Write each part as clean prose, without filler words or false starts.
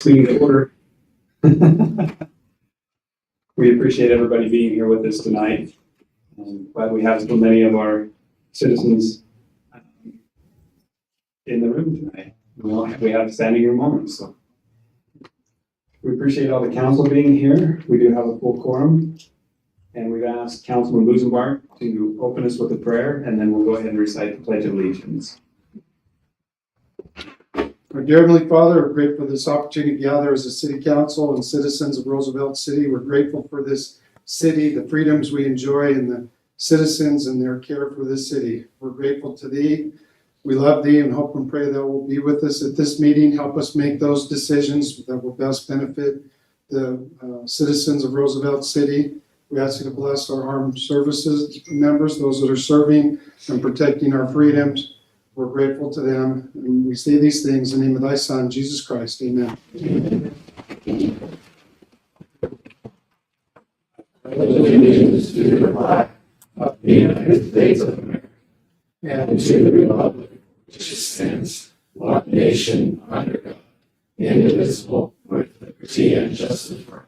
Swinging to order. We appreciate everybody being here with us tonight. Glad we have so many of our citizens in the room tonight. We have standing room only, so. We appreciate all the council being here. We do have a full quorum. And we've asked Councilman Busenbark to open us with a prayer, and then we'll go ahead and recite the Pledge of Allegiance. Our dear Heavenly Father, we're grateful for this opportunity to gather as a city council and citizens of Roosevelt City. We're grateful for this city, the freedoms we enjoy, and the citizens and their care for this city. We're grateful to Thee. We love Thee and hope and pray that will be with us at this meeting. Help us make those decisions that will best benefit the citizens of Roosevelt City. We ask you to bless our armed services members, those that are serving and protecting our freedoms. We're grateful to them, and we say these things in the name of Thy Son, Jesus Christ. Amen. Allegiance to the flag of the United States of America and to the republic which stands, one nation under God, indivisible, with liberty and justice for all.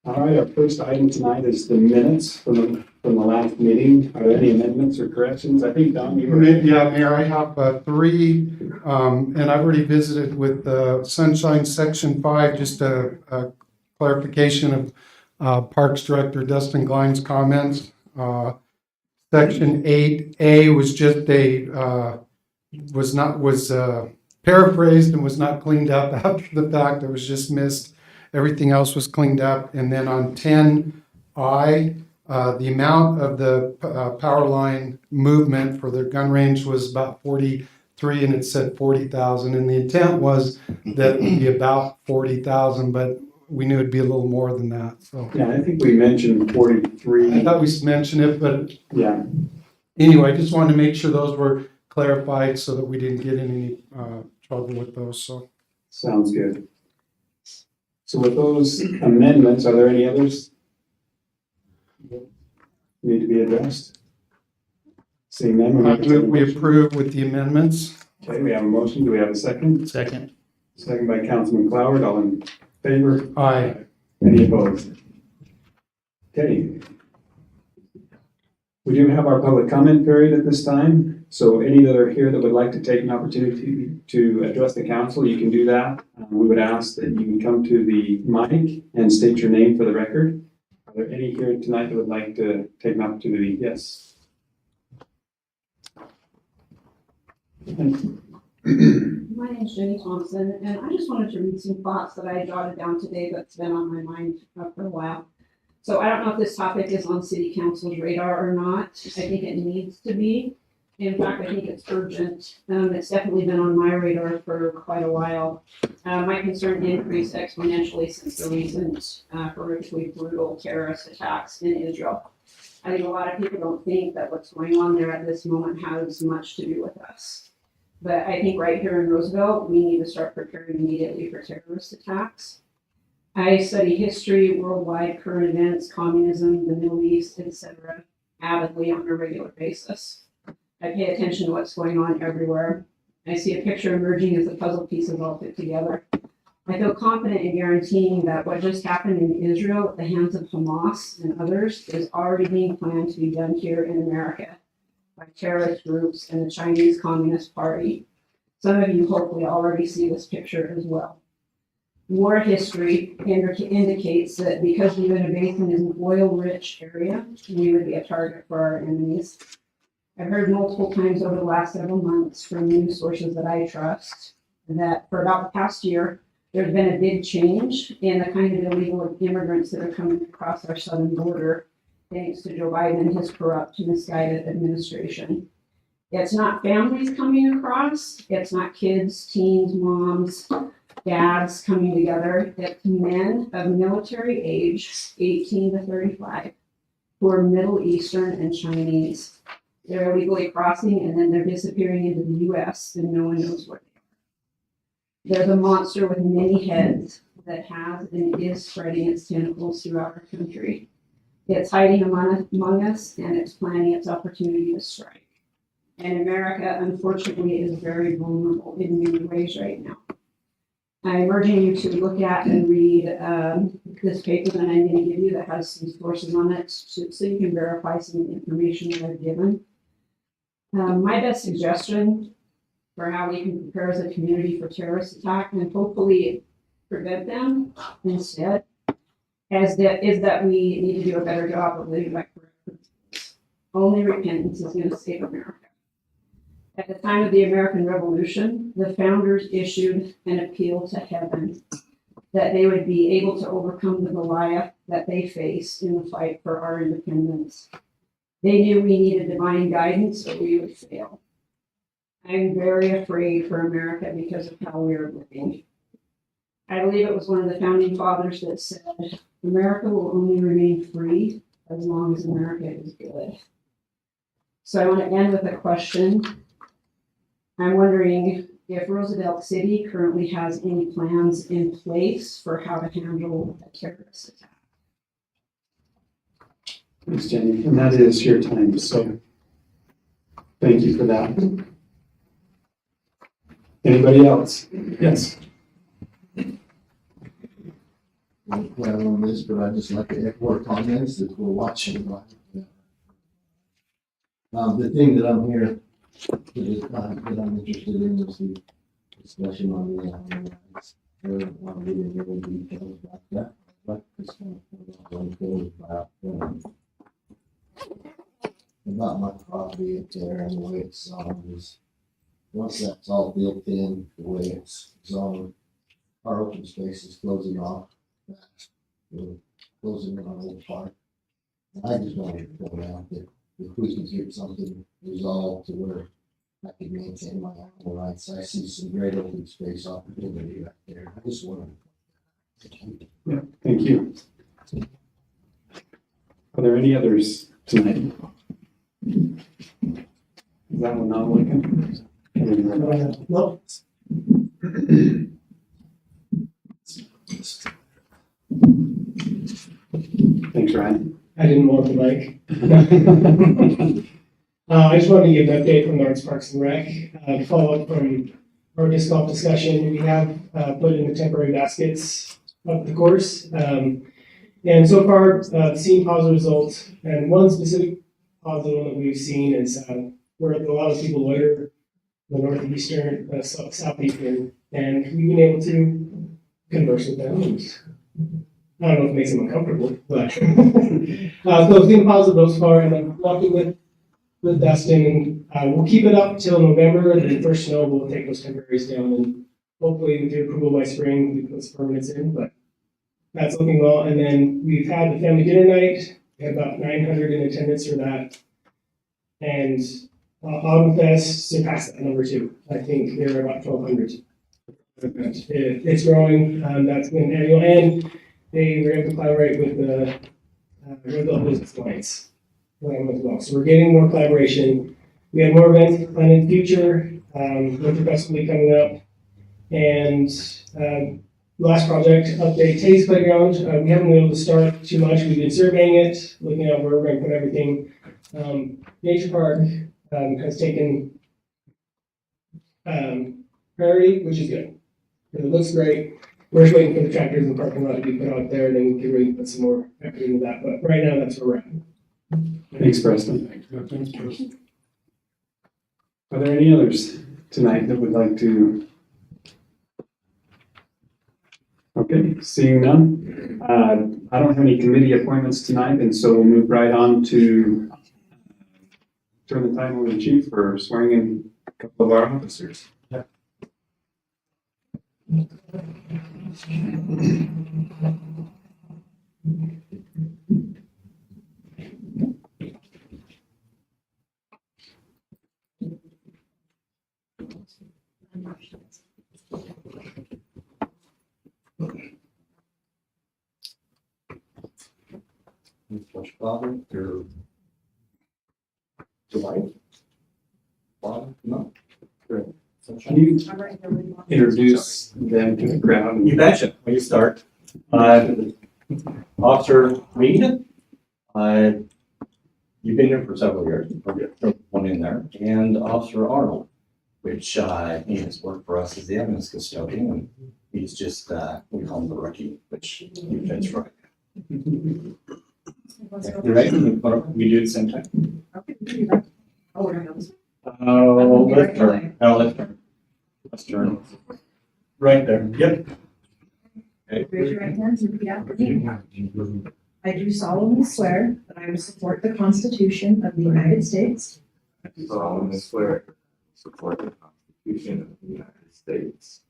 All right, our first item tonight is the minutes from the last meeting. Are there any amendments or corrections? I think, Don, you were... Yeah, Mayor, I have three, and I've already visited with Sunshine Section 5, just a clarification of Parks Director Dustin Glein's comments. Section 8A was just was paraphrased and was not cleaned up after the fact. It was just missed. Everything else was cleaned up. And then on 10I, the amount of the power line movement for the gun range was about 43, and it said 40,000. And the intent was that it would be about 40,000, but we knew it'd be a little more than that. So Yeah, I think we mentioned 43. I thought we mentioned it, but Yeah. anyway, I just wanted to make sure those were clarified so that we didn't get in any trouble with those. So Sounds good. So with those amendments, are there any others need to be addressed? Seeing none, we approve with the amendments. Okay, we have a motion. Do we have a second? Second. Second by Councilman Cloward. All in favor? Aye. Any opposed? Okay. We do have our public comment period at this time. So any that are here that would like to take an opportunity to address the council, you can do that. We would ask that you can come to the mic and state your name for the record. Are there any here tonight that would like to take an opportunity? Yes. My name is Jenny Thompson, and I just wanted to read some thoughts that I jotted down today that's been on my mind for a while. So I don't know if this topic is on City Council's radar or not. I think it needs to be. In fact, I think it's urgent. It's definitely been on my radar for quite a while. My concern increased exponentially since the recent horrifically brutal terrorist attacks in Israel. I think a lot of people don't think that what's going on there at this moment has much to do with us. But I think right here in Roosevelt, we need to start preparing immediately for terrorist attacks. I study history, worldwide current events, communism, the Middle East, etc., avidly on a regular basis. I pay attention to what's going on everywhere. I see a picture emerging as the puzzle pieces all fit together. I feel confident in guaranteeing that what just happened in Israel at the hands of Hamas and others is already being planned to be done here in America by terrorist groups and the Chinese Communist Party. Some of you hopefully already see this picture as well. War history indicates that because the Uinta Basin is an oil-rich area, we would be a target for our enemies. I've heard multiple times over the last several months from news sources that I trust that for about the past year, there's been a big change in the kind of illegal immigrants that are coming across our southern border, thanks to Joe Biden and his corrupt, misguided administration. It's not families coming across, it's not kids, teens, moms, dads coming together. It's men of military age, 18 to 35, who are Middle Eastern and Chinese. They're illegally crossing and then they're disappearing into the U.S. and no one knows where they are. There's a monster with many heads that has and is spreading its tentacles throughout our country. It's hiding among us and it's planning its opportunity to strike. And America, unfortunately, is very vulnerable in many ways right now. I'm urging you to look at and read this paper that I'm going to give you that has some sources on it so you can verify some of the information that I've given. My best suggestion for how we can prepare as a community for terrorist attack and hopefully prevent them instead is that we need to do a better job of living by correct principles. Only repentance is going to save America. At the time of the American Revolution, the founders issued an appeal to heaven that they would be able to overcome the Goliath that they face in the fight for our independence. They knew we needed divine guidance or we would fail. I'm very afraid for America because of how we are living. I believe it was one of the founding fathers that said, America will only remain free as long as America is good. So I want to end with a question. I'm wondering if Roosevelt City currently has any plans in place for how to handle a terrorist attack. Thanks, Jenny. And that is your time, so thank you for that. Anybody else? Yes. Well, on this, but I'd just like to echo our comments that we're watching. The thing that I'm here, that I'm interested in is the discussion on the rights. I don't want to get into any details about that, but it's kind of about my property up there and the way it's zoned is, once that's all built in, the way it's zoned, our open space is closing off. We're closing in on Old Park. I just wanted to point out that if we can get something resolved to where I can maintain my animal rights, I see some great open space opportunity right there. I just wanted to. Yeah, thank you. Are there any others tonight? Is that one not working? No. Thanks, Ryan. I didn't want the mic. I just wanted to give an update from Lawrence Parks and Rec. Follow up from our disc golf discussion. We have put in the temporary baskets up the course. And so far, seen positive results. And one specific positive one that we've seen is where a lot of people loiter the northeastern, southeastern, and we've been able to converse with them. I don't know if it makes them uncomfortable, but so it's been positive thus far, and I'm talking with Dustin, and we'll keep it up till November, and then first snow, we'll take those temporaries down, and hopefully with your approval by spring, we can put some permanents in, but that's looking well. And then we've had the family dinner night, we had about 900 in attendance for that, and Autumn Fest surpassed that number too. I think there are about 1,200. It's growing, that's been annual, and they were able to collaborate with the Roosevelt Business Alliance as well. So we're getting more collaboration. We have more events planned in the future, Winter Festival coming up. And last project update, Taste Playground. We haven't been able to start too much. We've been surveying it, looking at where we're going to put everything. Nature Park has taken priority, which is good. It looks great. We're just waiting for the tractors and parking lot to be put out there, and then we can really put some more effort into that. But right now, that's where we're at. Thanks, Preston. Are there any others tonight that would like to? Okay, seeing none. I don't have any committee appointments tonight, and so we'll move right on to turn the time over to the chief for swearing in a couple of our officers. First father, your wife? Father? No? Great. Can you introduce them to the crowd? You betcha. When you start, Officer Reed, you've been here for several years. one in there, and Officer Arnold, which he has worked for us as the evidence custodian, and he's just, we call him the rookie, which he fits right. You ready? We do it at the same time. Okay, we can do that. Oh, we're gonna go this way. Oh, let's turn. Oh, let's turn. Let's turn. Right there. Yep. Okay. Raise your right hands and repeat after me. I do solemnly swear that I will support the Constitution of the United States I do solemnly swear to support the Constitution of the United States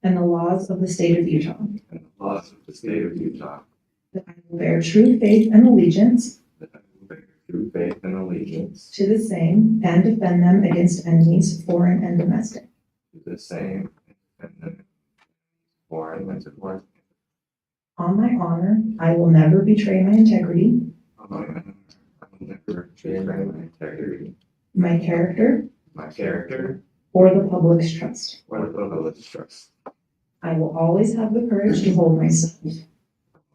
and the laws of the state of Utah, and the laws of the state of Utah, that I will bear true faith and allegiance that I will bear true faith and allegiance to the same and defend them against enemies, foreign and domestic. to the same and then foreign and foreign. On my honor, I will never betray my integrity, I will never betray my integrity, my character, my character, or the public's trust. or the public's trust. I will always have the courage to hold myself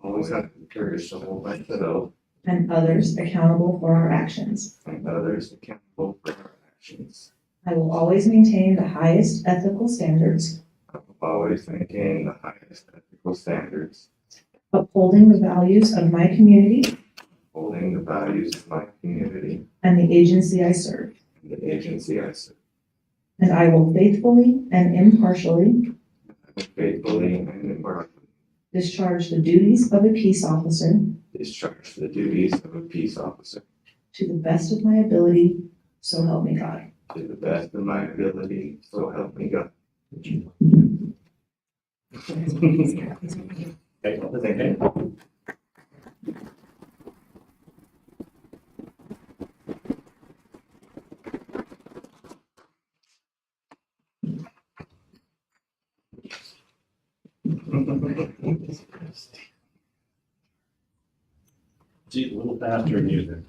Always have the courage to hold myself and others accountable for our actions. and others accountable for our actions. I will always maintain the highest ethical standards, I will always maintain the highest ethical standards, upholding the values of my community holding the values of my community and the agency I serve. and the agency I serve. And I will faithfully and impartially I will faithfully and impartially discharge the duties of a peace officer discharge the duties of a peace officer to the best of my ability, so help me God. to the best of my ability, so help me God. Okay, okay. Gee, a little faster than you then.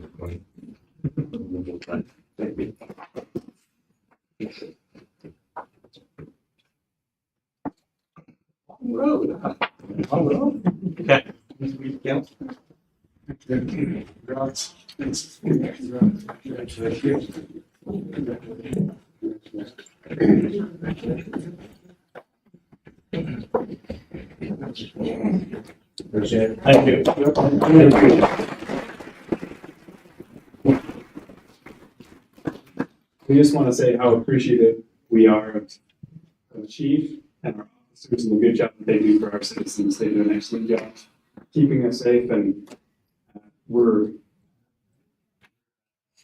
On road. On road. Okay. Yep. Appreciate it. Thank you. We just want to say how appreciative we are of the chief and our officers and the good job that they do for our citizens. They do an excellent job keeping us safe, and we're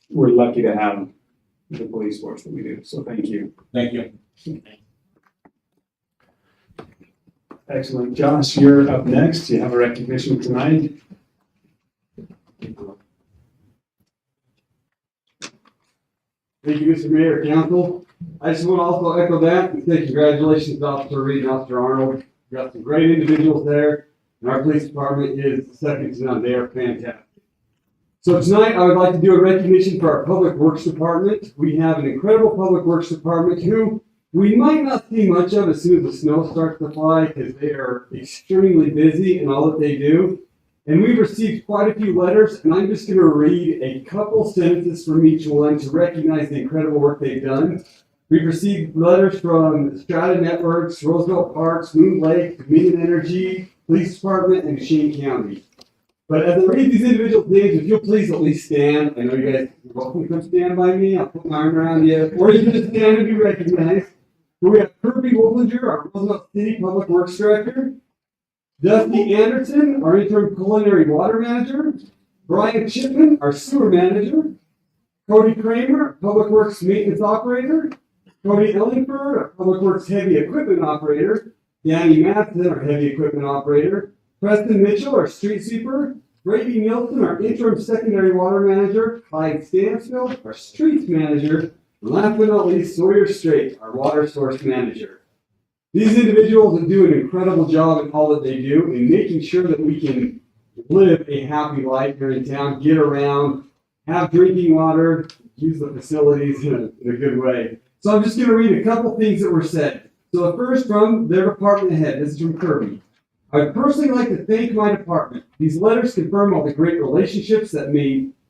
lucky to have the police force that we do. So thank you. Thank you. Excellent. Josh, you're up next. You have a recognition tonight. Thank you, Mr. Mayor, Council. I just want to also echo that and say congratulations to Officer Reed and Officer Arnold. We got some great individuals there, and our police department is second to none. They are fantastic. So tonight, I would like to do a recognition for our Public Works Department. We have an incredible Public Works Department who we might not see much of as soon as the snow starts to fly because they are extremely busy in all that they do. And we've received quite a few letters, and I'm just going to read a couple sentences from each one to recognize the incredible work they've done. We've received letters from Strata Networks, Roosevelt Parks, Moon Lake, Dominion Energy, Police Department, and Machine County. But as I read these individual names, if you'll please at least stand. I know you guys are welcome to come stand by me. I'll put my arm around you. Or you can just stand and be recognized. We have Kirby Wolfinger, our Roosevelt City Public Works Director. Dusty Anderson, our interim culinary water manager. Brian Chipman, our sewer manager. Cody Kramer, Public Works maintenance operator. Cody Ellingford, our Public Works heavy equipment operator. Danny Matson, our heavy equipment operator. Preston Mitchell, our street sweeper. Brady Nielsen, our interim secondary water manager. Clyde Stansfield, our streets manager. And last but not least, Sawyer Strait, our water source manager. These individuals do an incredible job in all that they do in making sure that we can live a happy life here in town, get around, have drinking water, use the facilities in a good way. So I'm just going to read a couple things that were said. So the first from their department head, this is from Kirby. I would personally like to thank my department. These letters confirm all the great relationships that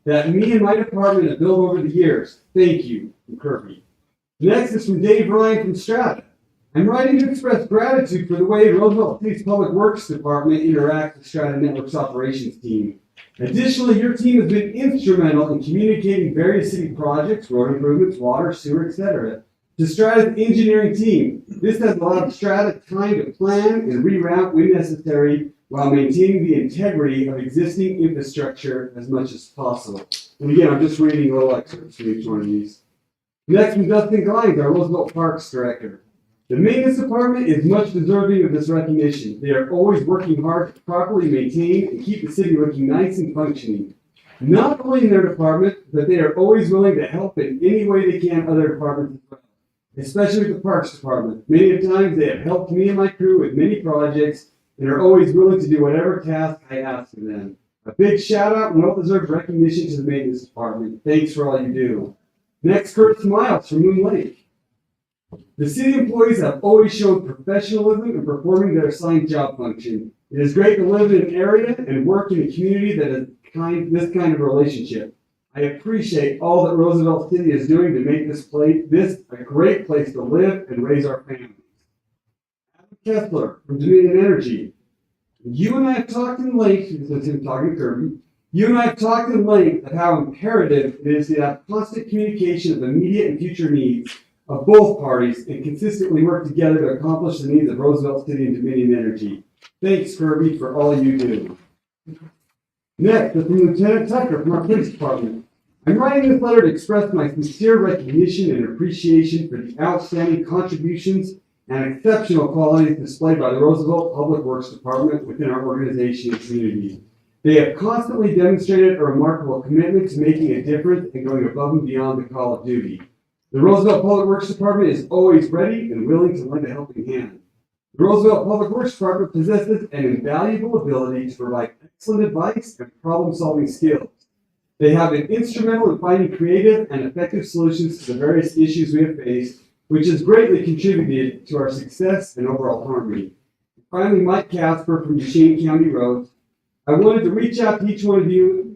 that me and my department have built over the years. Thank you, from Kirby. Next is from Dave Ryan from Strata. I'm writing to express gratitude for the way Roosevelt City's Public Works Department interacts with Strata Network's operations team. Additionally, your team has been instrumental in communicating various city projects, road improvements, water, sewer, etc., to Strata's engineering team. This has allowed Strata time to plan and reroute when necessary while maintaining the integrity of existing infrastructure as much as possible. And again, I'm just reading little excerpts from each one of these. Next is Dustin Glines, our Roosevelt Parks Director. The maintenance department is much deserving of this recognition. They are always working hard to properly maintain and keep the city looking nice and functioning. Not only in their department, but they are always willing to help in any way they can other departments as well, especially with the Parks Department. Many of times they have helped me and my crew with many projects and are always willing to do whatever task I ask of them. A big shout out and well-deserved recognition to the maintenance department. Thanks for all you do. Next, Kurt Smiles from Moon Lake. The city employees have always shown professionalism in performing their assigned job function. It is great to live in an area and work in a community that is this kind of relationship. I appreciate all that Roosevelt City is doing to make this a great place to live and raise our families. Adam Kessler from Dominion Energy. You and I have talked in length, this is him talking to Kirby. You and I have talked in length of how imperative it is to have constant communication of immediate and future needs of both parties and consistently work together to accomplish the needs of Roosevelt City and Dominion Energy. Thanks, Kirby, for all you do. Next is from Lieutenant Tucker from our police department. I'm writing this letter to express my sincere recognition and appreciation for the outstanding contributions and exceptional qualities displayed by the Roosevelt Public Works Department within our organization and community. They have constantly demonstrated a remarkable commitment to making a difference and going above and beyond the call of duty. The Roosevelt Public Works Department is always ready and willing to lend a helping hand. The Roosevelt Public Works Department possesses an invaluable ability to provide excellent advice and problem-solving skills. They have been instrumental in finding creative and effective solutions to the various issues we have faced, which has greatly contributed to our success and overall harmony. Finally, Mike Casper from Duchesne County Roads. I wanted to reach out to each one of you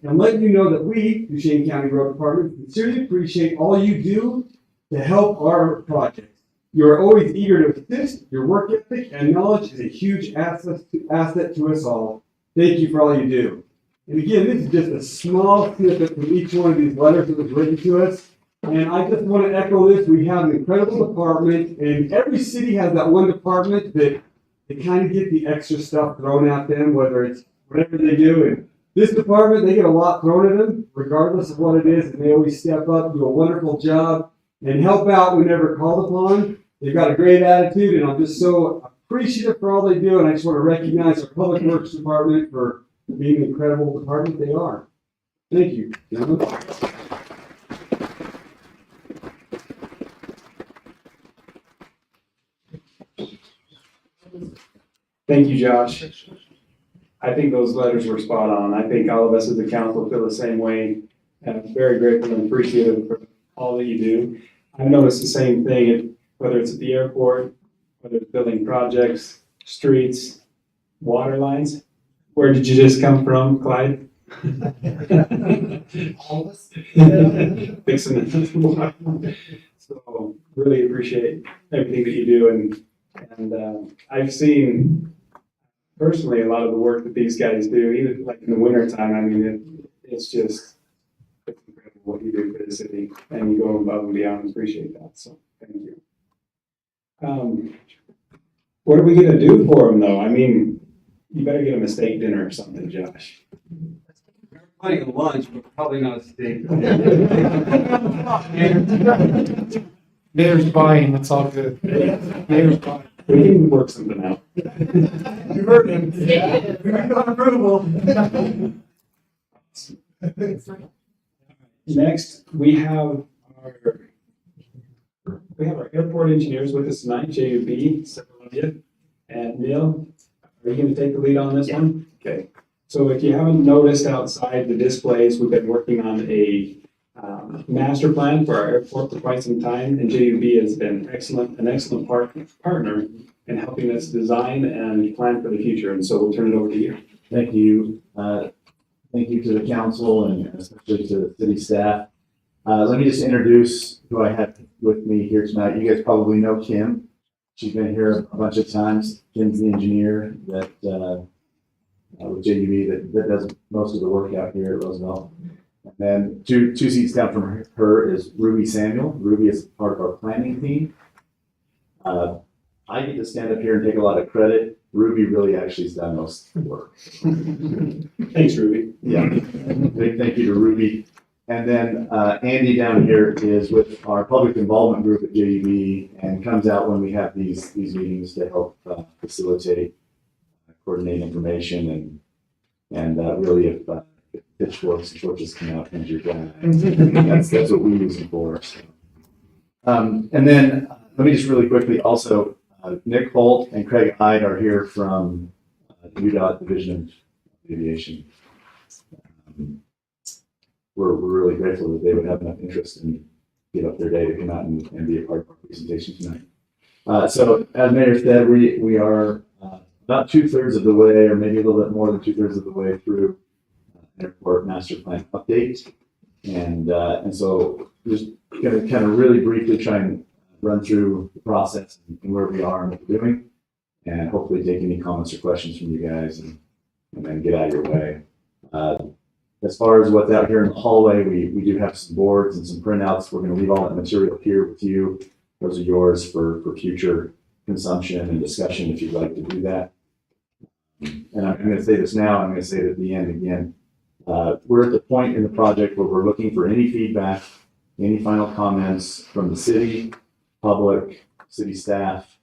and let you know that we, Duchesne County Road Department, sincerely appreciate all you do to help our projects. You are always eager to assist. Your work ethic and knowledge is a huge asset to us all. Thank you for all you do. And again, this is just a small snippet from each one of these letters that was written to us. And I just want to echo this. We have an incredible department, and every city has that one department that they kind of get the extra stuff thrown at them, whether it's whatever they do. And this department, they get a lot thrown at them, regardless of what it is, and they always step up, do a wonderful job, and help out whenever called upon. They've got a great attitude, and I'm just so appreciative for all they do, and I just want to recognize our Public Works Department for being the incredible department they are. Thank you, gentlemen. Thank you, Josh. I think those letters were spot on. I think all of us as a council feel the same way. And I'm very grateful and appreciative for all that you do. I've noticed the same thing, whether it's at the airport, whether it's building projects, streets, water lines. Where did you just come from, Clyde? All of us. Fixing it. So really appreciate everything that you do. And I've seen personally a lot of the work that these guys do, even like in the wintertime. I mean, it's just it's incredible what you do for the city, and you go above and beyond and appreciate that. So thank you. What are we going to do for them, though? I mean, you better get them a steak dinner or something, Josh. We're planning a lunch, but probably not a steak. Mayor's buying, it's all good. Mayor's buying. We can work something out. You heard him. We got approval. Next, we have our airport engineers with us tonight, JUB, Sepulveda, and Neil. Are you going to take the lead on this one? Okay. So if you haven't noticed outside the displays, we've been working on a master plan for our airport for quite some time, and JUB has been an excellent partner in helping us design and plan for the future. And so we'll turn it over to you. Thank you. thank you to the council and especially to the city staff. Let me just introduce who I have with me here tonight. You guys probably know Kim. She's been here a bunch of times. Kim's the engineer that with JUB that does most of the work out here at Roosevelt. And then two seats down from her is Ruby Samuel. Ruby is part of our planning team. I get to stand up here and take a lot of credit. Ruby really actually has done most of the work. Thanks, Ruby. Yeah, big thank you to Ruby. And then Andy down here is with our public involvement group at JUB and comes out when we have these meetings to help facilitate, coordinate information, and really if pitchforks and torches come out, comes your guy. That's what we use them for. So. And then let me just really quickly also, Nick Holt and Craig Hyde are here from UDOT Division of Aviation. We're really grateful that they would have enough interest and give up their day to come out and be a part of our presentation tonight. So as Mayor said, we are about 2/3 of the way, or maybe a little bit more than 2/3 of the way through airport master plan update. And so just going to kind of really briefly try and run through the process and where we are and what we're doing, and hopefully take any comments or questions from you guys and then get out of your way. As far as what's out here in the hallway, we do have some boards and some printouts. We're going to leave all that material here with you. Those are yours for future consumption and discussion if you'd like to do that. And I'm going to say this now, I'm going to say it at the end again. We're at the point in the project where we're looking for any feedback, any final comments from the city, public, city staff,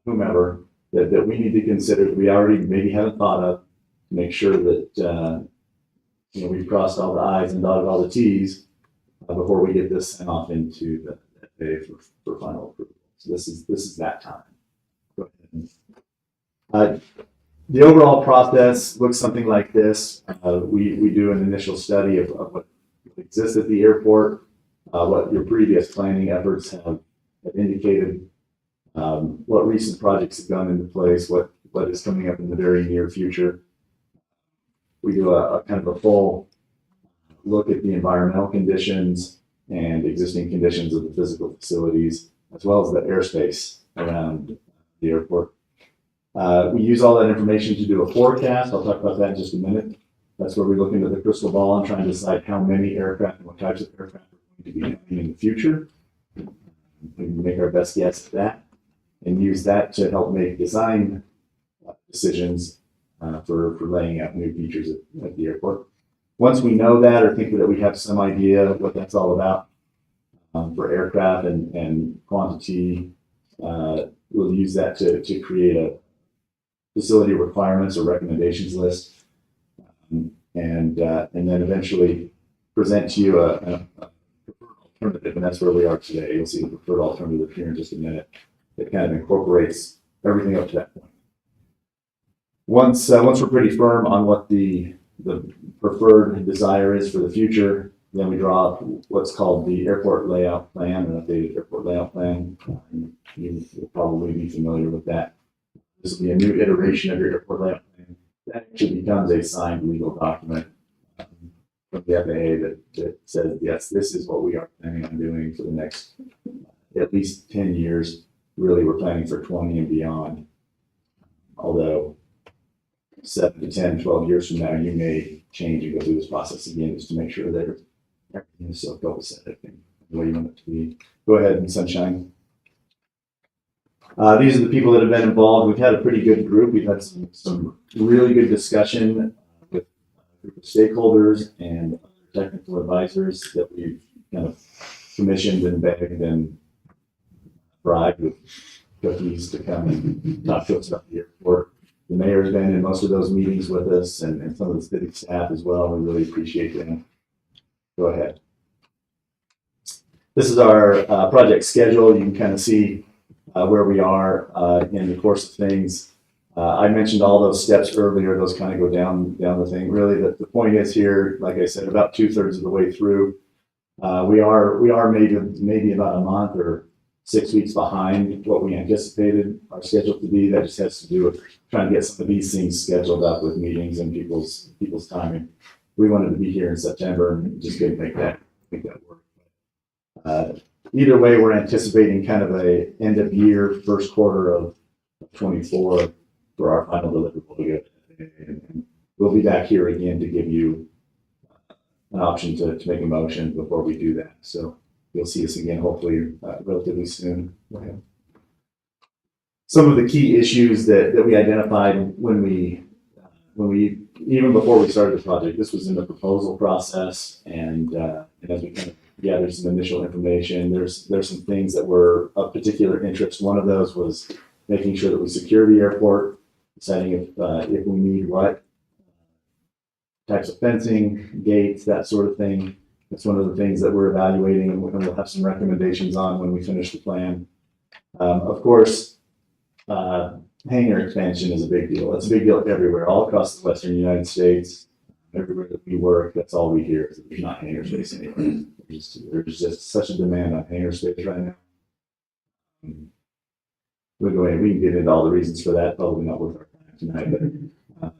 whomever, that we need to consider that we already maybe haven't thought of to make sure that we've crossed all the I's and dotted all the T's before we get this sent off into the FAA for final approval. So this is that time. Go ahead. The overall process looks something like this. We do an initial study of what exists at the airport, what your previous planning efforts have indicated, what recent projects have gone into place, what is coming up in the very near future. We do a kind of a full look at the environmental conditions and existing conditions of the physical facilities, as well as the airspace around the airport. We use all that information to do a forecast. I'll talk about that in just a minute. That's where we look into the crystal ball and try and decide how many aircraft and what types of aircraft are going to be coming in the future. We make our best guess at that and use that to help make design decisions for laying out new features at the airport. Once we know that or think that we have some idea of what that's all about for aircraft and quantity, we'll use that to create a facility requirements or recommendations list, and then eventually present to you a preferred alternative, and that's where we are today. You'll see the preferred alternative here in just a minute. It kind of incorporates everything up to that point. Once we're pretty firm on what the preferred desire is for the future, then we draw up what's called the airport layout plan, an updated airport layout plan. You will probably be familiar with that. This will be a new iteration of your airport layout plan. That actually becomes a signed legal document from the FAA that says, yes, this is what we are planning on doing for the next at least 10 years. Really, we're planning for 20 and beyond. Although 7 to 10, 12 years from now, you may change and go through this process again just to make sure that everything is so copacetic and the way you want it to be. Go ahead and Sunshine. These are the people that have been involved. We've had a pretty good group. We've had some really good discussion with a group of stakeholders and technical advisors that we've kind of commissioned and begged and bribed with cookies to come and talk to us about the airport. The mayor's been in most of those meetings with us and some of the city staff as well. We really appreciate them. Go ahead. This is our project schedule. You can kind of see where we are in the course of things. I mentioned all those steps earlier. Those kind of go down the thing. Really, the point is here, like I said, about 2/3 of the way through. We are maybe about a month or 6 weeks behind what we anticipated our schedule to be. That just has to do with trying to get some of these things scheduled up with meetings and people's timing. We wanted to be here in September and just couldn't make that work. Either way, we're anticipating kind of a end of year, first quarter of 24 for our final deliverable to get. And we'll be back here again to give you an option to make a motion before we do that. So you'll see us again, hopefully, relatively soon. Some of the key issues that we identified when we even before we started the project, this was in the proposal process, and as we kind of gathered some initial information, there's some things that were of particular interest. One of those was making sure that we secure the airport, deciding if we need what types of fencing, gates, that sort of thing. That's one of the things that we're evaluating, and we'll have some recommendations on when we finish the plan. Of course, hangar expansion is a big deal. It's a big deal everywhere, all across the Western United States. Everywhere that we work, that's all we hear is that there's not hangar space anywhere. There's just such a demand on hangar space right now. We can get into all the reasons for that, probably not with our time tonight, but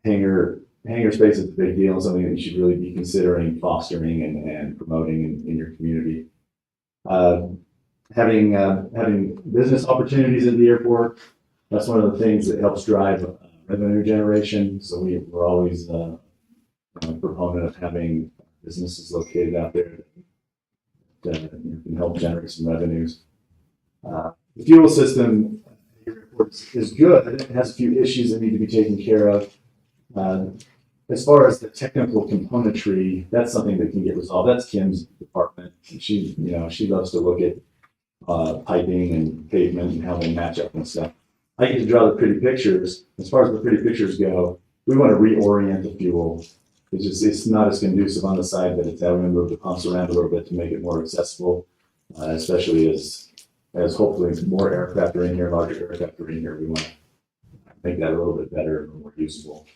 hangar space is a big deal, something that you should really be considering fostering and promoting in your community. Having business opportunities at the airport, that's one of the things that helps drive revenue generation. So we're always a proponent of having businesses located out there that can help generate some revenues. The fuel system is good. It has a few issues that need to be taken care of. As far as the technical componentry, that's something that can get resolved. That's Kim's department. She loves to look at piping and pavement and how they match up and stuff. I get to draw the pretty pictures. As far as the pretty pictures go, we want to reorient the fuel. It's not as conducive on the side that it's having to move the pumps around a little bit to make it more accessible, especially as hopefully more aircraft are in here, larger aircraft are in here. We want to make that a little bit better and more usable.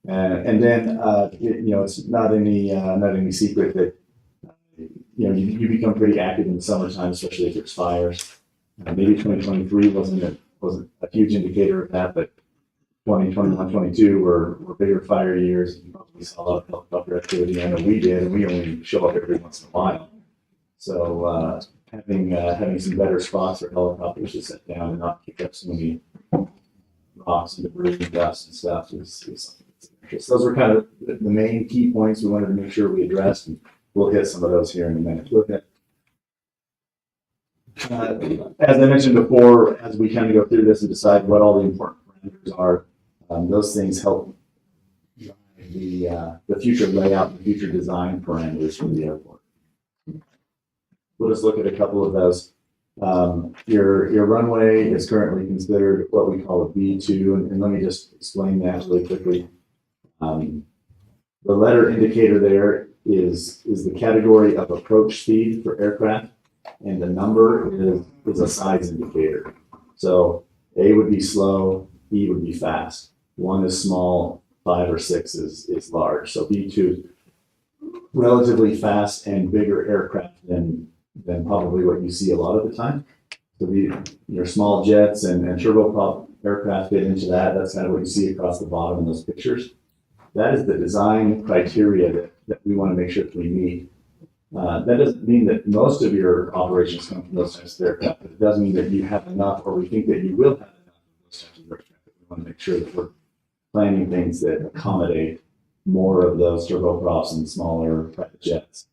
And then it's not any secret that you become pretty active in the summertime, especially if there's fires. Maybe 2023 wasn't a huge indicator of that, but 2021, 22 were bigger fire years. We saw a lot of helicopter activity. I know we did, and we only show up every once in a while. So having some better spots for helicopters to set down and not kick up so many rocks and debris and dust and stuff is something that's of interest. Those were kind of the main key points we wanted to make sure we addressed, and we'll hit some of those here in a minute. As I mentioned before, as we kind of go through this and decide what all the important parameters are, those things help drive the future layout and future design parameters for the airport. We'll just look at a couple of those. Your runway is currently considered what we call a B2, and let me just explain that really quickly. The letter indicator there is the category of approach speed for aircraft, and the number is a size indicator. So A would be slow, E would be fast. 1 is small, 5 or 6 is large. So B2, relatively fast and bigger aircraft than probably what you see a lot of the time. So your small jets and turboprop aircraft fit into that. That's kind of what you see across the bottom in those pictures. That is the design criteria that we want to make sure that we meet. That doesn't mean that most of your operations come from those types of aircraft, but it does mean that you have enough, or we think that you will have enough of those types of aircraft. We want to make sure that we're planning things that accommodate more of those turboprops and smaller private jets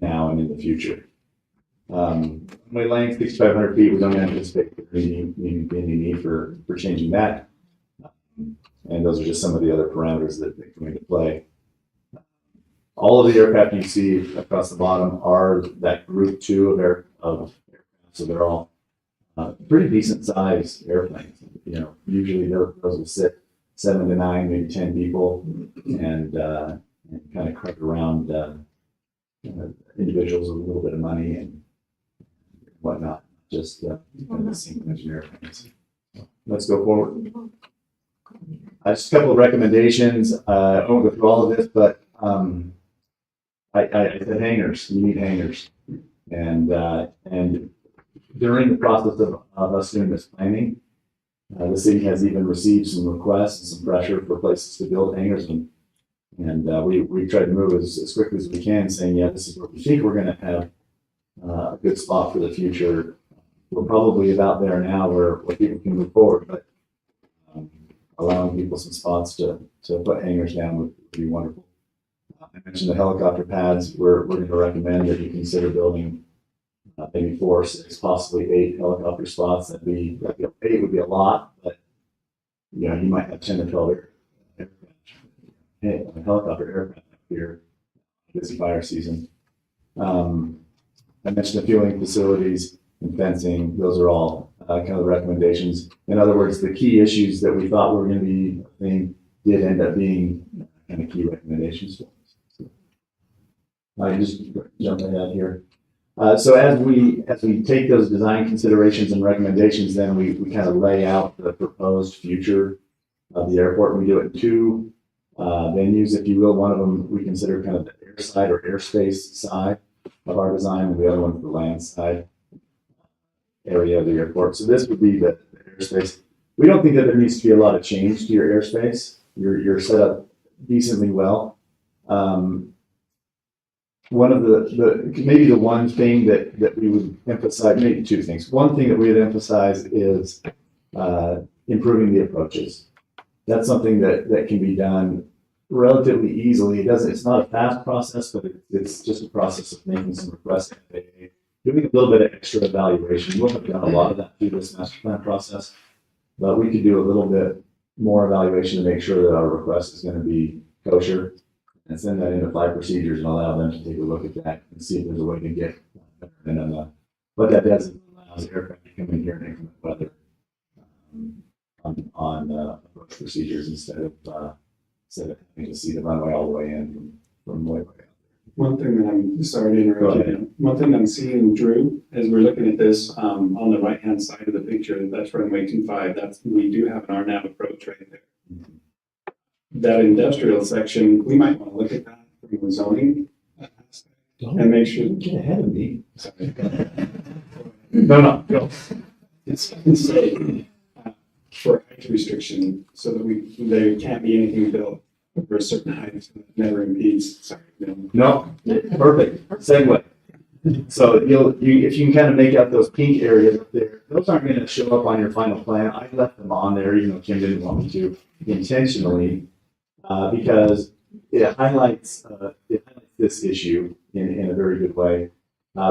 now and in the future. My length, 6,500 feet, we don't anticipate any need for changing that. And those are just some of the other parameters that come into play. All of the aircraft you see across the bottom are that group 2 of aircraft, so they're all pretty decent sized airplanes. Usually those will sit 7 to 9, maybe 10 people, and kind of crank around individuals with a little bit of money and whatnot. Just kind of the single engine airplanes. Let's go forward. Just a couple of recommendations. I won't go through all of this, but I said hangars. You need hangars, and during the process of us doing this planning, the city has even received some requests and some pressure for places to build hangars, and we tried to move as quickly as we can, saying, yeah, this is where we think we're going to have a good spot for the future. We're probably about there now where people can move forward, but allowing people some spots to put hangars down would be wonderful. I mentioned the helicopter pads. We're going to recommend that you consider building maybe 4, 6, possibly 8 helicopter spots. That'd be 8 would be a lot, but you might have 10 or 12 helicopter aircraft here this fire season. I mentioned the fueling facilities and fencing. Those are all kind of the recommendations. In other words, the key issues that we thought were going to be a thing did end up being kind of key recommendations. I just jump ahead here. So as we take those design considerations and recommendations, then we kind of lay out the proposed future of the airport. We do it in 2 venues, if you will. One of them we consider kind of the air side or airspace side of our design, and the other one the land side area of the airport. So this would be the airspace. We don't think that there needs to be a lot of change to your airspace. You're set up decently well. One of maybe the one thing that we would emphasize, maybe 2 things. One thing that we would emphasize is improving the approaches. That's something that can be done relatively easily. It's not a fast process, but it's just a process of making some requests, doing a little bit of extra evaluation. We'll have done a lot of that through this master plan process, but we could do a little bit more evaluation to make sure that our request is going to be kosher, and send that into flight procedures and allow them to take a look at that and see if there's a way to get better. And what that does is it allows aircraft to come in here and increment weather on approach procedures instead of having to see the runway all the way in from way out. One thing that I'm sorry to interrupt you. One thing I'm seeing, Drew, as we're looking at this on the right hand side of the picture, that's runway 25. We do have an RNAV approach right there. Mm-hmm. That industrial section, we might want to look at that from the zoning and make sure. Get ahead of me. Sorry. No, go. It's for height restriction, so that there can't be anything built over a certain height that never impedes. Sorry. No, perfect. Segue. So if you can kind of make out those pink areas up there, those aren't going to show up on your final plan. I left them on there, even though Kim didn't want me to, intentionally, because it highlights this issue in a very good way.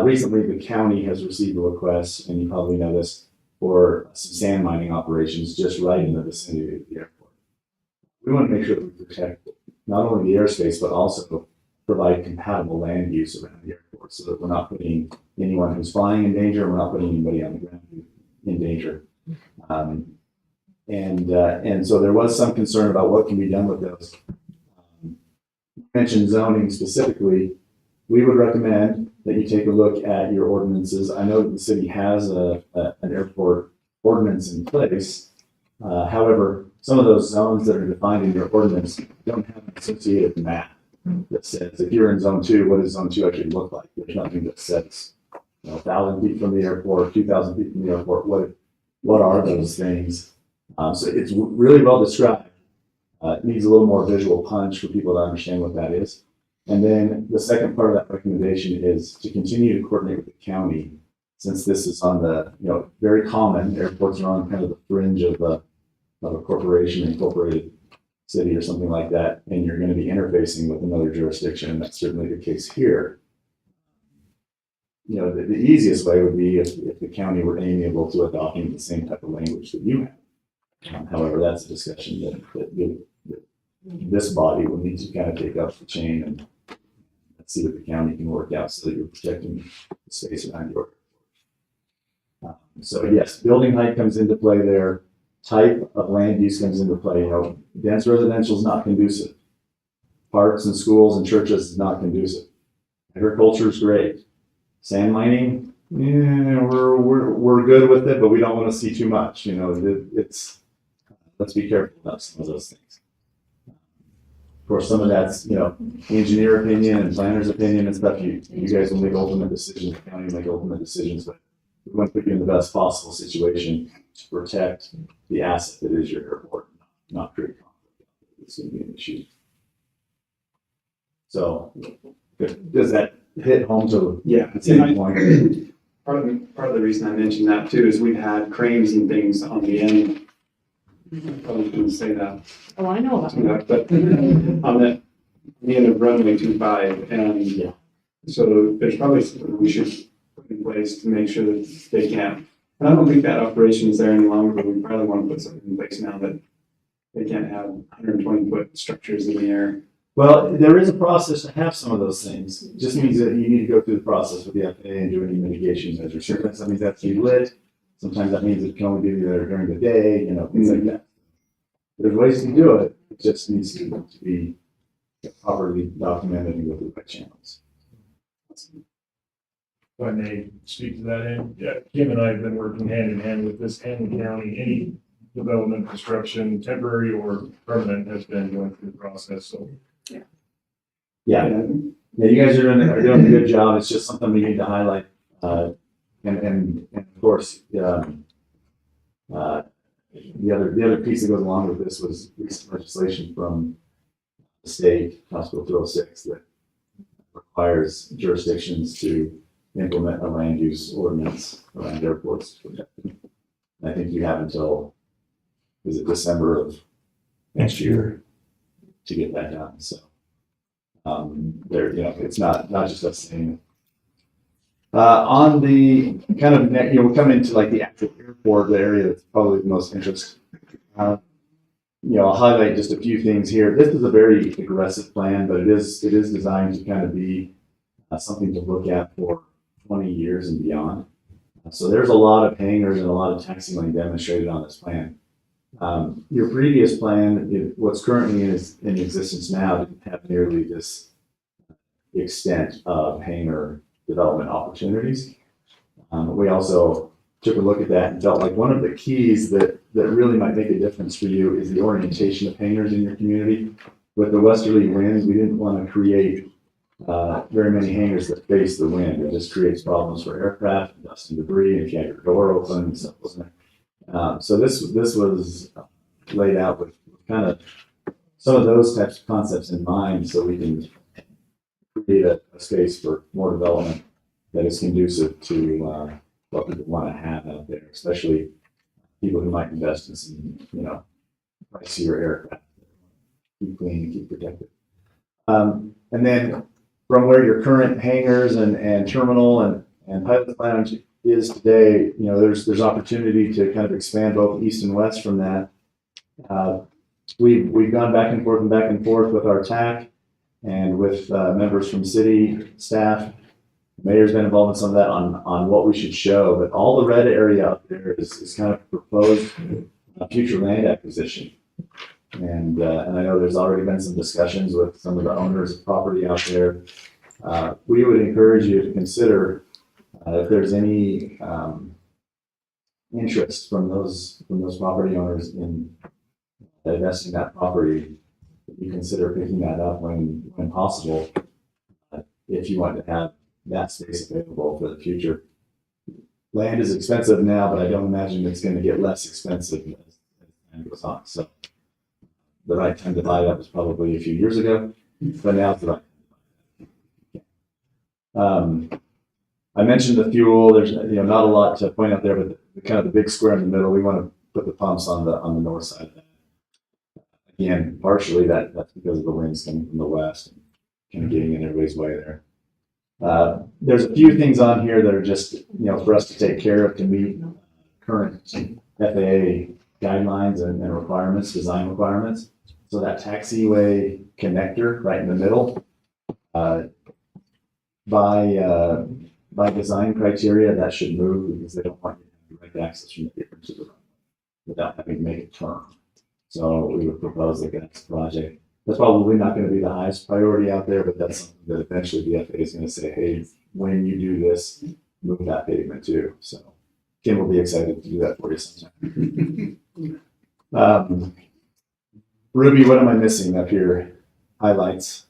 Recently, the county has received a request, and you probably know this, for some sand mining operations just right in the vicinity of the airport. We want to make sure that we protect not only the airspace, but also provide compatible land use around the airport so that we're not putting anyone who's flying in danger, and we're not putting anybody on the ground in danger. And so there was some concern about what can be done with those. Mentioned zoning specifically, we would recommend that you take a look at your ordinances. I know that the city has an airport ordinance in place. However, some of those zones that are defined in your ordinance don't have an associated map that says, if you're in zone 2, what does zone 2 actually look like? There's nothing that says, 1,000 feet from the airport, 2,000 feet from the airport. What are those things? So it's really well described. It needs a little more visual punch for people to understand what that is. And then the second part of that recommendation is to continue to coordinate with the county, since this is on the, very common, airports are on kind of the fringe of a corporation, incorporated city or something like that, and you're going to be interfacing with another jurisdiction, and that's certainly the case here. The easiest way would be if the county were amiable to adopting the same type of language that you have. However, that's a discussion that this body will need to kind of take up the chain and see what the county can work out so that you're protecting the space around your airport. So yes, building height comes into play there. Type of land use comes into play. Dense residential is not conducive. Parks and schools and churches is not conducive. Agriculture is great. Sand mining, we're good with it, but we don't want to see too much. Let's be careful about some of those things. Of course, some of that's engineer opinion and planner's opinion and stuff. You guys will make ultimate decisions. The county will make ultimate decisions, but we want to put you in the best possible situation to protect the asset that is your airport, not create conflict. It's going to be an issue. So, does that hit home to Yeah. the same point? Part of the reason I mentioned that too is we've had cranes and things on the end. I probably shouldn't say that. Oh, I know about But on the end of runway 25, and Yeah. so there's probably something we should put in place to make sure that they can't. And I don't think that operation is there any longer, but we probably want to put something in place now that they can't have 120-foot structures in the air. Well, there is a process to have some of those things. It just means that you need to go through the process with the FAA and do any mitigation measures. Sometimes that means that's to be lit. Sometimes that means it can only be there during the day, things like that. There's ways to do it. It just needs to be properly documented and go through the right channels. If I may speak to that end, yeah, Kim and I have been working hand in hand with this Hamilton County. Any development, construction, temporary or permanent, has been going through the process, so. Yeah, you guys are doing a good job. It's just something we need to highlight. And of course, the other piece that goes along with this was recent legislation from the state, House Bill 206, that requires jurisdictions to implement a land use ordinance around airports. I think you have until, is it December of next year to get that done, so. It's not just us saying. On the kind of we're coming into like the actual airport, the area that's probably the most interest. I'll highlight just a few things here. This is a very aggressive plan, but it is designed to kind of be something to look at for 20 years and beyond. So there's a lot of hangars and a lot of taxi lane demonstrated on this plan. Your previous plan, what's currently in existence now, didn't have nearly this extent of hangar development opportunities. We also took a look at that and felt like one of the keys that really might make a difference for you is the orientation of hangars in your community. With the westerly winds, we didn't want to create very many hangars that face the wind. It just creates problems for aircraft, dust and debris, if you have your door open. So this was laid out with kind of some of those types of concepts in mind, so we can create a space for more development that is conducive to what people want to have out there, especially people who might invest in some, pricier aircraft. Keep clean and keep protected. And then from where your current hangars and terminal and pilot lounge is today, there's opportunity to kind of expand both east and west from that. We've gone back and forth with our TAC and with members from city staff. The mayor's been involved in some of that on what we should show, but all the red area up there is kind of proposed future land acquisition. And I know there's already been some discussions with some of the owners of property out there. We would encourage you to consider if there's any interest from those property owners in divesting that property, you consider picking that up when possible, if you want to have that space available for the future. Land is expensive now, but I don't imagine it's going to get less expensive as time goes on. So the right time to buy that was probably a few years ago, but now it's the right time. I mentioned the fuel. There's not a lot to point out there, but kind of the big square in the middle, we want to put the pumps on the north side of that. Again, partially that's because of the winds coming from the west and kind of getting in everybody's way there. There's a few things on here that are just for us to take care of to meet current FAA guidelines and requirements, design requirements. So that taxiway connector right in the middle, by design criteria, that should move because they don't want you to have direct access from the difference of the runway without having to make a turn. So we would propose like the next project. That's probably not going to be the highest priority out there, but that's something that eventually the FAA is going to say, hey, when you do this, move that pavement too. So Kim will be excited to do that for you sometime. Ruby, what am I missing up here? Highlights.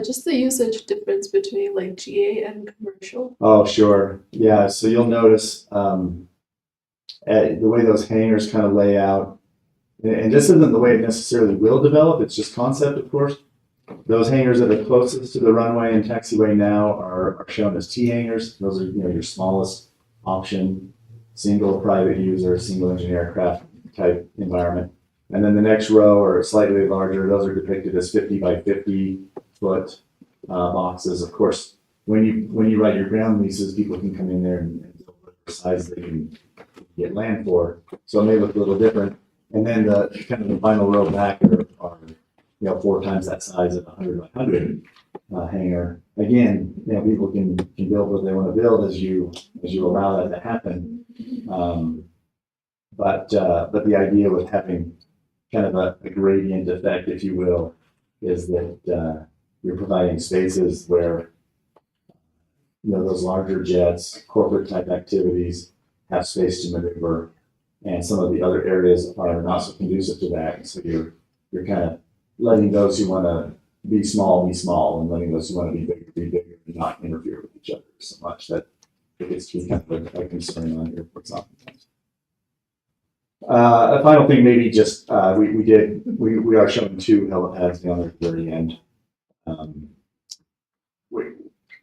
Just the usage difference between like GA and commercial. Oh, sure. Yeah, so you'll notice the way those hangars kind of lay out, and this isn't the way it necessarily will develop, it's just concept, of course. Those hangars that are closest to the runway and taxiway now are shown as T hangars. Those are, your smallest option, single private user, single engine aircraft type environment. And then the next row are slightly larger. Those are depicted as 50 by 50 foot boxes. Of course, when you write your ground leases, people can come in there and build whatever size they can get land for. So it may look a little different. And then the kind of the final row back are 4 times that size of 100 by 100 hangar. Again, people can build what they want to build as you allow that to happen. But the idea with having kind of a gradient effect, if you will, is that you're providing spaces where those larger jets, corporate type activities have space to maneuver, and some of the other areas are not so conducive to that. And so you're kind of letting those who want to be small, and letting those who want to be bigger, and not interfere with each other so much that it gets to be kind of a concern on airports oftentimes. A final thing, maybe just we are showing 2 helipads down there at the very end.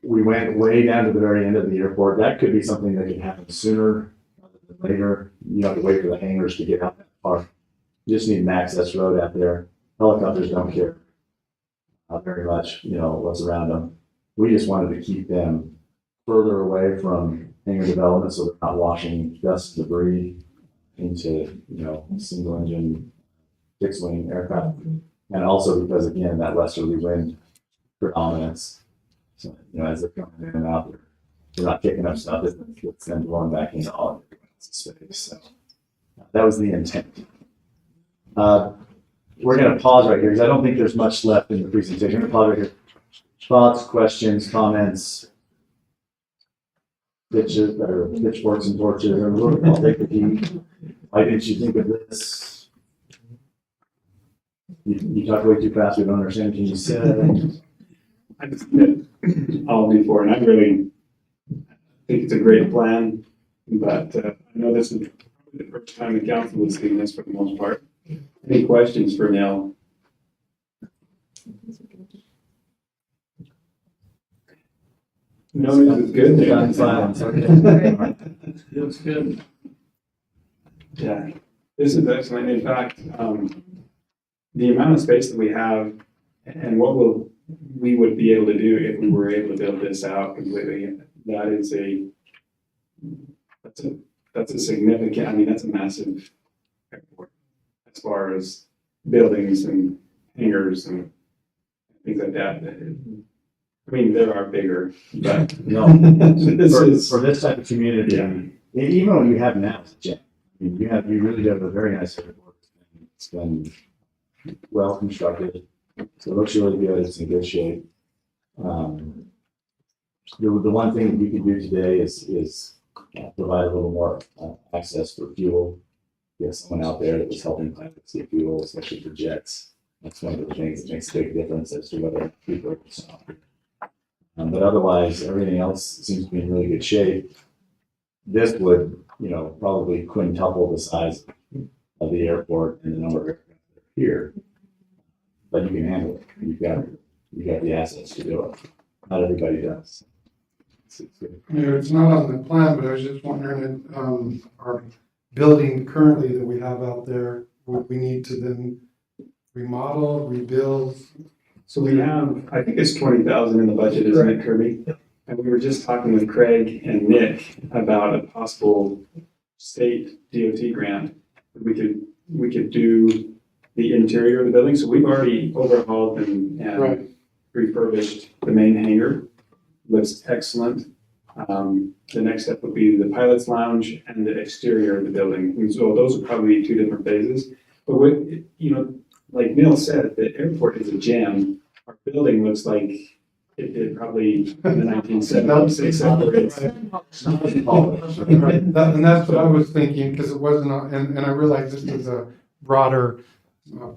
We went way down to the very end of the airport. That could be something that could happen sooner rather than later. You have to wait for the hangars to get out that far. You just need an access road out there. Helicopters don't care very much, what's around them. We just wanted to keep them further away from hangar development so they're not washing dust and debris into, single engine, fixed wing aircraft. And also because, again, that westerly wind predominates. So, as they're coming in and out, they're not kicking up stuff that's then blowing back into all of space. So that was the intent. We're going to pause right here because I don't think there's much left in the presentation. We're going to pause right here. Thoughts, questions, comments, pitchforks and torches, or I'll take the heat. Why didn't you think of this? You talk way too fast. We don't understand. Can you say that? I just did all before, and I really think it's a great plan, but I know this is probably the first time the council has seen this for the most part. Any questions for Neil? No news is good. Gun silence. Okay. Looks good. Yeah, this is excellent. In fact, the amount of space that we have and what we would be able to do if we were able to build this out completely, that's a significant, that's a massive airport as far as buildings and hangars and things like that. There are bigger, but No, for this type of community, even what you have now is a gem. You really have a very nice airport. It's been well constructed, so it looks really good. It's in good shape. The one thing that we can do today is provide a little more access for fuel. We have someone out there that was helping pilots get fuel, especially for jets. That's one of the things that makes a big difference as to whether people are stopping. But otherwise, everything else seems to be in really good shape. This would, probably quintuple the size of the airport and the number of aircraft that are here. But you can handle it. You've got the assets to do it. Not everybody does. It's good. It's not on the plan, but I was just wondering, our building currently that we have out there, would we need to then remodel, rebuild? So we have, I think it's 20,000 in the budget, isn't it, Kirby? And we were just talking with Craig and Nick about a possible state DOT grant. We could do the interior of the building. So we've already overhauled and refurbished the main hangar. Looks excellent. The next step would be the pilot's lounge and the exterior of the building. And so those would probably be 2 different phases. But like Neil said, the airport is a gem. Our building looks like it did probably in the 1976 operates. And that's what I was thinking, because it wasn't, and I realized this was a broader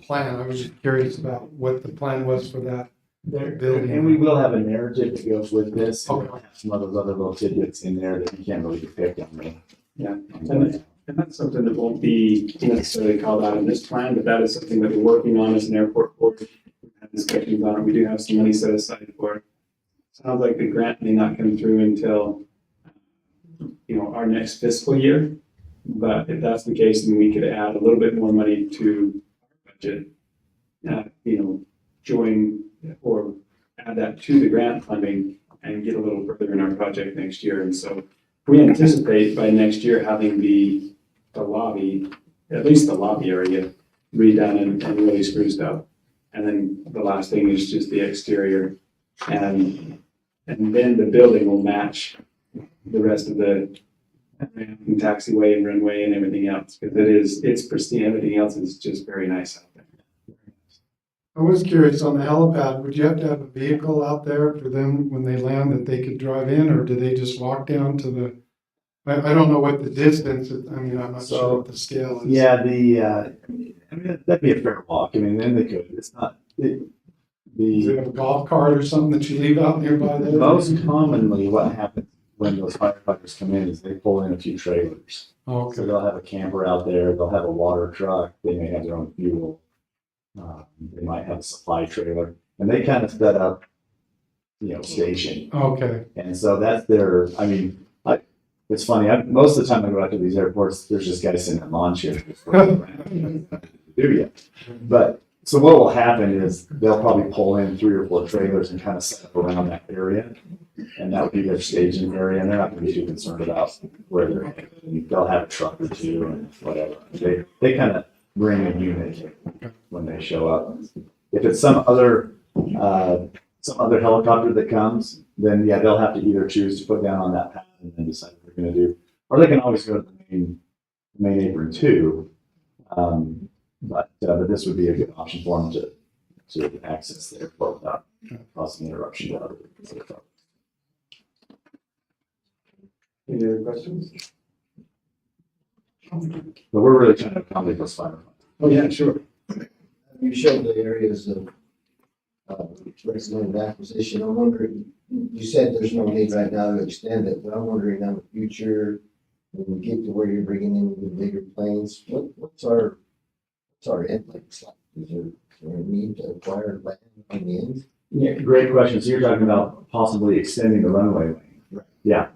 plan. I was just curious about what the plan was for that building. And we will have a narrative that goes with this. And we'll have some of those other little tidbits in there that you can't really depict on me. Yeah. And that's something that won't be necessarily called out in this plan, but that is something that we're working on as an airport board. We've had discussions on it. We do have some money set aside for it. Sounds like the grant may not come through until, our next fiscal year. But if that's the case, then we could add a little bit more money to our budget. Join or add that to the grant funding and get a little further in our project next year. And so we anticipate by next year having the lobby, at least the lobby area, redone and really spruced up. And then the last thing is just the exterior. And then the building will match the rest of the ramp and taxiway and runway and everything else. Because it's pristine. Everything else is just very nice out there. I was curious on the helipad, would you have to have a vehicle out there for them when they land that they could drive in, or do they just walk down to the, I don't know what the distance is. I mean, I'm not sure what the scale is. Yeah, that'd be a fair walk. I mean, then they could. It's not, Do they have a golf cart or something that you leave out nearby there? most commonly what happens when those firefighters come in is they pull in a few trailers. Oh, So okay. they'll have a camper out there, they'll have a water truck, they may have their own fuel. They might have a supply trailer, and they kind of set up, station. Okay. And so that's their, it's funny, most of the time I go out to these airports, there's just guys sitting in lawn chairs. Do yet. But, so what will happen is they'll probably pull in 3 or 4 trailers and kind of set up around that area. And that would be their staging area, and they're not gonna be too concerned about where they're headed. They'll have a truck or 2 and whatever. They kind of bring a unit when they show up. If it's some other helicopter that comes, then yeah, they'll have to either choose to put down on that path and then decide what they're gonna do. Or they can always go to the main apron too. But this would be a good option for them to access the airport without causing interruption to other aircraft. Any other questions? But we're really trying to accommodate those firefighters. Oh, yeah, sure. You showed the areas of recommended acquisition. I'm wondering, you said there's no need right now to extend it, but I'm wondering in the future, when we get to where you're bringing in the bigger planes, what's our end links like? Is there a need to acquire land on the end? Yeah, great question. So you're talking about possibly extending the runway lane. Right. Yeah.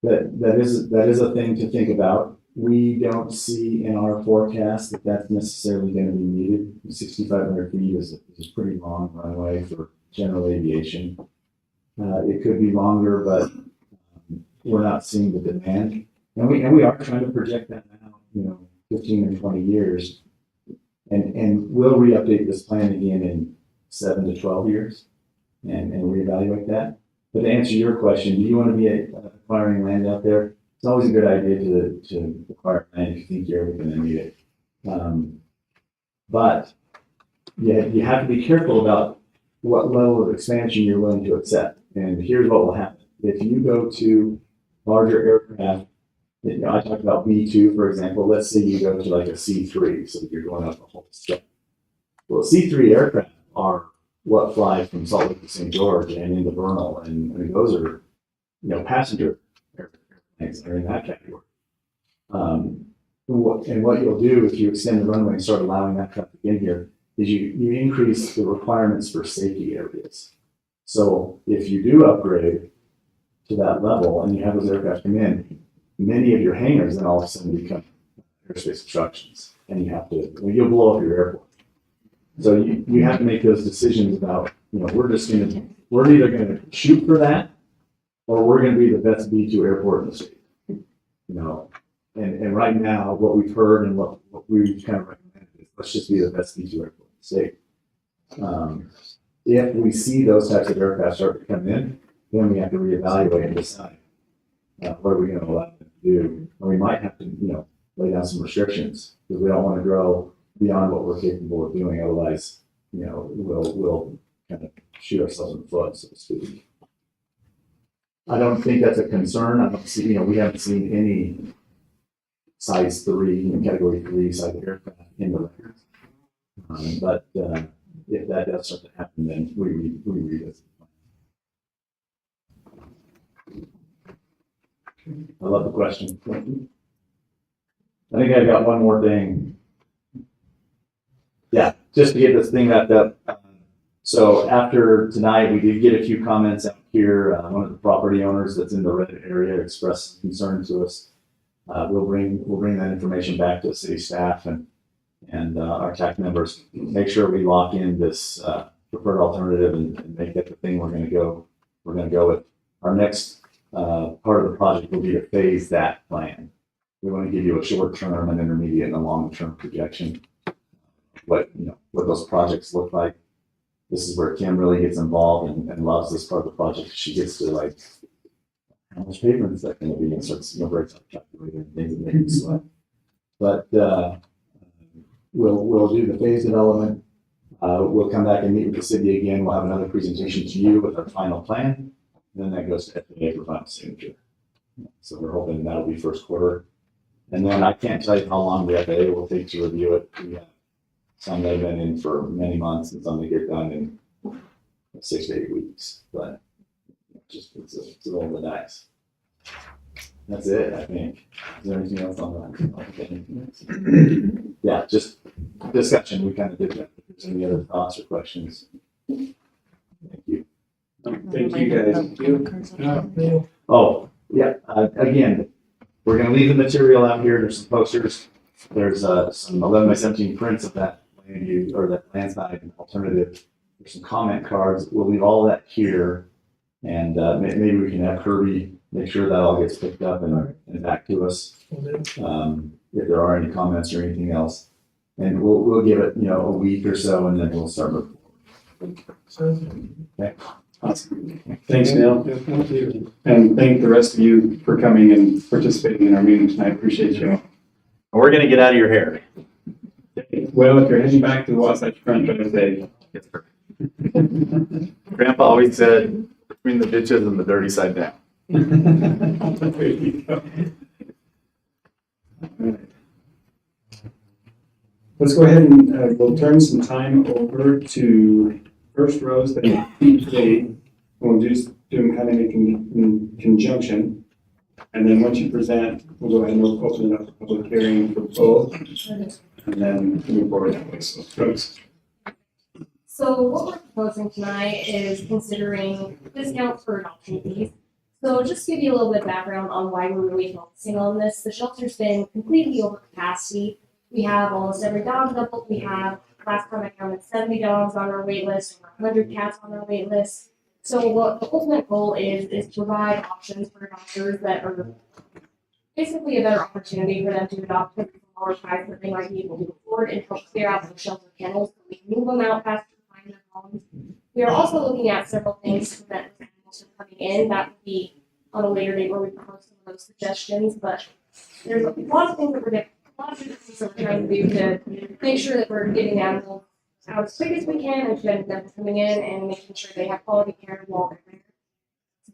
That is a thing to think about. We don't see in our forecast that that's necessarily going to be needed. 6,500 feet is a pretty long runway for general aviation. It could be longer, but we're not seeing the demand. And we are trying to project that now, 15 or 20 years. And we'll re-update this plan again in 7 to 12 years and reevaluate that. But to answer your question, do you want to be acquiring land out there? It's always a good idea to acquire land if you think you're ever going to need it. But you have to be careful about what level of expansion you're willing to accept. And here's what will happen. If you go to larger aircraft, I talked about B2, for example. Let's say you go to like a C3, so you're going up the whole step. Well, C3 aircraft are what fly from Salt Lake to St. George and into Vernal, and those are, passenger airplanes that are in that category. And what you'll do if you extend the runway and start allowing that traffic in here is you increase the requirements for safety areas. So if you do upgrade to that level and you have those aircraft come in, many of your hangars then all of a sudden become airspace obstructions, and you'll blow up your airport. So you have to make those decisions about, we're either going to shoot for that, or we're going to be the best B2 airport in the state. And right now, what we've heard and what we kind of recommend is let's just be the best B2 airport in the state. If we see those types of aircraft start to come in, then we have to reevaluate and decide what are we going to allow them to do. And we might have to, lay down some restrictions because we don't want to grow beyond what we're capable of doing. Otherwise, we'll kind of shoot ourselves in the foot, so to speak. I don't think that's a concern. I don't see, we haven't seen any size 3, category 3 size aircraft in the records. But if that does start to happen, then we revisit. I love the question. I think I've got one more thing. Yeah, just to get this thing wrapped up. So after tonight, we did get a few comments out here. One of the property owners that's in the red area expressed concern to us. We'll bring that information back to the city staff and our TAC members. Make sure we lock in this preferred alternative and make that the thing we're going to go with. Our next part of the project will be to phase that plan. We want to give you a short-term, an intermediate, and a long-term projection. What those projects look like. This is where Kim really gets involved and loves this part of the project. She gets to like, how much paper is that going to be? And starts breaks up calculating and things and making sweat. But we'll do the phase development. We'll come back and meet with the city again. We'll have another presentation to you with our final plan. And then that goes to FAA for final signature. So we're hoping that'll be first quarter. And then I can't tell you how long the FAA will take to review it. We have some that have been in for many months and some that get done in 6 to 8 weeks. But just it's a roll of the dice. That's it, I think. Is there anything else on that? Yeah, just discussion. We kind of did that. If there's any other thoughts or questions. Thank you. Thank you, guys. Oh, yeah. Again, we're going to leave the material out here. There's some posters. There's some 11 by 17 prints of that land use or that landside alternative. There's some comment cards. We'll leave all that here, and maybe we can have Kirby make sure that all gets picked up and back to us if there are any comments or anything else. And we'll give it a week or so, and then we'll start moving. Okay. Awesome. Thanks, Neil. And thank the rest of you for coming and participating in our meeting tonight. I appreciate you. We're going to get out of your hair. Well, if you're heading back to the Wasatch Front, try to say. Yes, sir. Grandpa always said, between the ditches and the dirty side down. There you go. All right. Let's go ahead and we'll turn some time over to First Rose that today. We'll just do them kind of in conjunction. And then once you present, we'll go ahead and we'll open it up for public hearing for both. And then move forward that way. So, Rose. So what we're proposing tonight is considering discounts for adoption fees. So just to give you a little bit of background on why we're really focusing on this, the shelter's been completely over capacity. We have almost every dog doubled. We have, last time I counted, 70 dogs on our wait list, over 100 cats on our wait list. So what the ultimate goal is to provide options for adopters that are basically a better opportunity for them to adopt a smaller price that they might be able to afford and help clear out the shelter kennels so we can move them out faster to find their homes. We are also looking at several things to prevent animals from coming in. That would be on a later date where we propose some of those suggestions, but there's a lot of things that we're trying to do to make sure that we're getting animals out as quick as we can and preventing them from coming in and making sure they have quality care while they're there.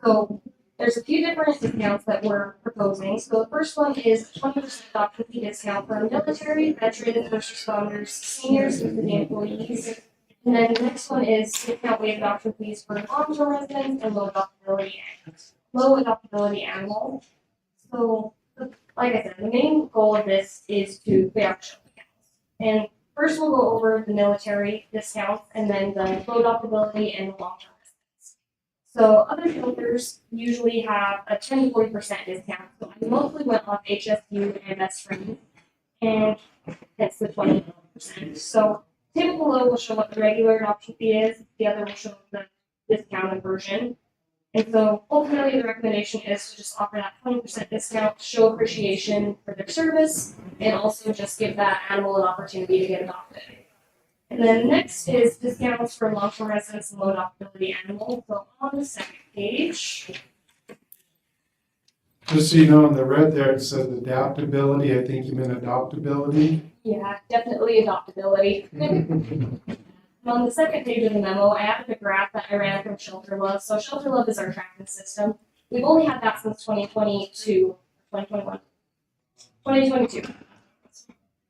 So there's a few different discounts that we're proposing. So the first one is 20% adoption fee discount for military, veterans, first responders, seniors, and city employees. And then the next one is discount waived adoption fees for long-term residents and low adoptability animals. So, like I said, the main goal of this is to clear out shelter kennels. And first we'll go over the military discounts and then the low adoptability and the long-term residents. So other shelters usually have a 10 to 40% discount. So I mostly went off HSU and Best Friends, and that's the 20%. So table below will show what the regular adoption fee is. The other will show the discounted version. And so ultimately the recommendation is to just offer that 20% discount, show appreciation for their service, and also just give that animal an opportunity to get adopted. And then next is discounts for long-term residents and low adoptability animals. So on the second page. Just so you know, in the red there, it says adaptability. I think you meant adoptability. Yeah, definitely adoptability. On the second page of the memo, I added a graph that I ran from Shelter Love. So Shelter Love is our tracking system. We've only had that since 2022.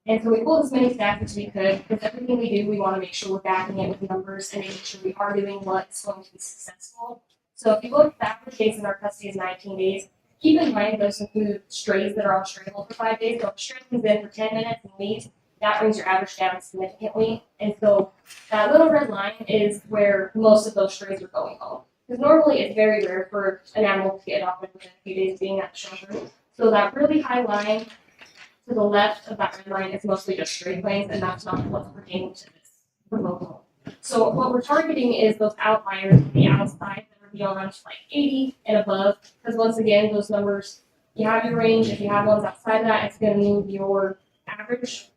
And so we pulled as many stats as we could, because everything we do, we want to make sure we're backing it with numbers and making sure we are doing what's going to be successful. So if you look at the average days in our custody is 19 days, keep in mind those include strays that are on stray hold for 5 days. So if a stray comes in for 10 minutes and leaves, that brings your average down significantly. And so that little red line is where most of those strays are going home. Because normally it's very rare for an animal to get adopted within a few days of being at the shelter. So that really high line to the left of that red line is mostly just stray claims, and that's not what's pertaining to this proposal. So what we're targeting is those outliers on the outside that are beyond like 80 and above, because once again, those numbers, you have your range. If you have ones outside of that, it's going to move your average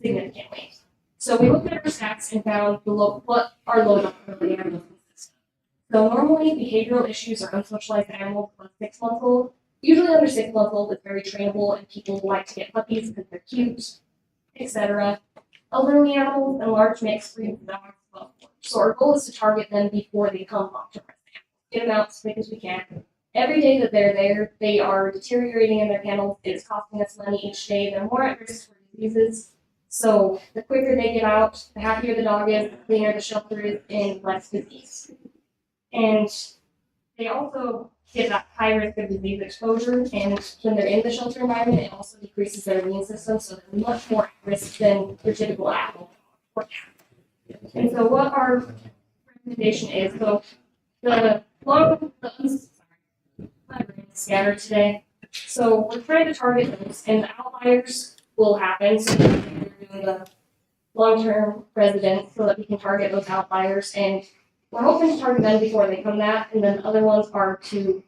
significantly. So we looked at our stats and found what our low adoptability animals consist of. So normally behavioral issues are unsocialized animals plus 6 months old. Usually under 6 months old, it's very trainable and people like to get puppies because they're cute, etc. Elderly animals and large mixed breed dogs. So our goal is to target them before they come long-term resident animals. Get them out as quick as we can. Every day that they're there, they are deteriorating in their kennels. It is costing us money each day. They're more at risk for diseases. So the quicker they get out, the happier the dog is, the cleaner the shelter is, and less disease. And they also get that high risk of disease exposure, and when they're in the shelter environment, it also decreases their immune system, so they're much more at risk than your typical animal or cat. And so what our recommendation is, so the my brain is scattered today. So we're trying to target those, and the outliers will happen. So we're doing the long-term residents so that we can target those outliers, and we're hoping to target them before they come back, and then the other ones are to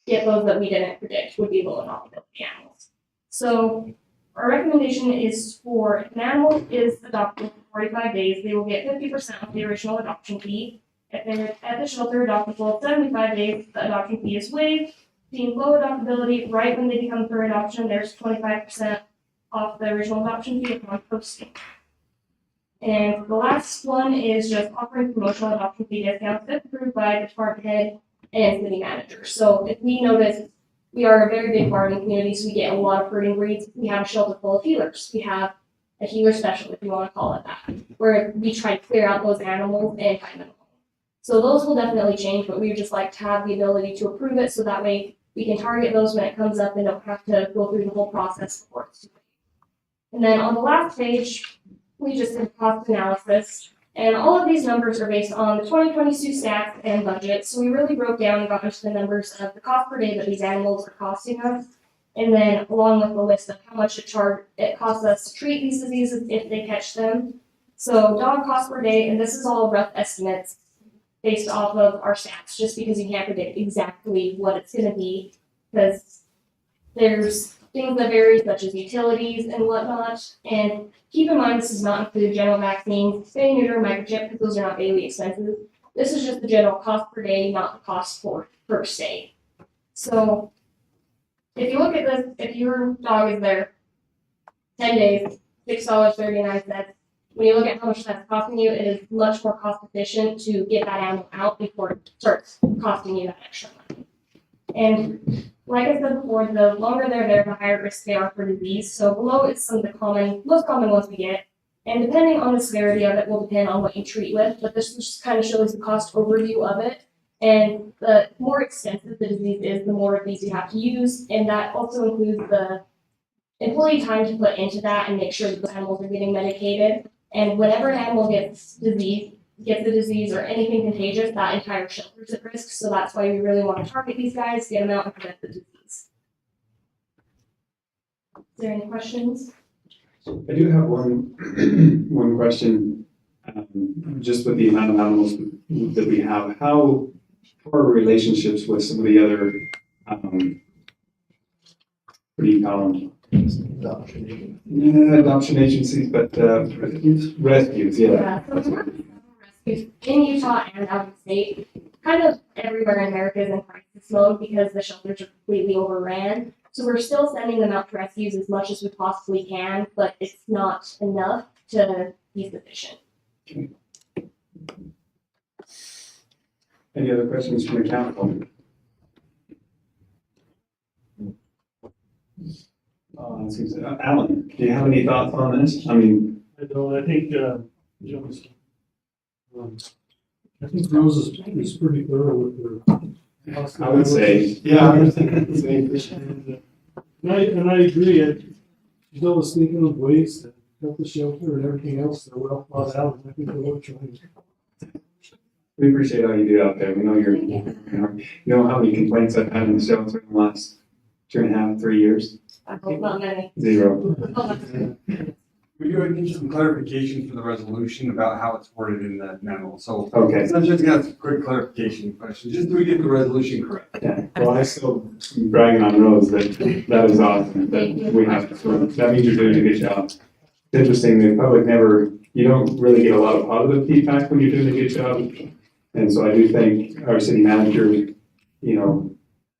get those that we didn't predict would be low adoptability animals. So our recommendation is for if an animal is adopted for 45 days, they will get 50% of the original adoption fee. If they're at the shelter adopted for 75 days, the adoption fee is waived. Being low adoptability, right when they become for adoption, there's 25% off the original adoption fee upon posting. And the last one is just offering promotional adoption fee discounts if approved by the department head and city manager. So if we notice we are a very big farming community, so we get a lot of herding breeds. We have a shelter full of healers. We have a healer special, if you want to call it that, where we try to clear out those animals and find them home. So those will definitely change, but we would just like to have the ability to approve it so that way we can target those when it comes up and don't have to go through the whole process before it's too late. And then on the last page, we just did cost analysis, and all of these numbers are based on the 2022 stats and budget. So we really broke down and got into the numbers of the cost per day that these animals are costing us, and then along with the list of how much it costs us to treat these diseases if they catch them. So dog cost per day, and this is all rough estimates based off of our stats, just because you can't predict exactly what it's going to be, because there's things that vary, such as utilities and whatnot. And keep in mind, this does not include general vaccines, spay, neuter, microchip, because those are not daily expenses. This is just the general cost per day, not the cost per stay. So if you look at this, if your dog is there 10 days, $6.39, when you look at how much that's costing you, it is much more cost efficient to get that animal out before it starts costing you that extra money. And like I said before, the longer they're there, the higher risk they are for disease. So below is some of the most common ones we get. And depending on the severity of it will depend on what you treat with, but this just kind of shows the cost overview of it. And the more extensive the disease is, the more of these you have to use. And that also includes the employee time to put into that and make sure that the animals are getting medicated. And whenever an animal gets the disease or anything contagious, that entire shelter is at risk. So that's why we really want to target these guys, get them out, and prevent the disease. Is there any questions? I do have one question. Just with the amount of animals that we have, how are relationships with some of the other, what do you call them? Adoption agencies, but rescues, yeah. So we're rescues in Utah and out of state. Kind of everywhere in America is in crisis mode because the shelters are completely overran. So we're still sending them out to rescues as much as we possibly can, but it's not enough to be sufficient. Any other questions from the council? Alan, do you have any thoughts on this? I mean, I don't, I think, Jones, I think Rose is pretty thorough with her. I would say, Yeah, I was thinking the same. And I agree, she's always thinking of ways to help the shelter and everything else, they're well thought out, and I think they're worth trying. we appreciate all you do out there. We know you know how many complaints I've had in the shelter in the last 2.5, 3 years? I hope not many. 0. We do need some clarification for the resolution about how it's worded in the memo, so. Okay. So I'm just gonna have some quick clarification questions, just so we get the resolution correct. Yeah, well, I still bragging on Rose that is awesome, that we have, so that means you're doing a good job. It's interesting, the public you don't really get a lot of positive feedback when you're doing a good job. And so I do think our city manager,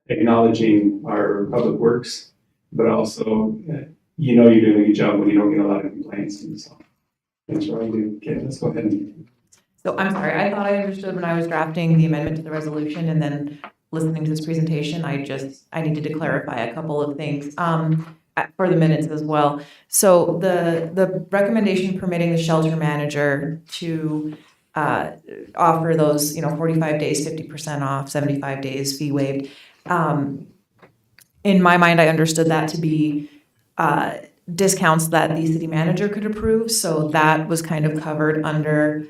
acknowledging our public works, but also, you're doing a good job when you don't get a lot of complaints, and so. That's what I do. Okay, let's go ahead and. So I'm sorry, I thought I understood when I was drafting the amendment to the resolution and then listening to this presentation, I needed to clarify a couple of things for the minutes as well. So the recommendation permitting the shelter manager to offer those, 45 days, 50% off, 75 days fee waived. In my mind, I understood that to be discounts that the city manager could approve. So that was kind of covered under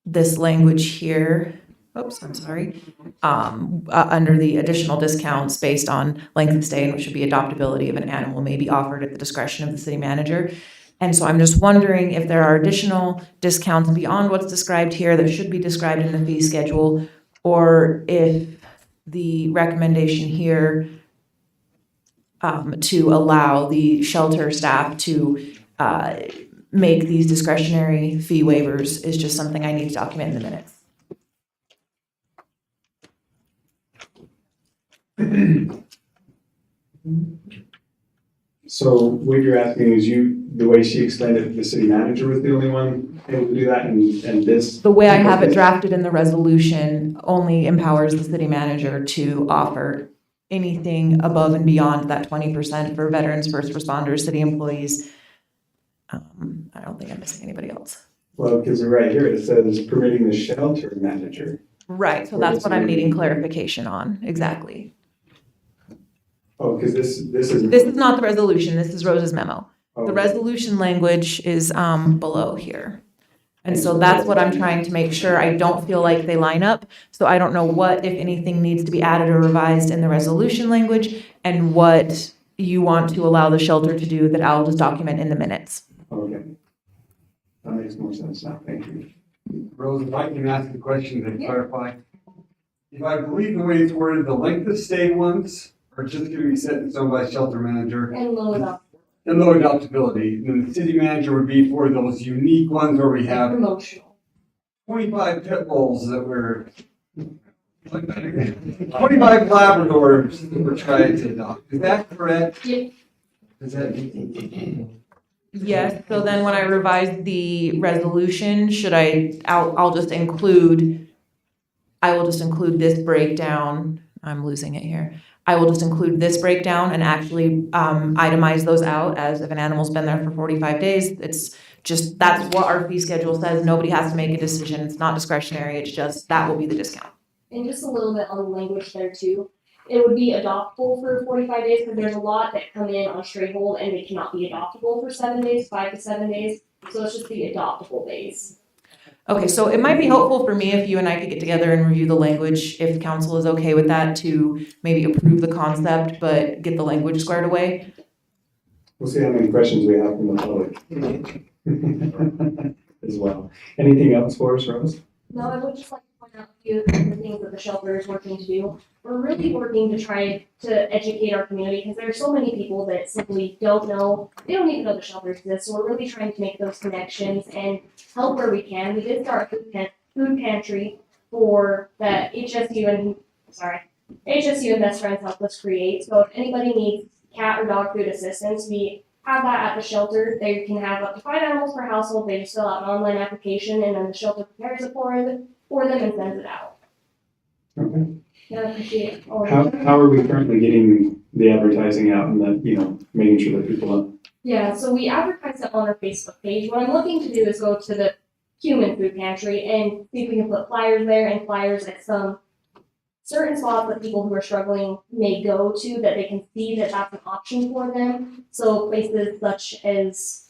this language here. Oops, I'm sorry. Under the additional discounts based on length of stay, which should be adoptability of an animal, may be offered at the discretion of the city manager. And so I'm just wondering if there are additional discounts beyond what's described here that should be described in the fee schedule, or if the recommendation here to allow the shelter staff to make these discretionary fee waivers is just something I need to document in the minutes. So what you're asking is the way she explained it, the city manager was the only one able to do that, and this? The way I have it drafted in the resolution only empowers the city manager to offer anything above and beyond that 20% for veterans, first responders, city employees. I don't think I'm missing anybody else. Well, because right here it says permitting the shelter manager. Right, so that's what I'm needing clarification on, exactly. Oh, because this is. This is not the resolution, this is Rose's memo. Oh. The resolution language is below here. And so that's what I'm trying to make sure. I don't feel like they line up. So I don't know what, if anything, needs to be added or revised in the resolution language and what you want to allow the shelter to do that I'll just document in the minutes. Okay. That makes more sense now. Thank you. Rose, if I can ask a question to clarify. If I believe the way it's worded, the length of stay ones are just gonna be set in stone by shelter manager. And low adoptability. And low adoptability. And then the city manager would be for those unique ones where we have Promotional. 25 pit bulls that we're 25 Labradors that we're trying to adopt. Is that correct? Yep. Is that? Yes, so then when I revise the resolution, I'll just include, I will just include this breakdown. I'm losing it here. I will just include this breakdown and actually itemize those out as if an animal's been there for 45 days. It's just, that's what our fee schedule says. Nobody has to make a decision. It's not discretionary. It's just, that will be the discount. And just a little bit on the language there too. It would be adoptable for 45 days because there's a lot that come in on straight hold and they cannot be adoptable for 7 days, 5 to 7 days. So it's just the adoptable days. Okay, so it might be helpful for me if you and I could get together and review the language, if council is okay with that, to maybe approve the concept, but get the language squared away. We'll see how many questions we have from the public as well. Anything else for us, Rose? No, I would just like to point out a few of the things that the shelter is working to do. We're really working to try to educate our community because there are so many people that simply don't know, they don't even know the shelter exists. So we're really trying to make those connections and help where we can. We did start a food pantry for that HSU and Best Friends helped us create. So if anybody needs cat or dog food assistance, we have that at the shelter. They can have up to 5 animals per household. They just fill out an online application and then the shelter prepares it for them and sends it out. Okay. Yeah, I appreciate it. all the How, time. how are we currently getting the advertising out and that, making sure that people know? Yeah, so we advertise it on our Facebook page. What I'm looking to do is go to the human food pantry and see if we can put flyers there and flyers at some certain spots that people who are struggling may go to, that they can see that that's an option for them. So places such as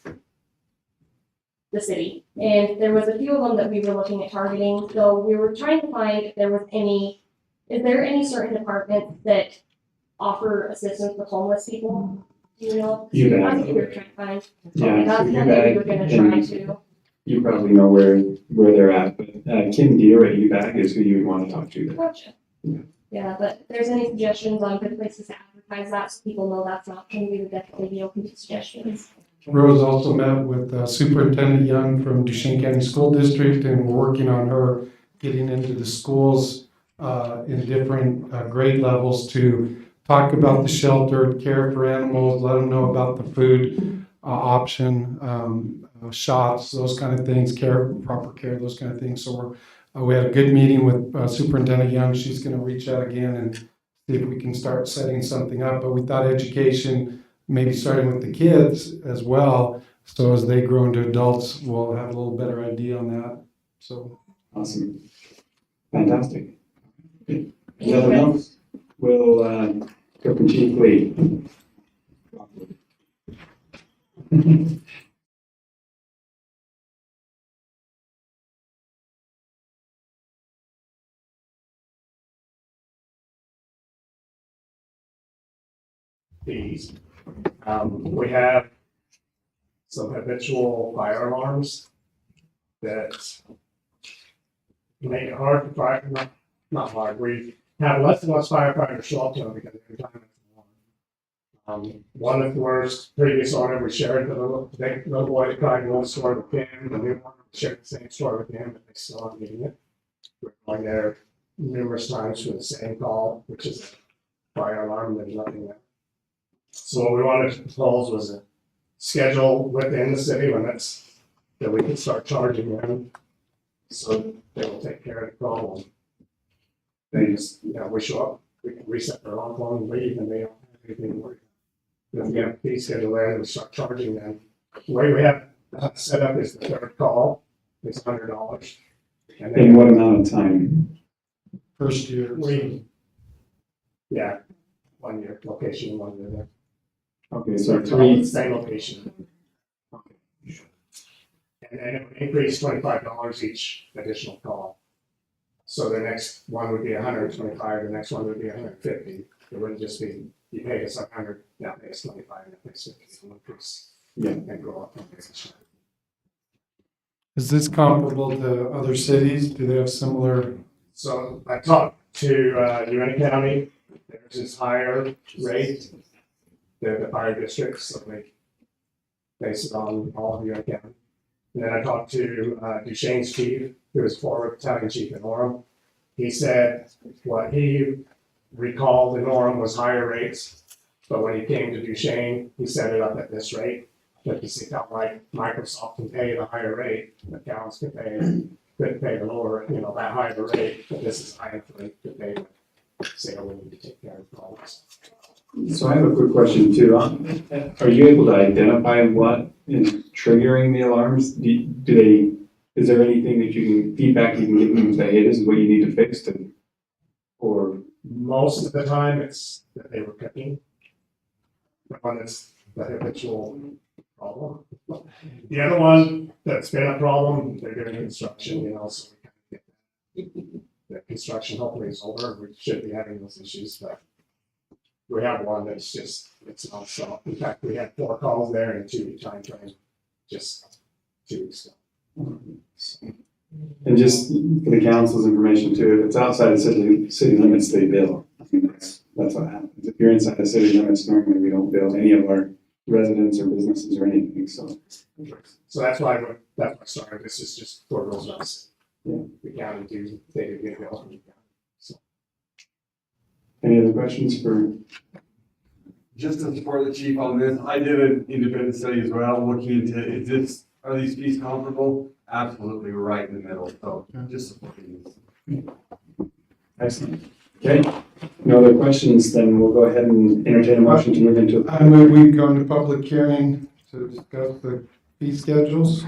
the city. And there was a few of them that we were looking at targeting. So we were trying to find if there was is there any certain departments that offer assistance with homeless people? Do you know? You bet. That's what we were trying to find. Yeah, Okay, so that's you one that we were bet. gonna try And to. You probably know where they're at, but Kim Deere at UBAC is who you would want to talk to there. Gotcha. Yeah, but if there's any suggestions on good places to advertise that, so people know that's an option, we would definitely be open to suggestions. Rose also met with Superintendent Young from Duchesne County School District, and we're working on her getting into the schools in different grade levels to talk about the shelter, care for animals, let them know about the food option, shots, those kind of things, proper care, those kind of things. So we had a good meeting with Superintendent Young. She's going to reach out again and see if we can start setting something up. But we thought education, maybe starting with the kids as well, so as they grow into adults, we'll have a little better idea on that. So Awesome. Fantastic. Nothing else? We'll go from Chief Lee. Fees. We have some habitual fire alarms that make it hard to fire, not hard, we have less and less firefighters show up to them because every time it's alarm. One of the worst, previous owner, we shared the little boy that cried in one story with him, the new one, we shared the same story with him, but they still aren't getting it. We're going there numerous times for the same call, which is a fire alarm, there's nothing there. So what we wanted to propose was a schedule within the city limits that we can start charging them, so they will take care of the problem. They just, we show up, we can reset their alarm clock and leave, and they don't have anything to worry about. If we have a fee schedule there, we start charging them. The way we have set up is the third call, it's $100. In what amount of time? first year. Yeah, 1 year, location, 1 year there. Okay, So so it's all three. the same location. And then it would increase $25 each additional call. So the next one would be $125, the next one would be $150. It wouldn't just be, you pay us $100, now pay us $25, and pay us $50, so increase. Yeah. And go up. Is this comparable to other cities? Do they have similar? So I talked to UNT County, there's this higher rate than the fire districts, so they base it on all of UNT County. And then I talked to Duchesne's chief, who was former battalion chief in Orem. He said what he recalled in Orem was higher rates, but when he came to Duchesne, he set it up at this rate. But he felt like Microsoft can pay the higher rate, but towns couldn't pay the lower, that higher rate, but this is higher rate that they would say, we need to take care of problems. So I have a quick question too. Are you able to identify what is triggering the alarms? Is there anything that feedback you can give them and say, hey, this is what you need to fix or? Most of the time, it's that they were cooking. The one that's the habitual problem. The other one that's been a problem, they're doing construction, so we kind of get the construction hopefully is over. We should be having those issues, but we have one that's just, it's nonstop. In fact, we had 4 calls there in a 2-week time frame, just 2 weeks ago. And just for the council's information too, if it's outside of city limits, they bill. That's what happens. If you're inside the city limits, normally we don't bill any of our residents or businesses or anything, so. So that's why I started. This is just for Roosevelt. Yeah. The county they do get bills from the county. So. Any other questions for? Just to support the chief on this, I did an independent study as well, looking into, are these fees comparable? Absolutely, we're right in the middle, so just supporting this. Excellent. Okay, no other questions, then we'll go ahead and entertain a motion to move into. I move we go into public hearing to discuss the fee schedules.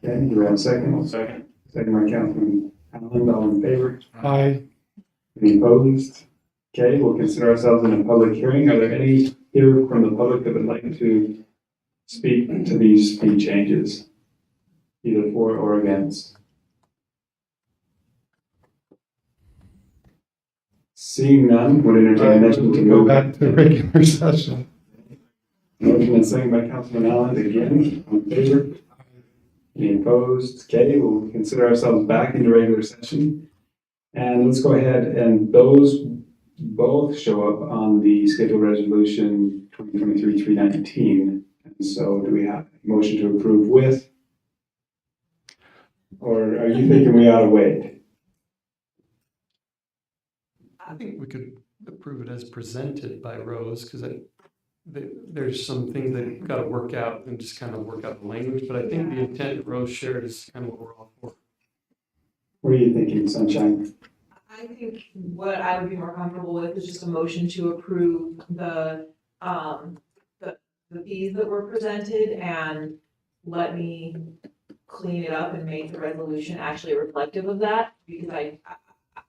Okay, do we have a second? Second. Second by Councilman Allen, all in favor? Aye. Any opposed? Okay, we'll consider ourselves in a public hearing. Are there any here from the public that would like to speak to these fee changes? Either for or against? Seeing none, would entertain a motion to Go move. back to regular session. Motion and second by Councilman Allen again, all in favor? Any opposed? Okay, we'll consider ourselves back into regular session. And let's go ahead, and those both show up on the scheduled resolution 2023-319. And so do we have a motion to approve with? Or are you thinking we ought to wait? I think we could approve it as presented by Rose, because there's some things that got to work out and just kind of work out the language, but I think the intent that Rose shared is kind of what we're all for. What are you thinking, Sunshine? I think what I would be more comfortable with is just a motion to approve the fees that were presented and let me clean it up and make the resolution actually reflective of that, because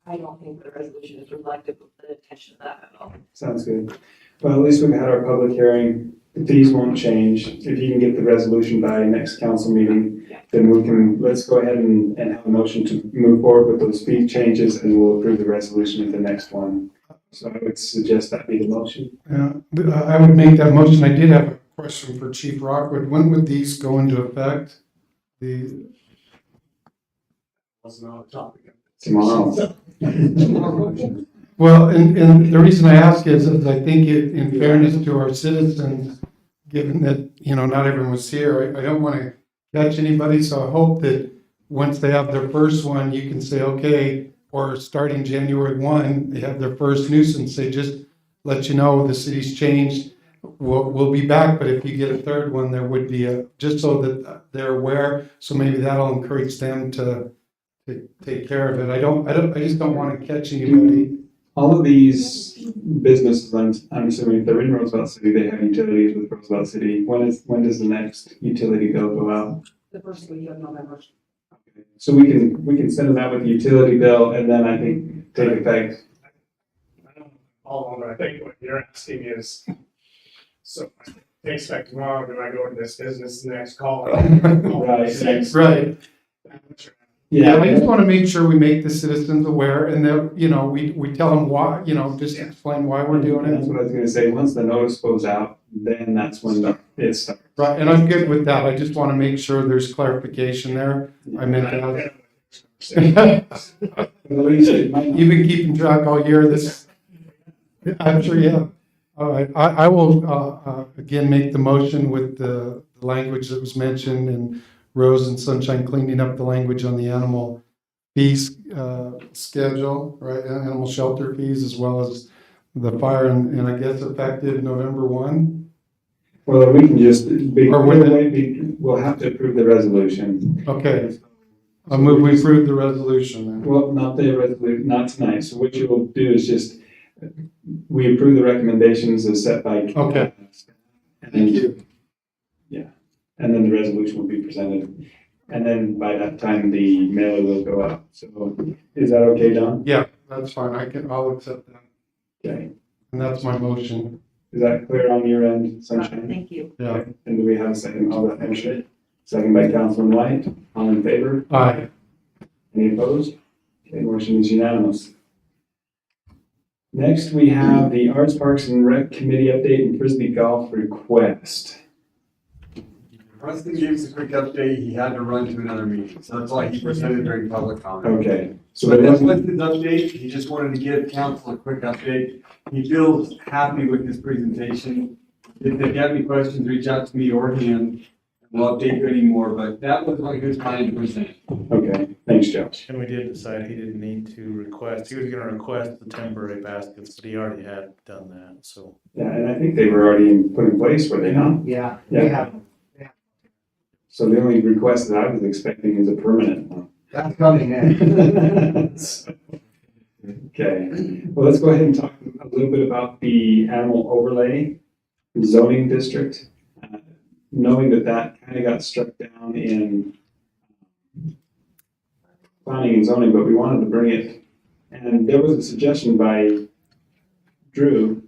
I don't think the resolution is reflective of the intention of that at all. Sounds good. Well, at least we've had our public hearing. The fees won't change. If you can get the resolution by next council meeting, then let's go ahead and have a motion to move forward with those fee changes, and we'll approve the resolution at the next one. So I would suggest that be the motion. Yeah, I would make that motion. I did have a question for Chief Rockwood. When would these go into effect? Wasn't on the topic. Tomorrow. Well, and the reason I ask is I think in fairness to our citizens, given that, not everyone was here, I don't want to catch anybody, so I hope that once they have their first one, you can say, okay, or starting January 1, they have their first nuisance, they just let you know the city's changed. We'll be back, but if you get a third one, there would be just so that they're aware, so maybe that'll encourage them to take care of it. I just don't want to catch anybody. All of these businesses, I'm assuming if they're in Roosevelt City, they have utilities with Roosevelt City. When does the next utility bill go out? The first week of November. Okay. So we can send them out with the utility bill, and then I think take effect. I don't follow, but I think what you're asking is, so I expect tomorrow, do I go into this business the next call? Right. Yeah, I just want to make sure we make the citizens aware, and that, we tell them why, just explain why we're doing That's it. what I was gonna say. Once the notice goes out, then that's when it starts. Right, and I'm good with that. I just want to make sure there's clarification there. I meant that. You've been keeping track all year. I'm sure you have. All right, I will, again, make the motion with the language that was mentioned, and Rose and Sunshine cleaning up the language on the animal fees schedule, right? Animal shelter fees, as well as the fire, and I guess effective November 1. Well, we can just we'll have to approve the resolution. Okay. I'll move we approve the resolution then. Well, not the resolution, not tonight. So what you will do is just, we approve the recommendations as set by. Okay. Thank you. Yeah, and then the resolution will be presented. And then by that time, the mailer will go out. So is that okay, Don? Yeah, that's fine. I'll accept that. Okay. And that's my motion. Is that clear on your end, Sunshine? Thank you. Yeah. Okay. And do we have a second? I'll finish it. Second by Councilman White. All in favor? Aye. Any opposed? Okay, motion is unanimous. Next, we have the Arts, Parks, and Rec Committee update and Frisbee Golf request. Preston gave us a quick update. He had to run to another meeting, so that's why he presented during public comment. Okay. So that's with his update. He just wanted to give council a quick update. He feels happy with his presentation. If they have any questions, reach out to me or him. We'll update you anymore, but that was what he was trying to present. Okay, thanks, Joe. And we did decide he didn't need to request, he was gonna request the temporary baskets, but he already had done that, so. Yeah, and I think they were already put in place, were they not? Yeah. Yeah. So the only request that I was expecting is a permanent one. That's coming in. Okay, well, let's go ahead and talk a little bit about the animal overlay zoning district. Knowing that that kind of got struck down in planning and zoning, but we wanted to bring it, and there was a suggestion by Drew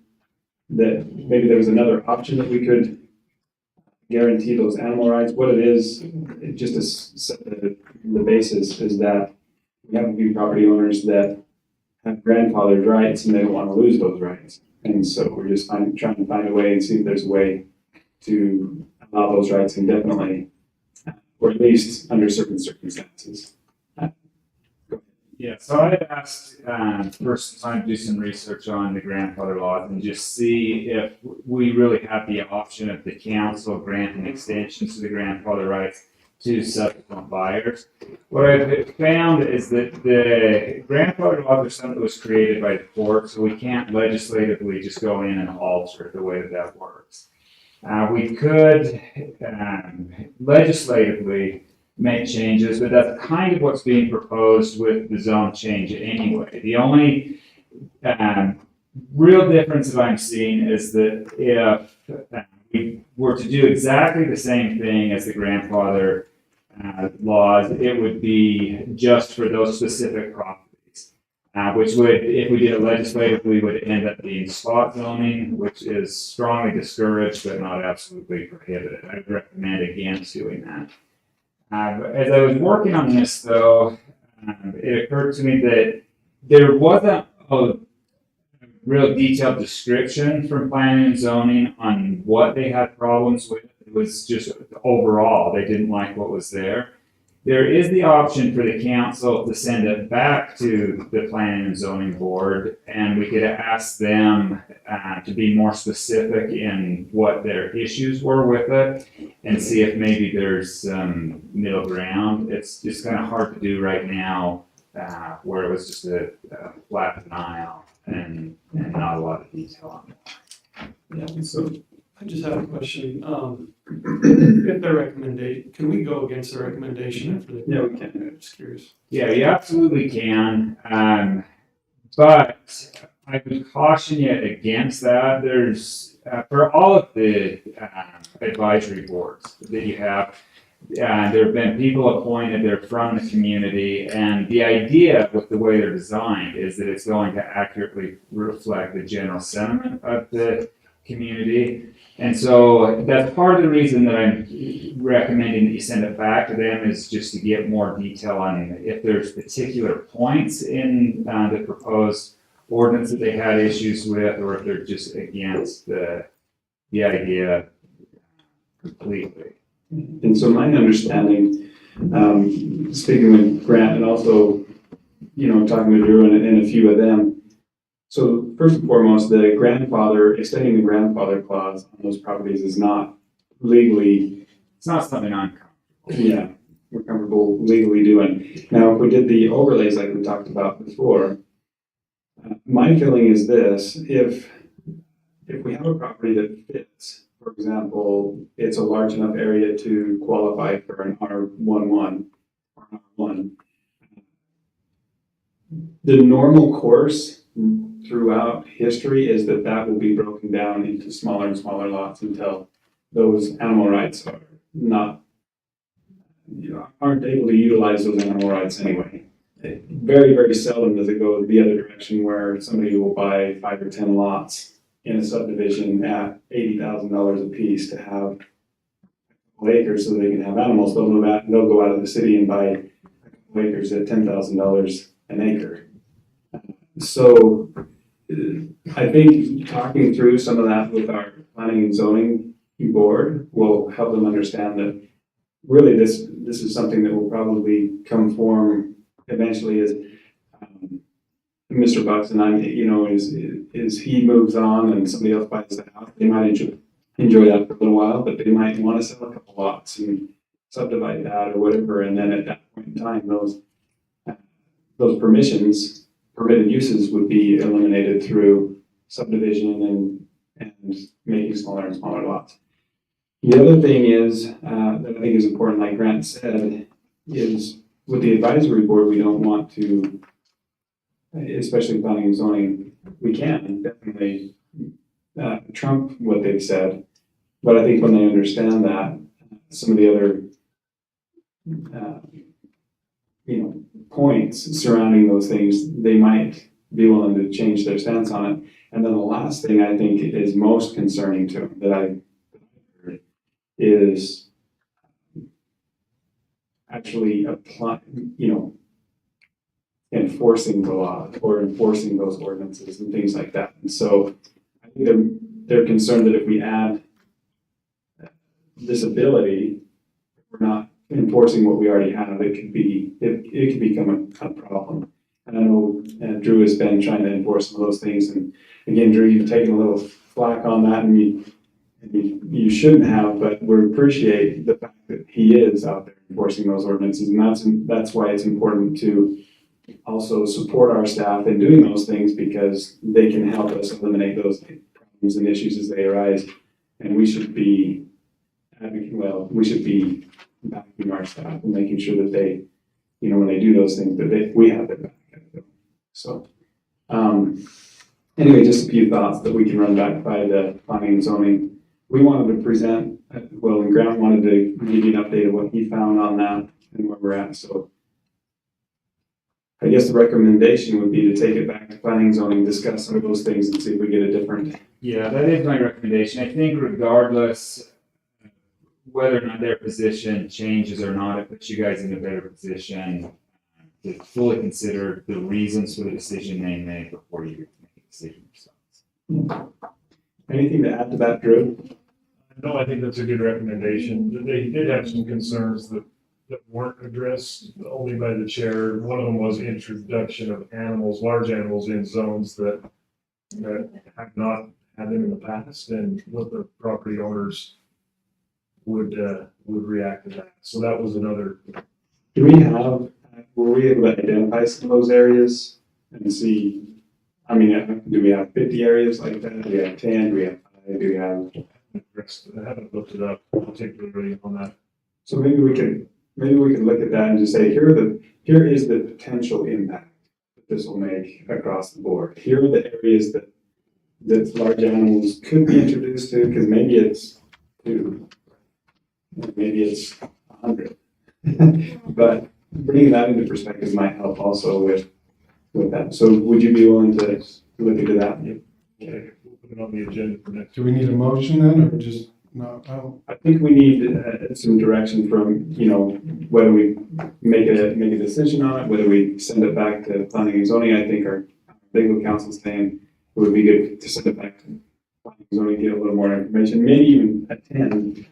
that maybe there was another option that we could guarantee those animal rights. What it is, just to set the basis, is that we have a few property owners that have grandfathered rights and they don't want to lose those rights. And so we're just trying to find a way and see if there's a way to allow those rights indefinitely, or at least under certain circumstances. Yeah, so I had asked first time to do some research on the grandfather laws and just see if we really have the option of the council granting extensions to the grandfather rights to subsequent buyers. What I've found is that the grandfather laws are something that was created by the court, so we can't legislatively just go in and alter the way that that works. We could legislatively make changes, but that's kind of what's being proposed with the zone change anyway. The only real difference that I'm seeing is that if we were to do exactly the same thing as the grandfather laws, it would be just for those specific properties, which would, if we did it legislatively, would end up being spot zoning, which is strongly discouraged but not absolutely prohibited. I would recommend against doing that. As I was working on this, though, it occurred to me that there wasn't a real detailed description from planning and zoning on what they had problems with. It was just overall, they didn't like what was there. There is the option for the council to send it back to the planning and zoning board, and we could ask them to be more specific in what their issues were with it and see if maybe there's some middle ground. It's just kind of hard to do right now where it was just a flat denial and not a lot of detail on it. Yeah, so I just have a question. If their recommendation, can we go against the recommendation after the? Yeah, we can. I'm just curious. Yeah, you absolutely can. But I would caution you against that. There's, for all of the advisory boards that you have, there have been people appointed, they're from the community, and the idea with the way they're designed is that it's going to accurately reflect the general sentiment of the community. And so that's part of the reason that I'm recommending that you send it back to them, is just to get more detail on if there's particular points in the proposed ordinance that they had issues with, or if they're just against the idea completely. And so my understanding, speaking with Grant and also, talking with Drew and a few of them, so first and foremost, extending the grandfather clause on those properties is not legally. It's not something I'm comfortable. Yeah, we're comfortable legally doing. Now, if we did the overlays like we talked about before, my feeling is this: if we have a property that fits, for example, it's a large enough area to qualify for an R11 or an R1, the normal course throughout history is that will be broken down into smaller and smaller lots until those animal rights are not, aren't able to utilize those animal rights anyway. Very, very seldom does it go the other direction where somebody will buy 5 or 10 lots in a subdivision at $80,000 a piece to have acres so they can have animals. They'll go out of the city and buy a couple acres at $10,000 an acre. So I think talking through some of that with our planning and zoning board will help them understand that really this is something that will probably come form eventually as Mr. Bucks and I, as he moves on and somebody else buys the house, they might enjoy that for a little while, but they might want to sell a couple lots and subdivide that or whatever, and then at that point in time, those permitted uses would be eliminated through subdivision and making smaller and smaller lots. The other thing is that I think is important, like Grant said, is with the advisory board, we don't want to especially planning and zoning, we can definitely trump what they've said. But I think when they understand that, some of the other, points surrounding those things, they might be willing to change their stance on it. And then the last thing I think is most concerning to them that I heard is actually enforcing the law or enforcing those ordinances and things like that. And so I think they're concerned that if we add this ability, we're not enforcing what we already have, it could become a problem. And I know Drew has been trying to enforce some of those things. And again, Drew, you've taken a little flack on that, and you shouldn't have, but we appreciate the fact that he is out there enforcing those ordinances. And that's why it's important to also support our staff in doing those things, because they can help us eliminate those problems and issues as they arise. And we should be backing our staff and making sure that they, when they do those things, that we have their back. So, anyway, just a few thoughts that we can run back by the planning and zoning. We wanted to present, and Grant wanted to give you an update of what he found on that and where we're at. So I guess the recommendation would be to take it back to planning and zoning, discuss some of those things and see if we get a different. Yeah, that is my recommendation. I think regardless whether or not their position changes or not, it puts you guys in a better position to fully consider the reasons for the decision they made before you make a decision yourselves. Anything to add to that, Drew? No, I think that's a good recommendation. They did have some concerns that weren't addressed only by the chair. One of them was introduction of animals, large animals in zones that have not had them in the past, and what the property owners would react to that. So that was another. Were we able to identify some of those areas and see, do we have 50 areas like that? Do we have 10? Do we have 5? Do we have? I haven't looked it up particularly on that. So maybe we can look at that and just say, here is the potential impact that this will make across the board. Here are the areas that large animals could be introduced to, because maybe it's 2, maybe it's 100. But bringing that into perspective might help also with that. So would you be willing to look into that? Okay, we'll put it on the agenda for next. Do we need a motion then, or just not? I think we need some direction from, whether we make a decision on it, whether we send it back to planning and zoning. I think our legal counsel saying it would be good to send it back to planning and zoning, get a little more information, maybe even attend.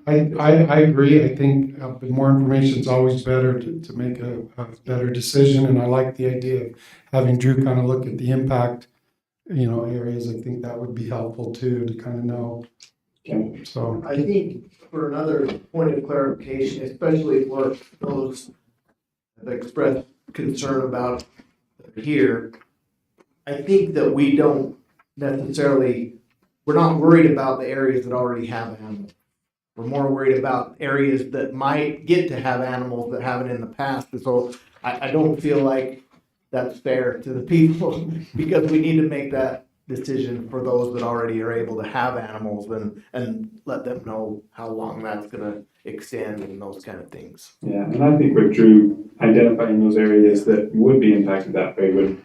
I agree. I think the more information is always better to make a better decision. And I like the idea of having Drew kind of look at the impact, areas. I think that would be helpful too, to kind of know. Okay. So I think for another point of clarification, especially for those that express concern about here, I think that we don't necessarily, we're not worried about the areas that already have animals. We're more worried about areas that might get to have animals that haven't in the past. And so I don't feel like that's fair to the people, because we need to make that decision for those that already are able to have animals and let them know how long that's going to extend and those kind of things. Yeah, and I think with Drew identifying those areas that would be impacted that way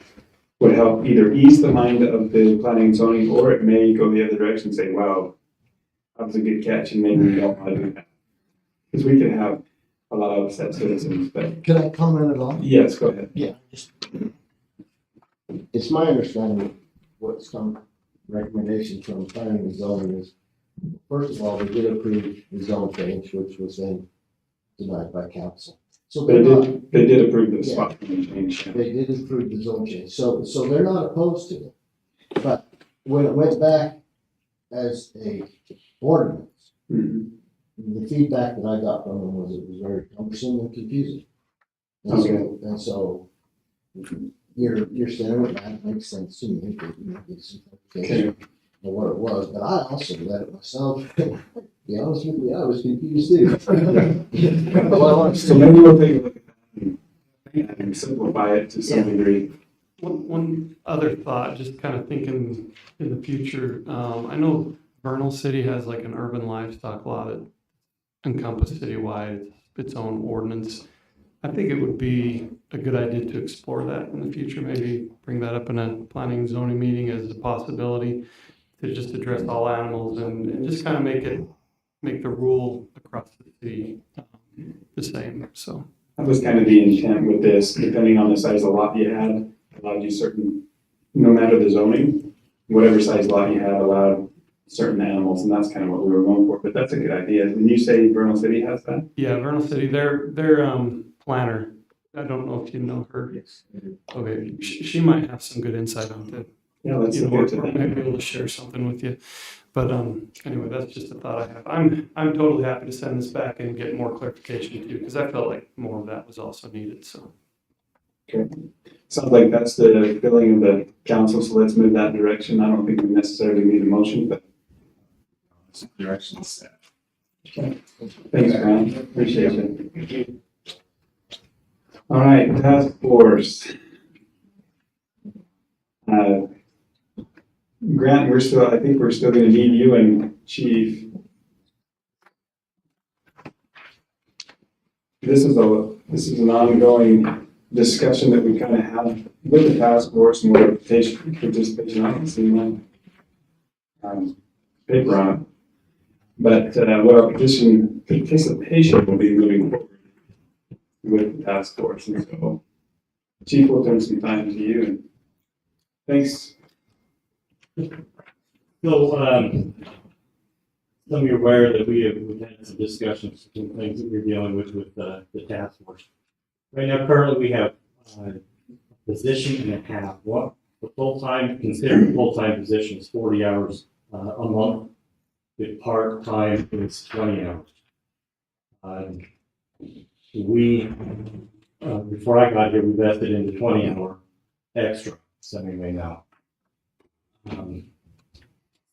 would help either ease the mind of the planning and zoning, or it may go the other direction and say, wow, that was a good catch, and maybe we don't want to do that. Because we can have a lot of upset citizens. But can I comment at all? Yes, go ahead. Yeah. It's my understanding what some recommendations from planning and zoning is, first of all, they did approve the zone change, which was then denied by council. So they did approve the spot change. They did approve the zone change. So they're not opposed to it. But when it went back as a ordinance, the feedback that I got from them was it was very cumbersome and confusing. And so you're saying that makes sense to me. It's okay. What it was, but I also read it myself. To be honest with you, I was confused too. So maybe we'll take a look at that. and simplify it to some degree. One other thought, just kind of thinking in the future, I know Vernal City has like an urban livestock law that encompasses citywide, its own ordinance. I think it would be a good idea to explore that in the future, maybe bring that up in a planning and zoning meeting as a possibility to just address all animals and just kind of make the rule across the city the same, so. That was kind of the intent with this, depending on the size of lot you had, allowed you certain, no matter the zoning, whatever size lot you had allowed certain animals, and that's kind of what we were going for, but that's a good idea. When you say Vernal City has that? Yeah, Vernal City, their planner, I don't know if you know her. Yes. Okay, she might have some good insight on it. Yeah, let's You know, look into or that. might be able to share something with you. But anyway, that's just a thought I have. I'm totally happy to send this back and get more clarification too, because I felt like more of that was also needed, so. Okay. Sounds like that's the feeling of the council, so let's move that direction. I don't think we necessarily need a motion, but Direction set. thanks, Grant. Appreciate it. All right, task force. Grant, I think we're still gonna need you and Chief. This is an ongoing discussion that we kind of have with the task force, more participation, I don't see my paper on it. But what our participation will be moving forward with the task force. And so, Chief, we'll turn some time to you. And thanks. So, some of you are aware that we've had some discussions, some things that we're dealing with the task force. Right now, currently, we have a position and a half. What the full-time, considered full-time position is 40 hours a month. The part-time is 20 hours. Before I got here, we vested in the 20-hour extra, some of you may know.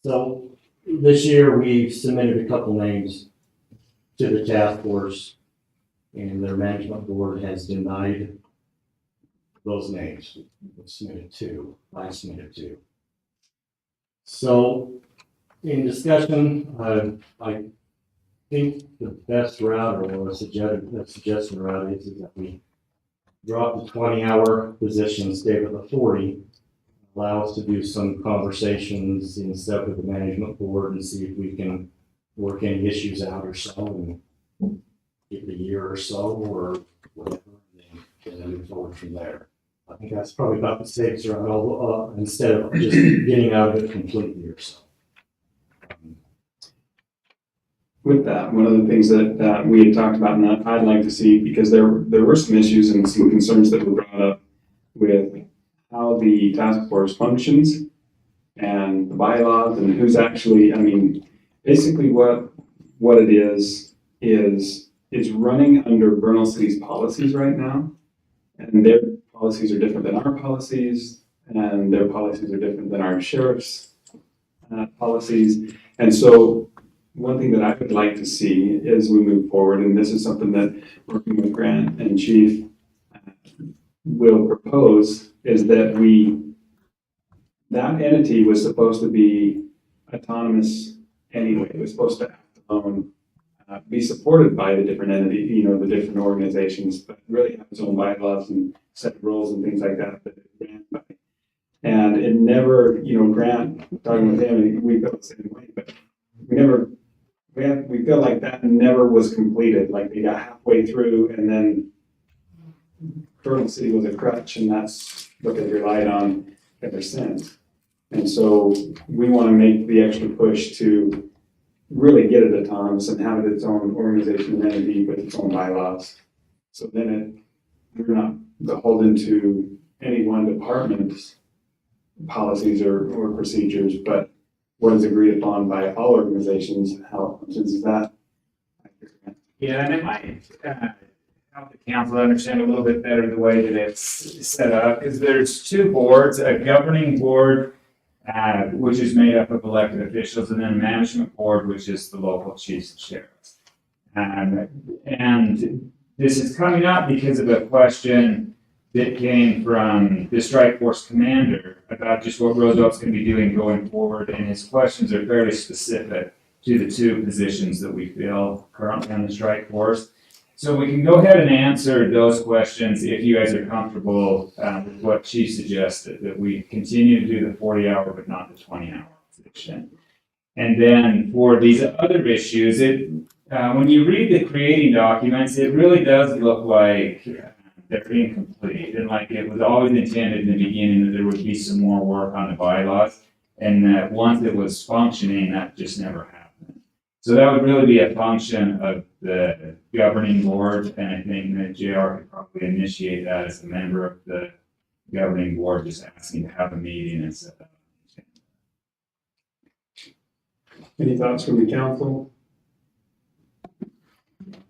So this year we submitted a couple names to the task force, and their management board has denied those names. We submitted two. I submitted two. So in discussion, I think the best route, or a suggestion route, is that we drop the 20-hour position, stay with the 40. Allow us to do some conversations instead with the management board and see if we can work any issues out or so, and give it a year or so or whatever, and then move forward from there. I think that's probably about the safest route, instead of just getting out of it completely or so. With that, one of the things that we had talked about, and that I'd like to see, because there were some issues and some concerns that were brought up with how the task force functions and the bylaws and who's actually, basically what it is running under Vernal City's policies right now. And their policies are different than our policies, and their policies are different than our sheriff's policies. And so one thing that I would like to see as we move forward, and this is something that working with Grant and Chief will propose, is that that entity was supposed to be autonomous anyway. It was supposed to act alone, be supported by the different entity, the different organizations, but really have its own bylaws and set rules and things like that it ran by. And it never, Grant, talking with him, we felt the same way, but we feel like that never was completed. Like they got halfway through and then Vernal City was a crutch, and that's what they relied on ever since. And so we want to make the extra push to really get it autonomous and have it its own organization and entity with its own bylaws. So then we're not beholden to any one department's policies or procedures, but what is agreed upon by all organizations, how it functions. Is that accurate? Yeah, and it might help the council understand a little bit better the way that it's set up, because there's two boards, a governing board, which is made up of elected officials, and then a management board, which is the local chiefs and sheriffs. And this is coming up because of a question that came from the strike force commander about just what Roosevelt's going to be doing going forward, and his questions are fairly specific to the two positions that we fill currently on the strike force. So we can go ahead and answer those questions if you guys are comfortable with what Chief suggested, that we continue to do the 40-hour but not the 20-hour position. And then for these other issues, when you read the creating documents, it really does look like they're incomplete. And like it was always intended in the beginning that there would be some more work on the bylaws, and that once it was functioning, that just never happened. So that would really be a function of the governing board, and I think that JR could probably initiate that as a member of the governing board, just asking to have a meeting and set up. Any thoughts from the council?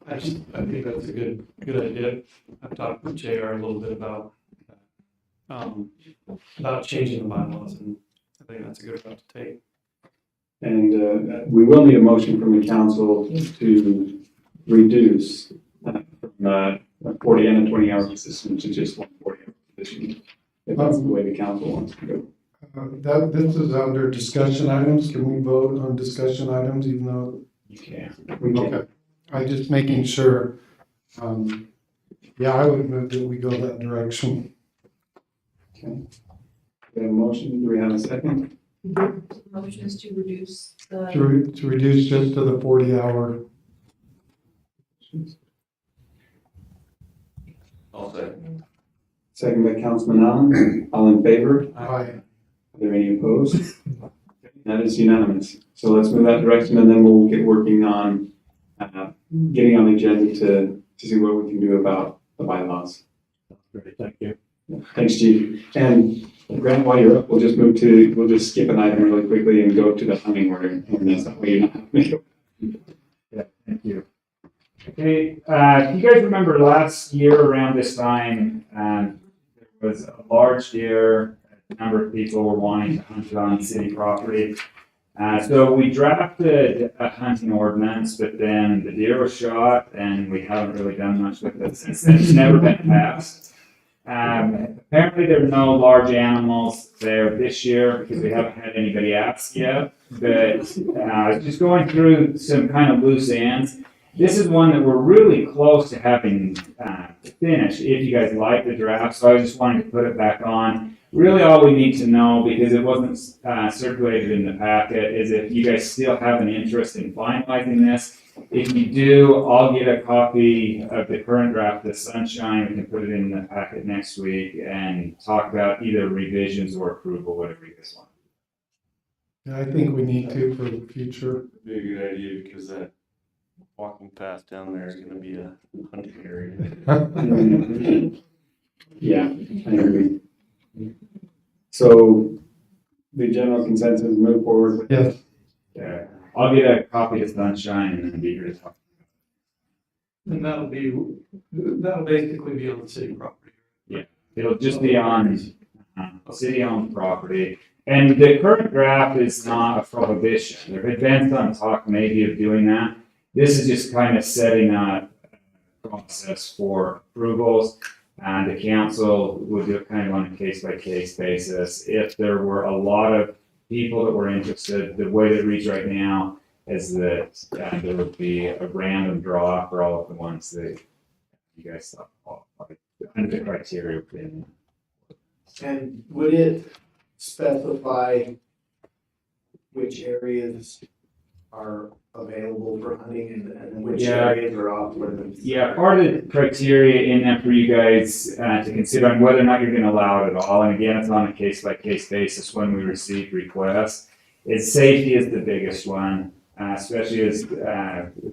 I think that's a good idea. I've talked with JR a little bit about changing the bylaws, and I think that's a good route to take. And we will need a motion from the council to reduce from a 40 and a 20-hour position to just one 40-hour position, if that's the way the council wants to go. This is under discussion items. Can we vote on discussion items even though? You can. Okay. I'm just making sure. Yeah, I would move that we go that direction. Okay. We have a motion. Do we have a second? Motion is to reduce the. To reduce just to the 40-hour. I'll second. Second by Councilman Allen. All in favor? Aye. Are there any opposed? That is unanimous. So let's move that direction, and then we'll get working on getting on the agenda to see what we can do about the bylaws. Great, thank you. Thanks, Chief. And Grant, while you're up, we'll just skip an item really quickly and go to the hunting ordinance. That way you're not having to go. Yeah, thank you. Okay, you guys remember last year around this time, there was a large deer. A number of people were wanting to hunt it on city property. So we drafted a hunting ordinance, but then the deer was shot and we haven't really done much with it since then. It's never been passed. Apparently there are no large animals there this year because we haven't had anybody ask yet. But just going through some kind of loose ends, this is one that we're really close to having finished if you guys like the draft. So I just wanted to put it back on. Really all we need to know, because it wasn't circulated in the packet, is if you guys still have an interest in finalizing this. If you do, I'll get a copy of the current draft of Sunshine. We can put it in the packet next week and talk about either revisions or approval, whatever you guys want. Yeah, I think we need to for the future. Be a good idea because that walking path down there is gonna be a hunting area. Yeah, I agree. So the general consensus is move forward with Yes. Yeah, I'll get a copy of Sunshine and then be here to talk. And that'll basically be on the city property. Yeah, it'll just be on city-owned property. And the current draft is not a prohibition. There had been some talk maybe of doing that. This is just kind of setting up a process for approvals. And the council would do it kind of on a case-by-case basis. If there were a lot of people that were interested, the way that it reads right now is that there would be a random draw for all of the ones that you guys thought qualified under the criteria. And would it specify which areas are available for hunting and which areas are off limits? Yeah, part of the criteria in that for you guys to consider on whether or not you're going to allow it at all, and again, it's on a case-by-case basis when we receive requests, is safety is the biggest one, especially as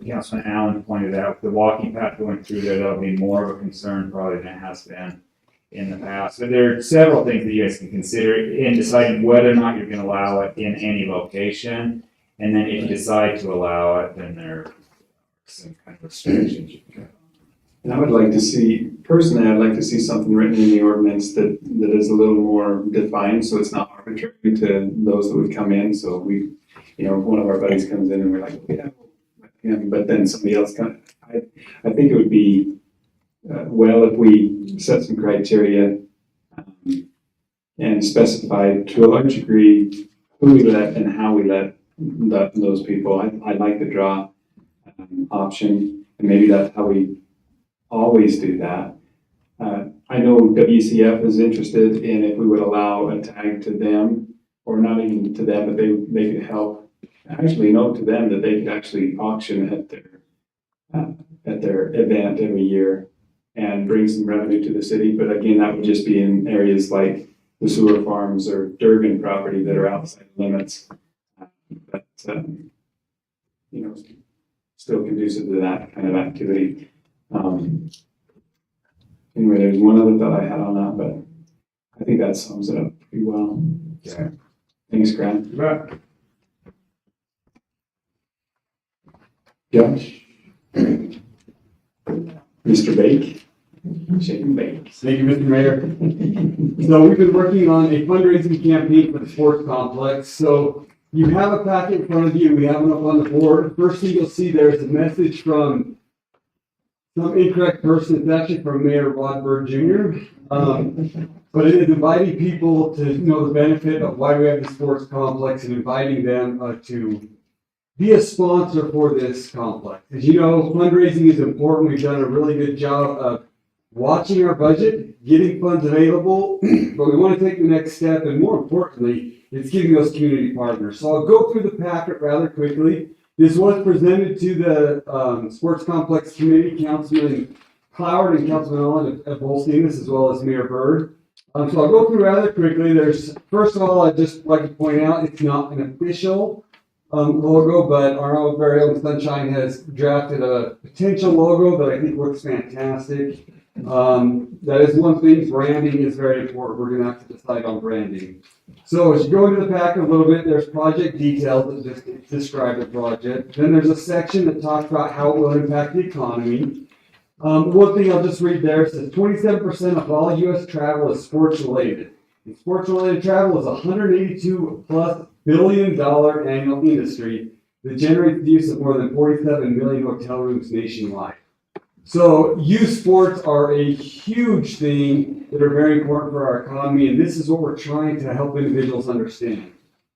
Councilman Allen pointed out, the walking path going through there, that'll be more of a concern probably than it has been in the past. So there are several things that you guys can consider in deciding whether or not you're going to allow it in any location. And then if you decide to allow it, then there are some kind of restrictions. And I would like to see, personally, I'd like to see something written in the ordinance that is a little more defined, so it's not arbitrary to those that would come in. So we, one of our buddies comes in and we're like, yeah, but then somebody else comes. I think it would be well if we set some criteria and specify to a large degree who we let and how we let those people. I like the draw option, and maybe that's how we always do that. I know WCF is interested in if we would allow a tag to them, or not even to them, but they could help. Actually, no, to them that they could actually auction at their event every year and bring some revenue to the city. But again, that would just be in areas like the sewer farms or Durgan property that are outside limits. But you know, still conducive to that kind of activity. Anyway, there's one other thought I had on that, but I think that sums it up pretty well. Yeah. Thanks, Grant. Right. Josh? Mr. Bake? Shaking Bake. Thank you, Mr. Mayor. So we've been working on a fundraising campaign for the sports complex. So you have a packet in front of you. We have it up on the board. First thing you'll see there is a message from some incorrect person. It's actually from Mayor Rod Bird Jr. But it is inviting people to know the benefit of why we have the sports complex and inviting them to be a sponsor for this complex. As you know, fundraising is important. We've done a really good job of watching our budget, getting funds available, but we want to take the next step, and more importantly, it's getting those community partners. So I'll go through the packet rather quickly. This was presented to the Sports Complex Committee, Councilman Cloward and Councilman Allen at Bolsteinus, as well as Mayor Bird. So I'll go through rather quickly. First of all, I'd just like to point out, it's not an official logo, but our own very own Sunshine has drafted a potential logo that I think looks fantastic. That is one thing. Branding is very important. We're going to have to decide on branding. So as you go into the packet a little bit, there's project details that just describe the project. Then there's a section that talks about how it will impact the economy. One thing I'll just read there says 27% of all U.S. travel is sports related. And sports related travel is a $182+ billion annual industry that generates the use of more than 47 million hotel rooms nationwide. So youth sports are a huge thing that are very important for our economy, and this is what we're trying to help individuals understand.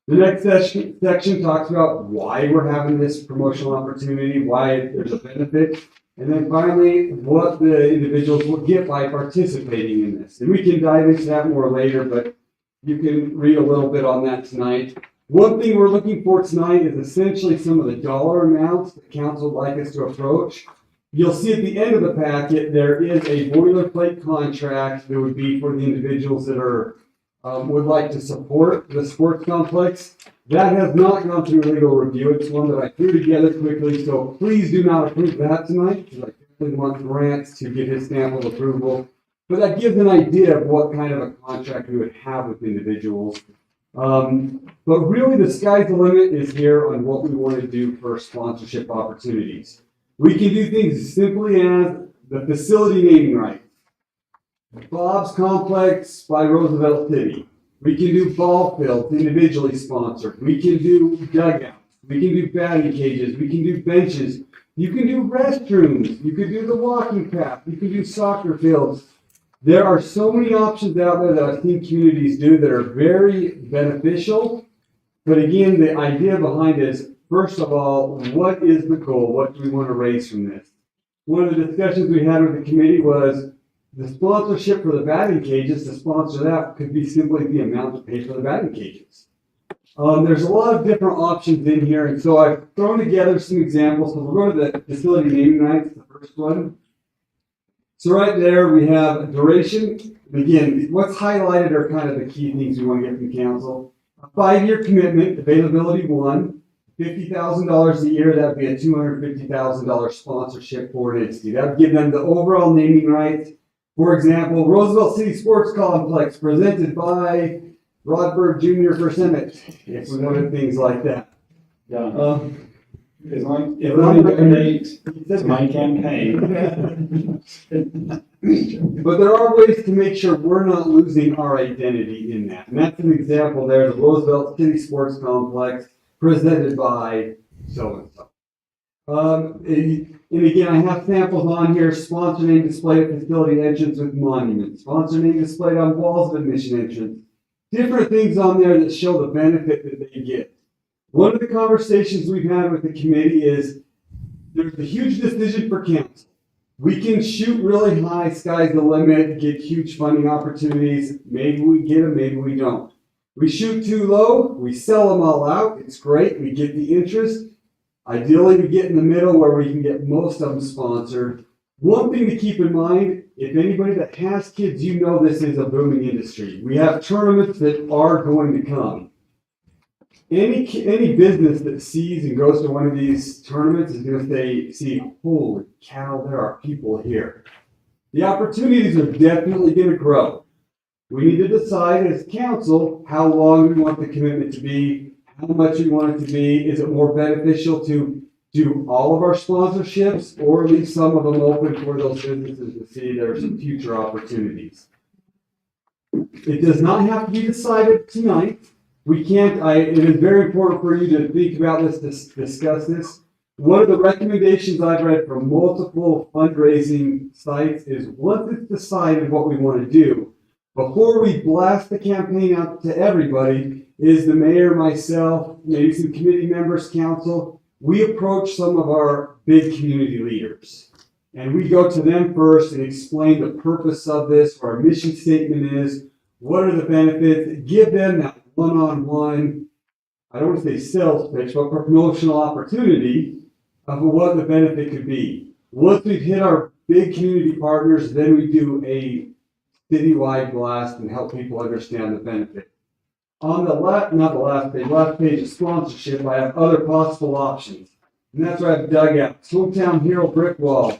The next section talks about why we're having this promotional opportunity, why there's a benefit, and then finally, what the individuals will get by participating in this. And we can dive into that more later, but you can read a little bit on that tonight. One thing we're looking for tonight is essentially some of the dollar amounts that council would like us to approach. You'll see at the end of the packet, there is a boilerplate contract that would be for the individuals that are would like to support the sports complex. That has not gone through legal review. It's one that I threw together quickly, so please do not approve that tonight, because I definitely want Grant to get his stamp of approval. But that gives an idea of what kind of a contract we would have with individuals. But really, the sky's the limit is here on what we want to do for sponsorship opportunities. We can do things as simply as the facility naming rights. Bob's Complex by Roosevelt City. We can do ball fields individually sponsored. We can do dugouts. We can do batting cages. We can do benches. You can do restrooms. You can do the walking path. You can do soccer fields. There are so many options out there that I've seen communities do that are very beneficial. But again, the idea behind it is, first of all, what is the goal? What do we want to raise from this? One of the discussions we had with the committee was the sponsorship for the batting cages. To sponsor that could be simply the amount to pay for the batting cages. There's a lot of different options in here, and so I've thrown together some examples. So we'll go to the facility naming rights, the first one. So right there we have duration. Again, what's highlighted are kind of the key things we want to get from council. A 5-year commitment, availability 1, $50,000 a year, that would be a $250,000 sponsorship for an entity. That would give them the overall naming rights. For example, Roosevelt City Sports Complex presented by Rod Bird Jr. for Summit, if we wanted things like that. Yeah. As long as I donate to my campaign. But there are ways to make sure we're not losing our identity in that. And that's an example there, the Roosevelt City Sports Complex presented by so-and-so. And again, I have samples on here, sponsor name displayed at facility entrance with monument, sponsor name displayed on walls of admission entrance. Different things on there that show the benefit that they get. One of the conversations we've had with the committee is there's a huge decision for council. We can shoot really high, sky's the limit, get huge funding opportunities. Maybe we get them, maybe we don't. We shoot too low, we sell them all out. It's great, we get the interest. Ideally, we get in the middle where we can get most of them sponsored. One thing to keep in mind, if anybody that has kids, you know this is a booming industry. We have tournaments that are going to come. Any business that sees and goes to one of these tournaments is going to see, holy cow, there are people here. The opportunities are definitely going to grow. We need to decide as council how long we want the commitment to be, how much we want it to be. Is it more beneficial to do all of our sponsorships or leave some of them open for those businesses to see there's some future opportunities? It does not have to be decided tonight. We can't, it is very important for you to think about this, discuss this. One of the recommendations I've read from multiple fundraising sites is once it's decided what we want to do, before we blast the campaign out to everybody, is the mayor, myself, maybe some committee members, council, we approach some of our big community leaders. And we go to them first and explain the purpose of this, what our mission statement is, what are the benefits, give them that one-on-one, I don't want to say sales pitch, but promotional opportunity of what the benefit could be. Once we've hit our big community partners, then we do a citywide blast and help people understand the benefit. On the last page of sponsorship, I have other possible options. And that's where I've dug out. Hometown Hero Brick Wall.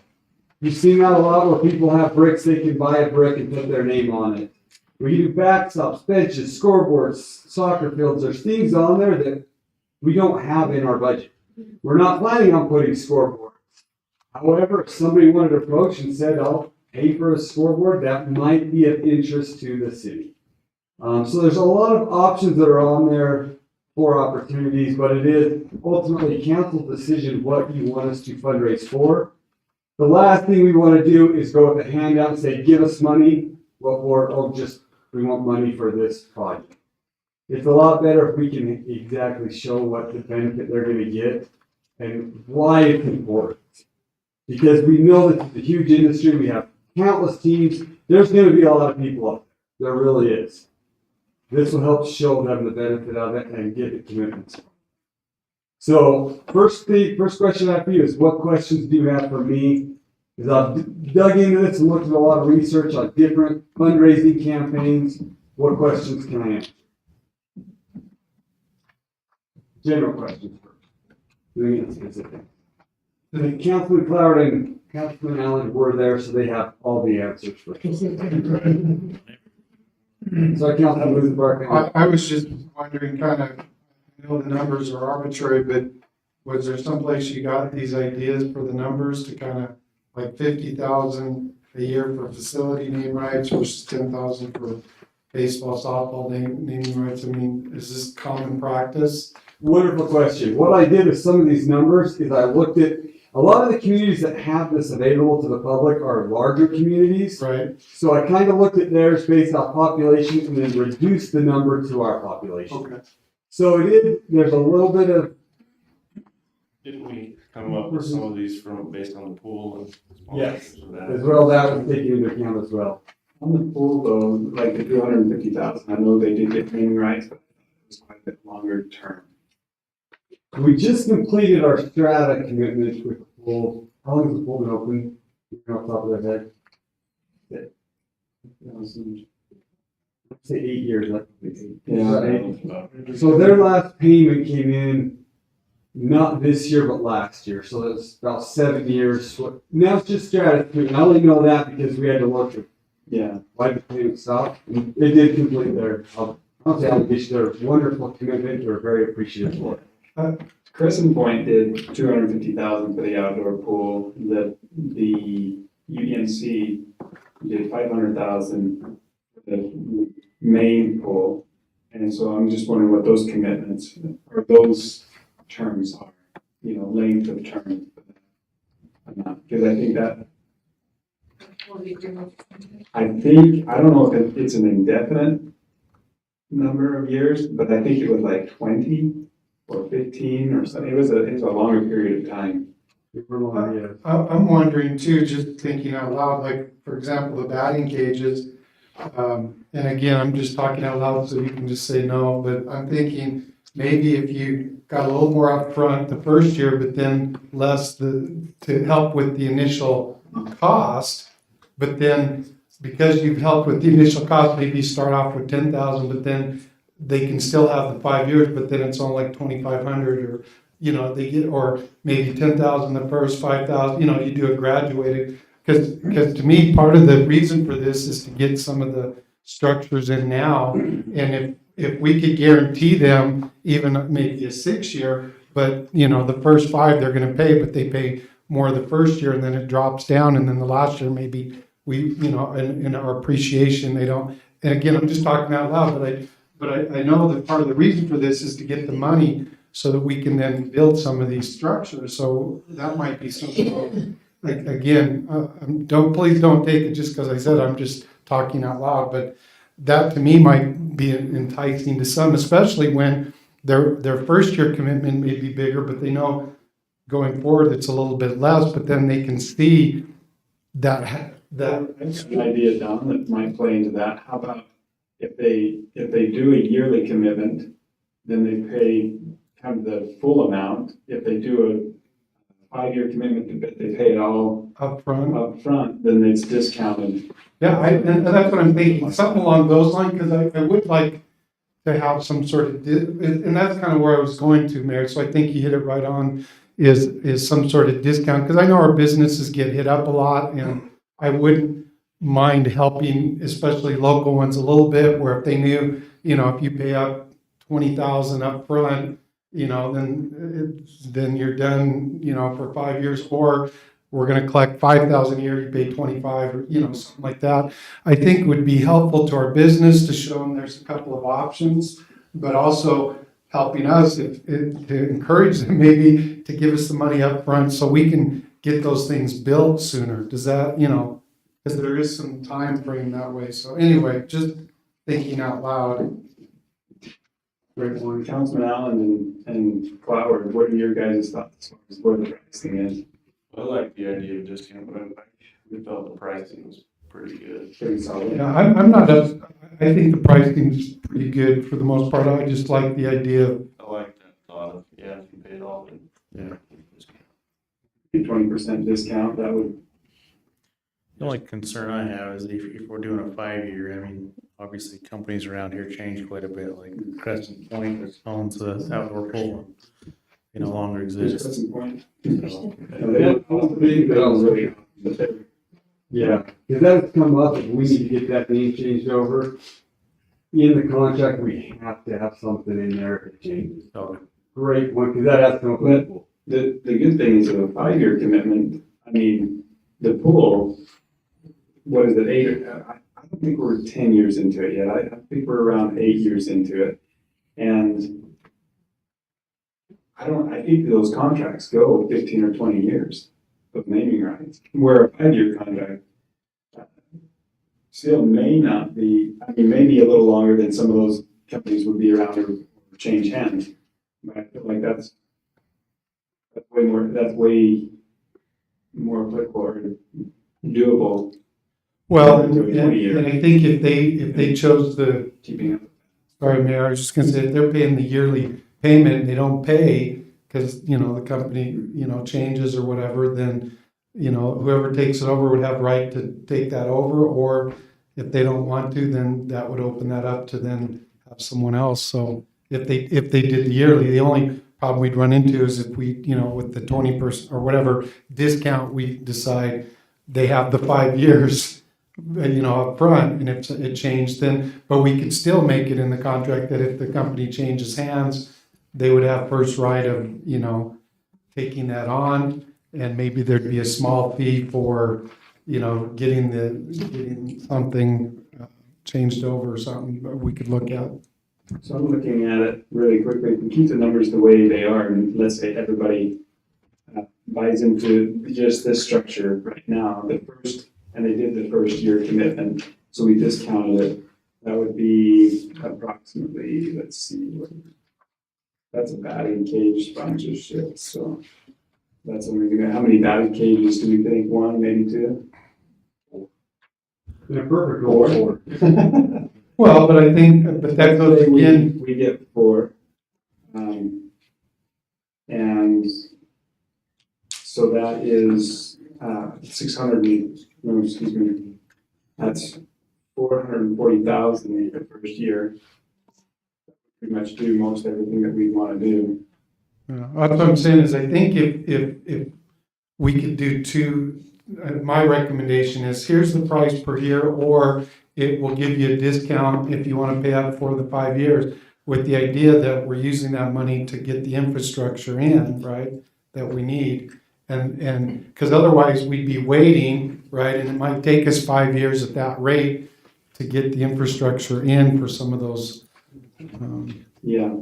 You've seen that a lot where people have bricks, they can buy a brick and put their name on it. We do backstops, benches, scoreboards, soccer fields. There's things on there that we don't have in our budget. We're not planning on putting scoreboards. However, if somebody wanted to approach and said, I'll pay for a scoreboard, that might be of interest to the city. So there's a lot of options that are on there for opportunities, but it is ultimately council's decision what you want us to fundraise for. The last thing we want to do is go with a handout and say, give us money. Well, we want money for this project. It's a lot better if we can exactly show what the benefit they're going to get and why it's important. Because we know that it's a huge industry. We have countless teams. There's going to be a lot of people up there. There really is. This will help show them the benefit of it and get the commitments. So first question I have for you is, what questions do you have for me? Because I've dug into this and looked at a lot of research on different fundraising campaigns. What questions can I answer? General questions first. Doing it specific. Councilman Cloud and Councilman Allen were there, so they have all the answers for you. So Councilman Luzenbark. I was just wondering, kind of, I know the numbers are arbitrary, but was there someplace you got these ideas for the numbers to kind of like 50,000 a year for facility name rights versus 10,000 for baseball, softball naming rights? I mean, is this common practice? Wonderful question. What I did with some of these numbers is I looked at a lot of the communities that have this available to the public are larger communities. Right. So I kind of looked at theirs based on population and then reduced the number to our population. Okay. So there's a little bit of. Didn't we come up with some of these based on the pool and? Yes, as well, that was taken into account as well. On the pool though, like the 250,000, I know they did get naming rights, but it was quite a bit longer term. We just completed our strata commitment with the pool. How long has the pool been open? Off the top of their head. Say 8 years. So their last payment came in not this year, but last year. So that's about 7 years. Now it's just strata. I only know that because we had to look at why the payment stopped. They did complete their obligation. Their wonderful commitment. We're very appreciative for it. Crescent Point did 250,000 for the outdoor pool. The UDMC did 500,000 for the main pool. And so I'm just wondering what those commitments or those terms are, length of term. Because I think that, I don't know if it's an indefinite number of years, but I think it was like 20 or 15 or something. It was a longer period of time. I'm wondering too, just thinking out loud, like, for example, the batting cages. And again, I'm just talking out loud, so you can just say no, but I'm thinking maybe if you got a little more upfront the first year, but then less to help with the initial cost. But then because you've helped with the initial cost, maybe you start off with 10,000, but then they can still have the 5 years, but then it's only like 2,500 or, you know, they get, or maybe 10,000 the first, 5,000, you know, you do it graduated. Because to me, part of the reason for this is to get some of the structures in now. And if we could guarantee them even maybe a 6 year, but you know, the first 5 they're going to pay, but they pay more the first year and then it drops down. And then the last year, maybe we, you know, in our appreciation, they don't. And again, I'm just talking out loud, but I know that part of the reason for this is to get the money so that we can then build some of these structures. So that might be something. Like, again, please don't take it just because I said I'm just talking out loud, but that to me might be enticing to some, especially when their first year commitment may be bigger, but they know going forward it's a little bit less, but then they can see that. That's an idea, Don, that might play into that. How about if they do a yearly commitment, then they pay kind of the full amount. If they do a 5-year commitment, but they pay it all up front, then it's discounted. Yeah, and that's what I'm thinking, something along those lines, because I would like to have some sort of, and that's kind of where I was going to, Mayor, so I think you hit it right on, is some sort of discount, because I know our businesses get hit up a lot, and I wouldn't mind helping, especially local ones a little bit, where if they knew, you know, if you pay up 20,000 up front, you know, then you're done, you know, for 5 years, or we're going to collect 5,000 a year, you pay 25, or, you know, something like that. I think it would be helpful to our business to show them there's a couple of options, but also helping us to encourage them maybe to give us the money up front so we can get those things built sooner. Does that, you know, because there is some time frame that way. So anyway, just thinking out loud. Great one. Councilman Allen and Clower, what are your guys' thoughts as far as where the pricing is? I like the idea of discount, but we felt the pricing was pretty good. Pretty solid. Yeah, I'm not, I think the pricing is pretty good for the most part. I just like the idea of. I like that thought of, yeah, if you pay it all, then, yeah. 20% discount, that would. The only concern I have is if we're doing a 5-year, I mean, obviously companies around here change quite a bit, like Crescent Point, which owns the outdoor pool, they no longer exist. Crescent Point. Yeah, because that's come up, if we need to get that name changed over. In the contract, we have to have something in there if it changes. Okay. Great one, because that has to come up with. The good thing is with a 5-year commitment, I mean, the pool, what is it, 8? I don't think we're 10 years into it yet. I think we're around 8 years into it. And I think those contracts go 15 or 20 years of naming rights, where a 5-year contract still may not be, I mean, maybe a little longer than some of those companies would be around or change hands. But I feel like that's way more applicable or doable. Well, and I think if they chose the, sorry, Mayor, I was just gonna say, if they're paying the yearly payment and they don't pay because, you know, the company, you know, changes or whatever, then, you know, whoever takes it over would have right to take that over, or if they don't want to, then that would open that up to then have someone else. So if they did the yearly, the only problem we'd run into is if we, you know, with the 20% or whatever discount, we decide they have the 5 years, you know, up front, and if it changed, then, but we could still make it in the contract that if the company changes hands, they would have first right of, you know, taking that on, and maybe there'd be a small fee for, you know, getting something changed over or something, but we could look at. So I'm looking at it really quickly. If we keep the numbers the way they are, and let's say everybody buys into just this structure right now, and they did the first year commitment, so we discounted it. That would be approximately, let's see, that's a batting cage sponsorship, so that's only gonna, how many batting cages do we think? One, maybe two? In a perfect world. Well, but I think, but that goes again, We get four. And so that is, 600, no, excuse me, that's 440,000 the first year. Pretty much do most everything that we want to do. That's what I'm saying is I think if we could do two, my recommendation is here's the price per year, or it will give you a discount if you want to pay out for the 5 years, with the idea that we're using that money to get the infrastructure in, right, that we need. And because otherwise we'd be waiting, right, and it might take us 5 years at that rate to get the infrastructure in for some of those. Yeah.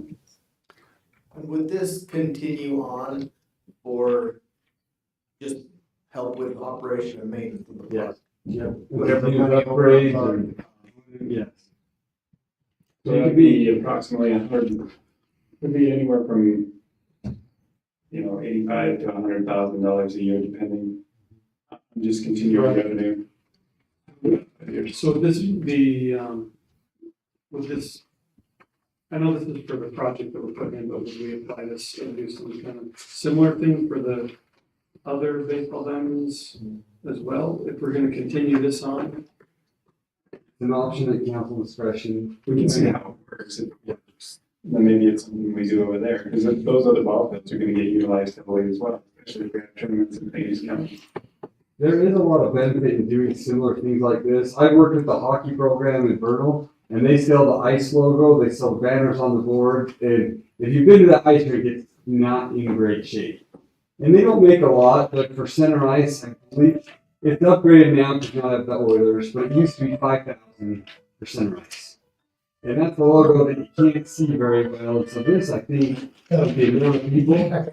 Would this continue on for just help with operation and maintenance of the park? Yeah. Whatever Use money upgrades over and- yes. So that'd be approximately 100, could be anywhere from, $85,000 to $100,000 a year, depending on just continual revenue. So this would be, with this, I know this is for the project that we're putting in, but would we apply this and do some kind of similar thing for the other baseball diamonds as well, if we're gonna continue this on? It's an option at council discretion. We can see how it works. If it works, then maybe it's something we do over there, because those other ball fields are gonna get utilized heavily as well, especially if we have tournaments and things coming. There is a lot of benefit in doing similar things like this. I worked with the hockey program in Vernal, and they sell the ice logo, they sell banners on the board, and if you've been to the ice rink, it's not in great shape. And they don't make a lot, but for center ice, I believe it's upgraded now because now I have the Oilers, but it used to be 5,000 for center ice. And that's a logo that you can't see very well. So this, I think, of the amount of people,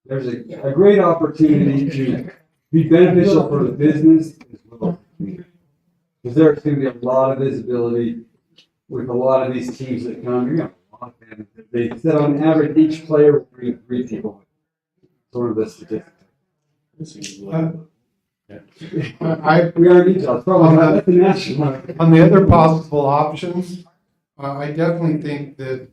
there's a great opportunity to be beneficial for the business as well. Because there's going to be a lot of visibility with a lot of these teams that come. You're going to want them. They said on average, each player will bring 3 people. Sort of the statistic. We are details. Probably not at the national. On the other possible options, I definitely think that,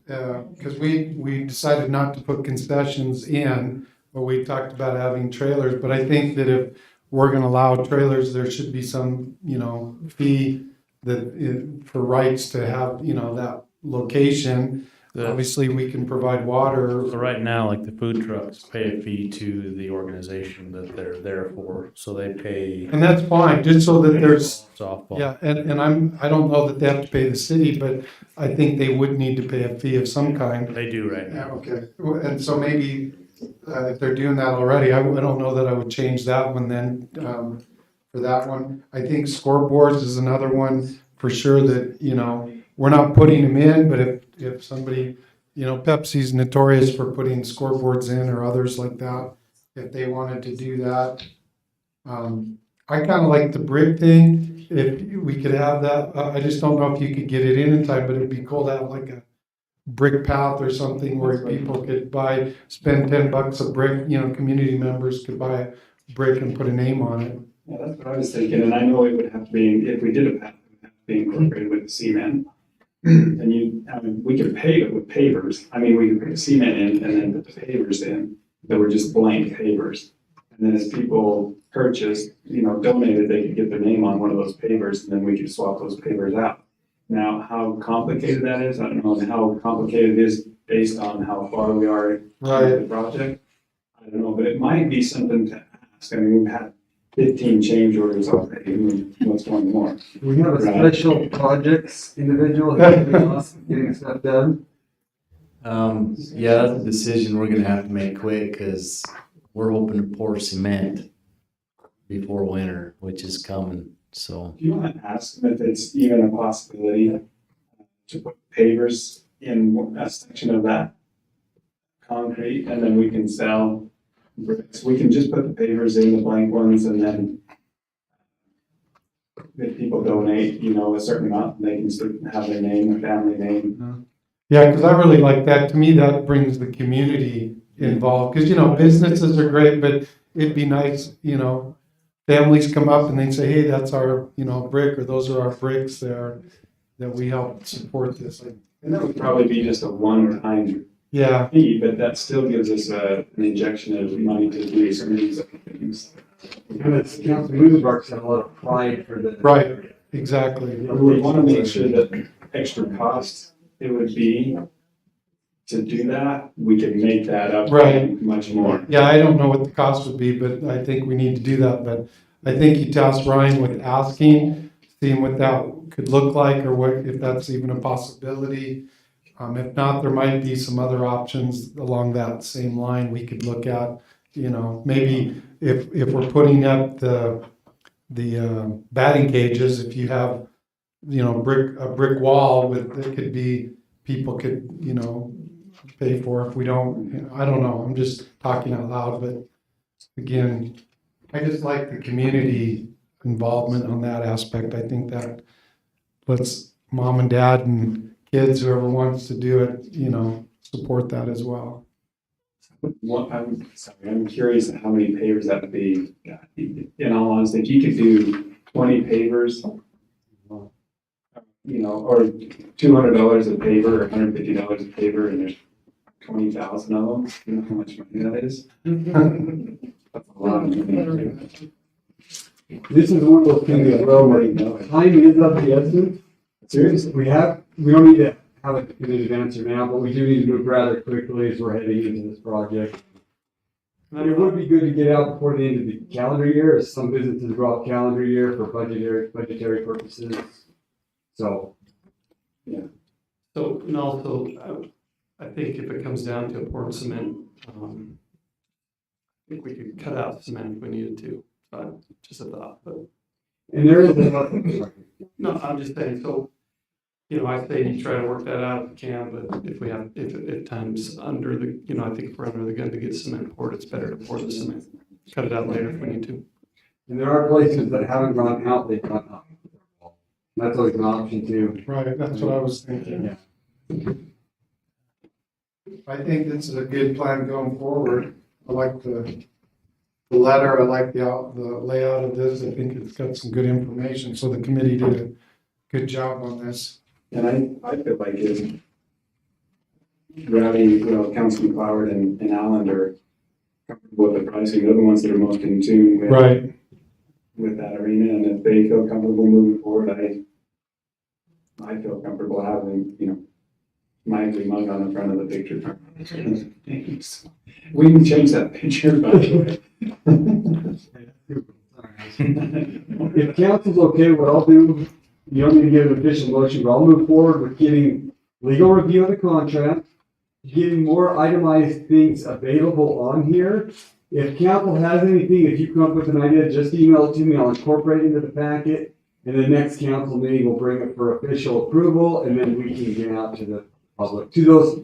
because we decided not to put concessions in, but we talked about having trailers, but I think that if we're gonna allow trailers, there should be some, fee that, for rights to have, that location. Obviously, we can provide water. So right now, like the food trucks pay a fee to the organization that they're there for, so they pay. And that's fine, just so that there's, softball. yeah, and I don't know that they have to pay the city, but I think they would need to pay a fee of some kind. They do right Yeah, now. okay, and so maybe, if they're doing that already, I don't know that I would change that one then, for that one. I think scoreboards is another one for sure that, we're not putting them in, but if somebody, Pepsi's notorious for putting scoreboards in or others like that, if they wanted to do that. I kind of like the brick thing, if we could have that, I just don't know if you could get it in time, but it'd be cool to have like a brick path or something where people could spend $10 a brick, community members could buy a brick and put a name on it. Yeah, that's what I was thinking, and I know it would have to be, if we did a path, it would have to be incorporated with the cement. And we could pave it with pavers. We could put the cement in and then put the pavers in that were just blank pavers. And then as people purchased, donated, they could get their name on one of those pavers, and then we could swap those pavers out. Now, how complicated that is, I don't know, and how complicated it is based on how far we are in the project. I don't know, but it might be something to ask. We've had 15 change orders already. What's one more? We have a special projects individual helping us getting stuff done. Yeah, that's a decision we're gonna have to make quick, because we're hoping to pour cement before winter, which is coming, so. Do you want to ask them if it's even a possibility to put pavers in a section of that concrete, and then we can sell bricks. We can just put the pavers in, the blank ones, and then if people donate, a certain amount, they can still have their name, their family name. Yeah, because I really like that. To me, that brings the community involved. Because, businesses are great, but it'd be nice, families come up and they say, hey, that's our, brick, or those are our bricks there that we help support this. And that would probably be just a one-time Yeah. fee, but that still gives us an injection of money to do some of these other things. And it's, Roosevelt had a lot of pride for the. Right, exactly. We would want to make sure that extra cost it would be to do that, we could make that up Right. much more. Yeah, I don't know what the cost would be, but I think we need to do that. But I think you tasked Ryan with asking, seeing what that could look like, or what, if that's even a possibility. If not, there might be some other options along that same line we could look at. Maybe if we're putting up the batting cages, if you have, a brick wall with, it could be, people could, pay for. If we don't, I don't know, I'm just talking out loud, but again, I just like the community involvement on that aspect. I think that lets mom and dad and kids, whoever wants to do it, support that as well. I'm curious how many pavers that would be. In all honesty, if you could do 20 pavers, or $200 a paver, or $150 a paver, and there's 20,000 of them, you know how much money that is? That's a lot of money. This is one of those things as well, where time is of the essence. Seriously? We don't need to have it in advance or now, but we do need to move rather quickly as we're heading into this project. And it would be good to get out before the end of the calendar year, as some businesses draw calendar year for budgetary purposes. So, yeah. So, and also, I think if it comes down to pouring cement, I think we could cut out cement if we needed to. Just a thought, but. And there is a. No, I'm just saying, so, I say you try to work that out if you can, but if time's under the, I think if we're under the gun to get cement poured, it's better to pour the cement. Cut it out later if we need to. And there are places that haven't gone out, they've gone up. That's always an option too. Right, that's what I was thinking. Yeah. I think this is a good plan going forward. I like the letter, I like the layout of this. I think it's got some good information, so the committee did a good job on this. And I feel like if Rowdy, Councilman Cloward and Allen are comfortable with the pricing, they're the ones that are most in tune with, right, with that arena. And if they feel comfortable moving forward, I feel comfortable having, my ugly mug on the front of the picture. We can change that picture, by the way. If council's okay, what I'll do, you don't need to get an official motion, but I'll move forward with getting legal review of the contract, getting more itemized things available on here. If council has anything, if you come up with an idea, just email it to me, I'll incorporate it into the packet, and the next council meeting will bring it for official approval, and then we can get out to the public, to those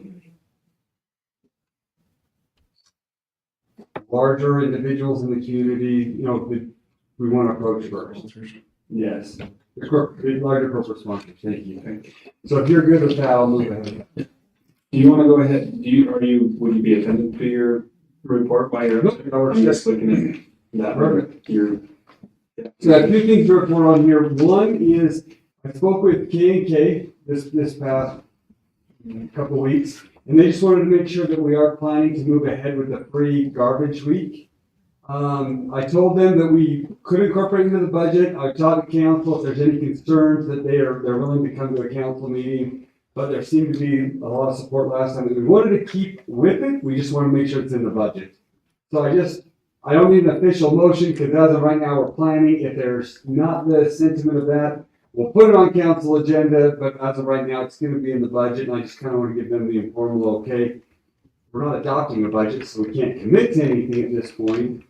larger individuals in the community, that we want to approach first. Yes. Larger corporate sponsors, thank you. So if you're good with that, I'll move ahead. Do you want to go ahead? Would you be attending to your report while you're up there? I'm just looking at that. Perfect. Yeah. So I have two things to report on here. One is I spoke with K&K this past couple weeks, and they just wanted to make sure that we are planning to move ahead with the free garbage week. I told them that we could incorporate into the budget. I talked to council if there's any concerns that they're willing to come to a council meeting, but there seemed to be a lot of support last time. We wanted to keep with it. We just want to make sure it's in the budget. So I don't need an official motion because as of right now we're planning. If there's not the sentiment of that, we'll put it on council agenda, but as of right now it's going to be in the budget, and I just kind of want to give them the informal okay. We're not adopting a budget, so we can't commit to anything at this point.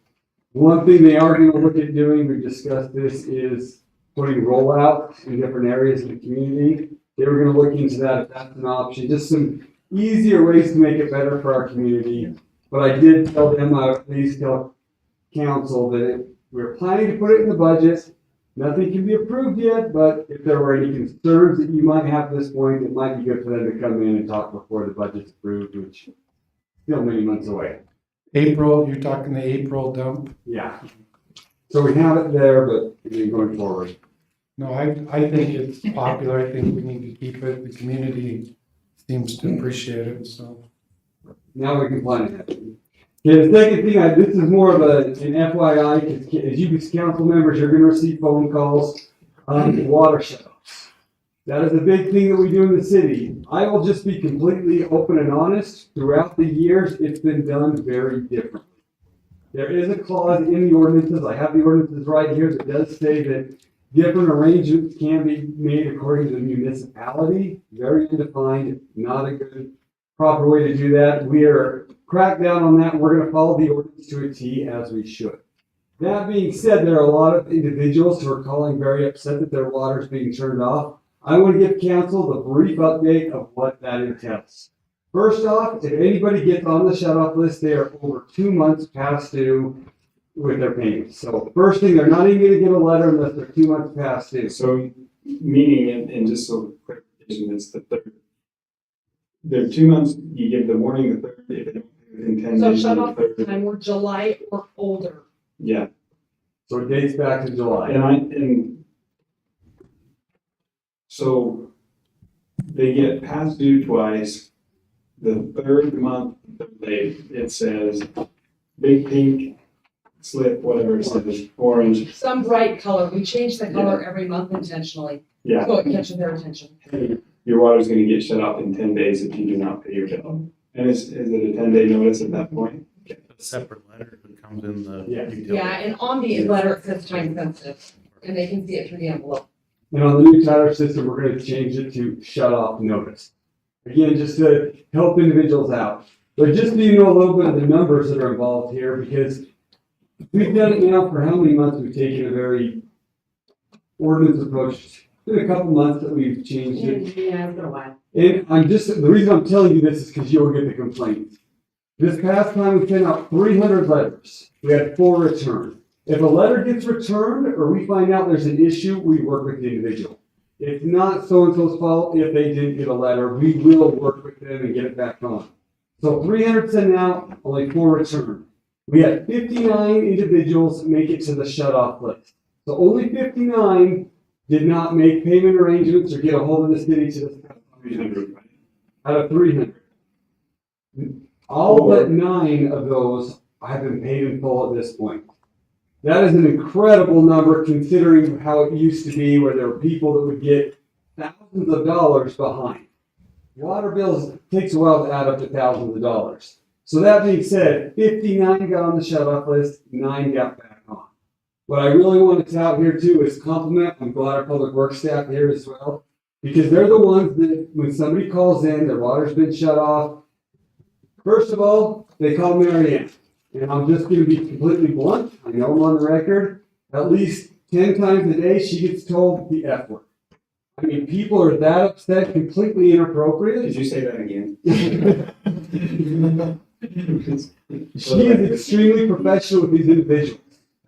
One thing they are going to look at doing, we've discussed this, is putting rollouts in different areas of the community. They were going to look into that if that's an option. Just some easier ways to make it better for our community. But I did tell them, please tell council that we're planning to put it in the budget. Nothing can be approved yet, but if there were any concerns that you might have at this point, it might be good for them to come in and talk before the budget's approved, which is still many months away. April, you're talking the April dump? Yeah. So we have it there, but going forward. No, I think it's popular. I think we need to keep it. The community seems to appreciate it, so. Now we can plan ahead. Okay, the second thing, this is more of an FYI, as you as council members, you're gonna receive phone calls on water shutoffs. That is a big thing that we do in the city. I will just be completely open and honest. Throughout the years, it's been done very differently. There is a clause in the ordinances, I have the ordinances right here, that does say that different arrangements can be made according to the municipality. Very undefined, not a good, proper way to do that. We are cracked down on that, and we're gonna follow the ordinance to a T as we should. That being said, there are a lot of individuals who are calling very upset that their water is being turned off. I want to give council the brief update of what that entails. First off, if anybody gets on the shutoff list, they are over 2 months past due with their payments. So first thing, they're not even gonna get a letter unless they're 2 months past due. So, meaning, and just so clarification, it's the third. They're 2 months, you give the warning the third, if they don't pay within 10 So days. shut on off the third. time, we're July or older. Yeah, So it dates back to July. and so they get past due twice. The third month, it says big pink slip, whatever it says, orange. Some bright color, we change the color every month intentionally, Yeah, so it catches their attention. your water's gonna get shut off in 10 days if you do not pay your bill. And is it a 10-day notice at that point? A separate letter that comes in the. Yeah. utility. Yeah, and on the letter, it says time sensitive, and they can see it through the envelope. And on the new Tyler system, we're gonna change it to shut off notice. Again, just to help individuals out. But just so you know a little bit of the numbers that are involved here, because we've done it now for how many months? We've taken a very ordinance approach. It's been a couple months that we've changed it. Yeah, it's been a while. And the reason I'm telling you this is because you'll get the complaints. This past time, we sent out 300 letters. We had 4 returned. If a letter gets returned or we find out there's an issue, we work with the individual. It's not so-and-so's fault if they didn't get a letter. We will work with them and get it back on. So 300 sent out, only 4 returned. We had 59 individuals make it to the shut-off list. So only 59 did not make payment arrangements or get a hold of the city to discuss 300 out of 300. All but 9 of those have been paid in full at this point. That is an incredible number considering how it used to be where there were people that would get thousands of dollars behind. Water bills takes a while to add up to thousands of dollars. So that being said, 59 got on the shut-off list, 9 got back on. What I really want to tout here too is compliment, I'm glad our public works staff here as well, because they're the ones that when somebody calls in, their water's been shut off, first of all, they call Mary Ann. And I'm just going to be completely blunt. I know I'm on the record. At least 10 times a day, she gets told the F word. I mean, people are that upset, completely inappropriate. Did you say that again? She is extremely professional with these individuals.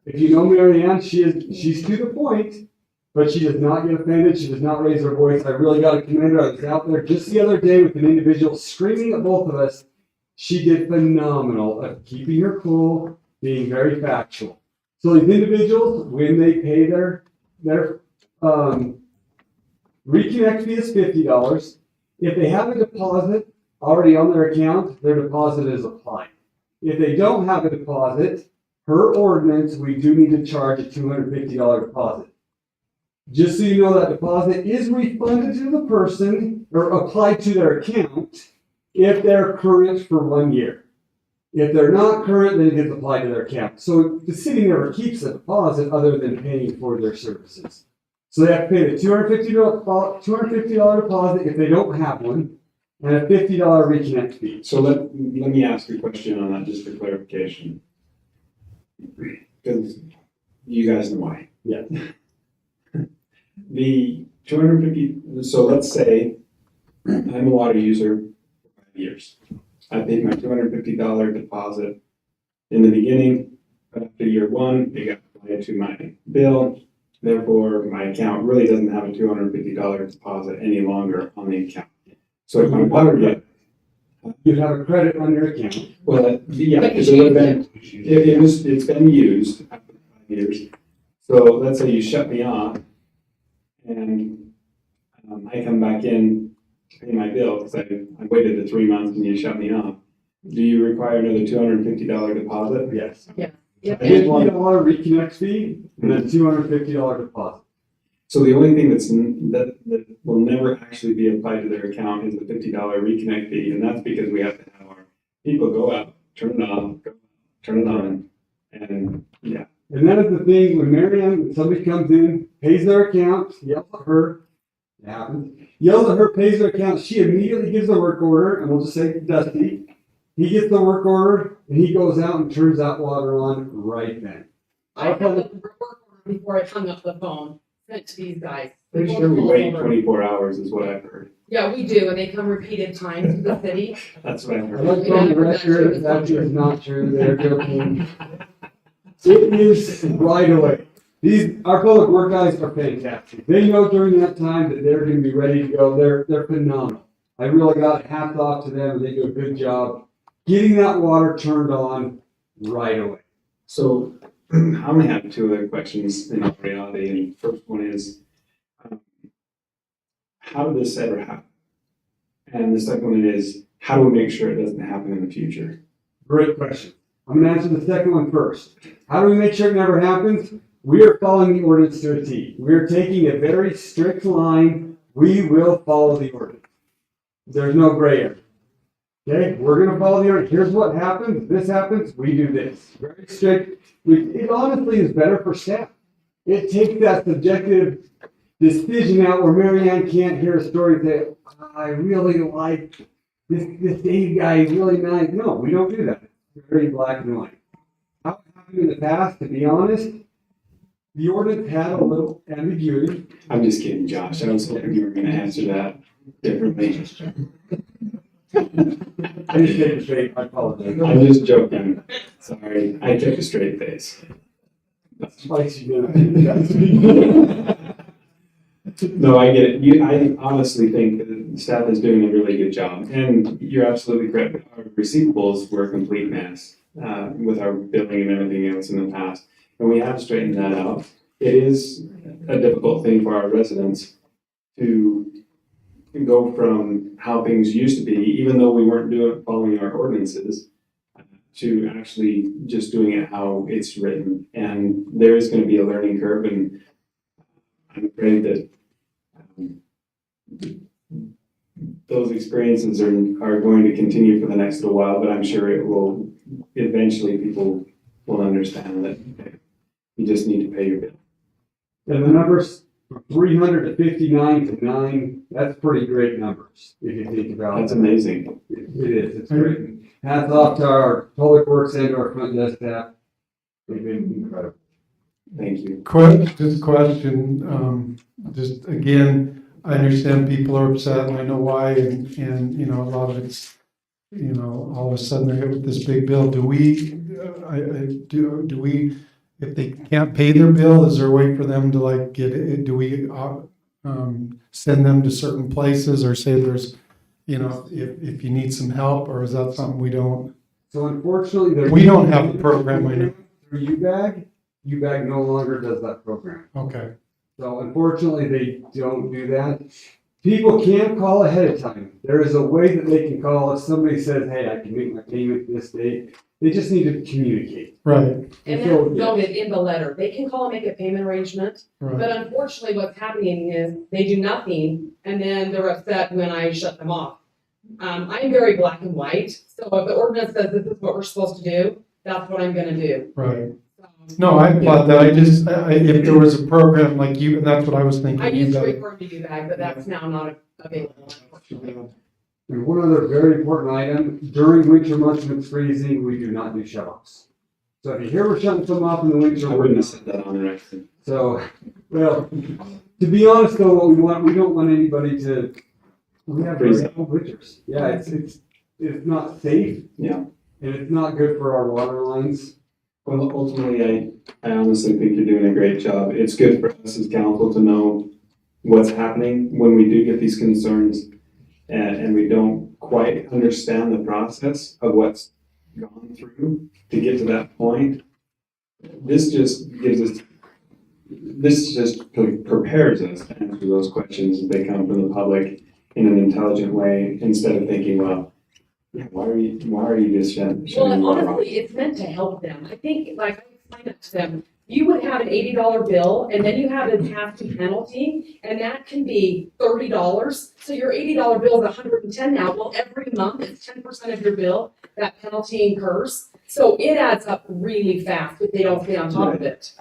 If you know Mary Ann, she's to the point, but she does not get offended. She does not raise her voice. I really got to commend her. I was out there just the other day with an individual screaming at both of us. She did phenomenal at keeping her cool, being very factual. So these individuals, when they pay their reconnect fee is $50. If they have a deposit already on their account, their deposit is applied. If they don't have a deposit, per ordinance, we do need to charge a $250 deposit. Just so you know, that deposit is refunded to the person or applied to their account if they're current for 1 year. If they're not current, then it gets applied to their account. So the city never keeps a deposit other than paying for their services. So they have to pay the $250 deposit if they don't have one, and a $50 reconnect fee. So let me ask you a question on that just for clarification. Because you guys know why. Yeah. The 250, so let's say I'm a water user for 5 years. I paid my $250 deposit in the beginning, but after year one, it got applied to my bill. Therefore, my account really doesn't have a $250 deposit any longer on the account. So if my water bill, You'd have a credit on your account. well, yeah, because it would have been, it's been used after 5 years. So let's say you shut me off and I come back in to pay my bill because I waited the 3 months and you shut me off. Do you require another $250 deposit? Yes. Yeah. $50 reconnect fee and then $250 deposit. So the only thing that will never actually be applied to their account is the $50 reconnect fee, and that's because we have to have our people go out, turn it on, turn it on, and yeah. And that is the thing, when when somebody comes in, pays their account, yells at her, it happens, yells at her, pays their account, she immediately gives a work order, and we'll just say Dusty. He gets the work order, and he goes out and turns that water on right then. I had the work order before I hung up the phone, sent to these guys. Pretty sure we wait 24 hours is what I've heard. Yeah, we do, and they come repeated times to the city. That's what I've heard. I'd like to go on the record, that is not true, they're joking. It is right away. Our public work guys are fantastic. They know during that time that they're gonna be ready to go. They're phenomenal. I really got hats off to them. They do a good job getting that water turned on right away. So I'm gonna have two other questions in all reality, and the first one is, how did this ever happen? And the second one is, how do we make sure it doesn't happen in the future? Great question. I'm gonna answer the second one first. How do we make sure it never happens? We are following the ordinance to a T. We are taking a very strict line. We will follow the ordinance. There's no gray area. Okay, we're gonna follow the ordinance. Here's what happens. This happens. We do this. Very strict. It honestly is better for staff. It takes that subjective decision out where Mary Ann can't hear a story and say, I really like this Dave guy, he's really nice. No, we don't do that. It's very black and white. How it happened in the past, to be honest, the ordinance had a little ambiguity. I'm just kidding, Josh. I was hoping you were gonna answer that differently. I just take a straight, I apologize. I'm just joking. Sorry, I kept a straight face. That's twice you No, I get it. I honestly think that the staff is doing a really good job, and you're absolutely correct. Our receivables were a complete mess with our billing and everything else in the past, and we have straightened that out. It is a difficult thing for our residents to go from how things used to be, even though we weren't following our ordinances, to actually just doing it how it's written. And there is going to be a learning curve, and I'm afraid that those experiences are going to continue for the next little while, but I'm sure it will eventually, people will understand that you just need to pay your bill. And the numbers from 300 to 59 to 9, that's pretty great numbers if you think about it. That's amazing. It is, it's great. Hats off to our public works and our front desk staff. They've been incredible. Thank you. Just a question, just again, I understand people are upset and I know why, and you know, a lot of it's, you know, all of a sudden they're hit with this big bill. Do we, do we, if they can't pay their bill, is there a way for them to like get it? Do we send them to certain places or say there's, you know, if you need some help, or is that something we don't? So unfortunately, we don't have a program, I know. Through UBAG no longer does that program. Okay. So unfortunately, they don't do that. People can call ahead of time. There is a way that they can call if somebody says, hey, I can make my payment this date. They just need to communicate. Right. And that's noted in the letter. They can call and make a payment arrangement. Right. But unfortunately, what's happening is they do nothing and then they're upset when I shut them off. I'm very black and white. So if the ordinance says this is what we're supposed to do, that's what I'm gonna do. Right. No, I thought that. I just, if there was a program like you, and that's what I was thinking. I used to refer to UBAG, but that's now not available, unfortunately. And one other very important item, during winter months when it's freezing, we do not do shut-offs. So if you hear we're shutting some off in the winter, I wouldn't have said that on the record. So, well, to be honest though, what we don't want anybody to, we have very cold winters. Yeah, it's not safe. Yeah. And it's not good for our water lines. Well, ultimately, I honestly think you're doing a great job. It's good for us as council to know what's happening when we do get these concerns and we don't quite understand the process of what's gone through to get to that point. This just prepares us to answer those questions as they come from the public in an intelligent way instead of thinking, well, why are you just shutting Well, water off? honestly, it's meant to help them. I think, like, I explained it to them, you would have an $80 bill, and then you have a tax penalty, and that can be $30. So your $80 bill is $110 now. Well, every month, it's 10% of your bill, that penalty incurs. So it adds up really fast if they don't stay on top of it.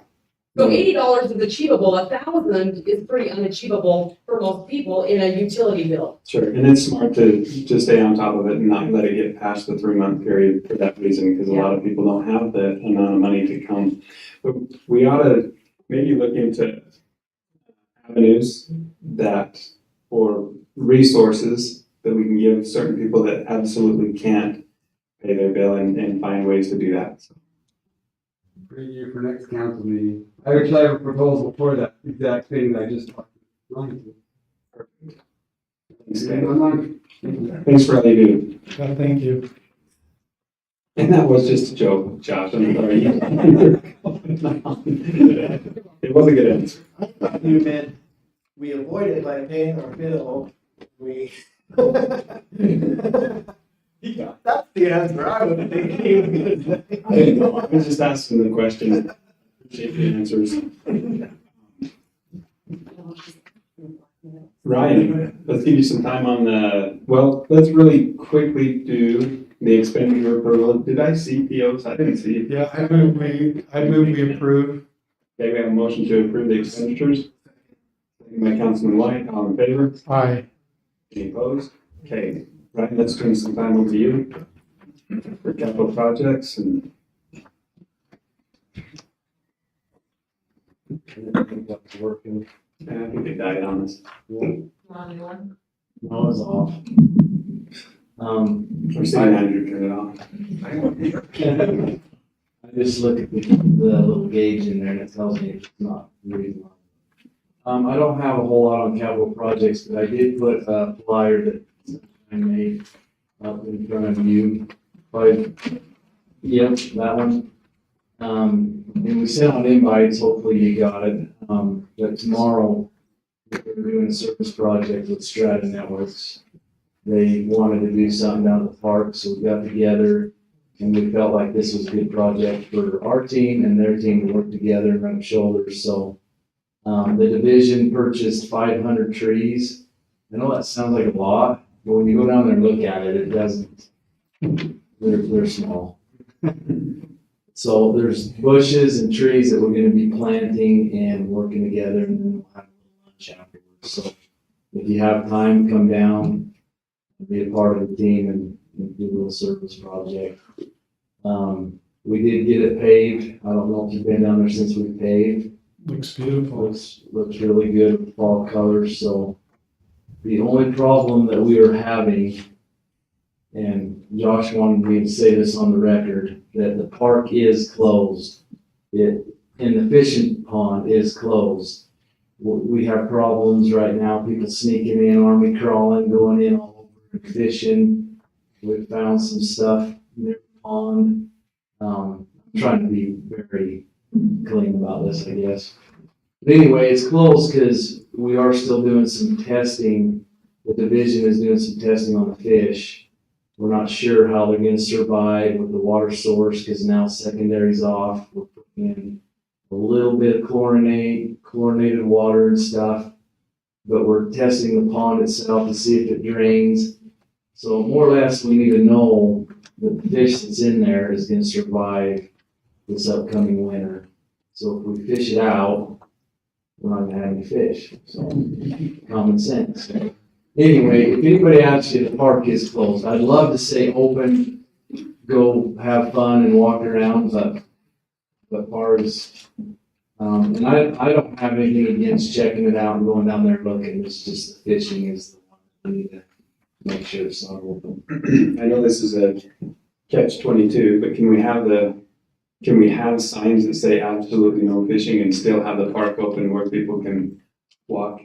So $80 is achievable. $1,000 is pretty unachievable for most people in a utility bill. Sure, and it's smart to stay on top of it and not let it get past the 3-month period for that reason, because a lot of people don't have the amount of money to come. But we ought to maybe look into avenues or resources that we can give certain people that absolutely can't pay their bill and find ways to do that. So. Bring you for next council meeting. I actually have a proposal for that exact thing that I just talked about. Thanks for all you do. Thank you. And that was just a joke, Josh. I'm sorry. It was a good answer. I thought you meant we avoided by paying our bill. We. That's the answer I would think he was gonna say. I didn't know. I was just asking the question. Appreciate the answers. Ryan, let's give you some time on let's really quickly do the expenditure approval. Did I see POs? I didn't see it. Yeah, I move we approve. Okay, we have a motion to approve the expenditures. Second by Councilman White, all in favor? Aye. Any opposed? Okay, Ryan, let's turn some time over to you for capital projects and. Working. I think they died on us. No, it's off. Or city manager turned it off. I just look at the little gauge in there and it tells me it's not really on. I don't have a whole lot on capital projects, but I did put a flyer that I made up in front of you. Yep, that one. And we sent out invites, hopefully you got it. But tomorrow, we're doing a service project with Strata Networks. They wanted to do something down at the park, so we got together and we felt like this was a good project for our team and their team to work together and rub shoulders. So the division purchased 500 trees. I know that sounds like a lot, but when you go down there and look at it, it doesn't. They're small. So there's bushes and trees that we're going to be planting and working together, and then we'll have a little lunch afterwards. So if you have time, come down, be a part of the team, and do a little service project. We did get it paved. I don't know if you've been down there since we paved. Looks beautiful. Looks really good with fall colors. So the only problem that we were having, and Josh wanted me to say this on the record, that the park is closed. And the fishing pond is closed. We have problems right now, people sneaking in, army crawling, going in all over fishing. We've found some stuff near the pond. I'm trying to be very clean about this, I guess. But anyway, it's closed because we are still doing some testing. The division is doing some testing on the fish. We're not sure how they're going to survive with the water source because now secondary's off. We're putting in a little bit of chlorinated water and stuff, but we're testing the pond itself to see if it drains. So more or less, we need to know that the fish that's in there is going to survive this upcoming winter. So if we fish it out, we're not going to have any fish. So common sense. Anyway, if anybody asks you, the park is closed. I'd love to say open, go have fun and walk around, but far as, and I don't have anything against checking it out and going down there looking. It's just the fishing is the one we need to make sure it's not open. I know this is a catch-22, but can we have signs that say absolutely no fishing and still have the park open where people can walk,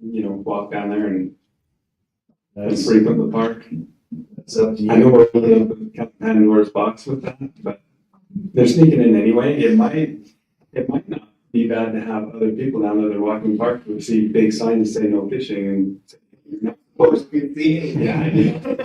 walk down there and frequent the park? That's up to you. I know we're really up in kind of Pandora's box with that, but they're sneaking in anyway. It might not be bad to have other people down there that are walking the park who see big signs that say no fishing and say, you're not supposed to be feeding. Yeah, I know.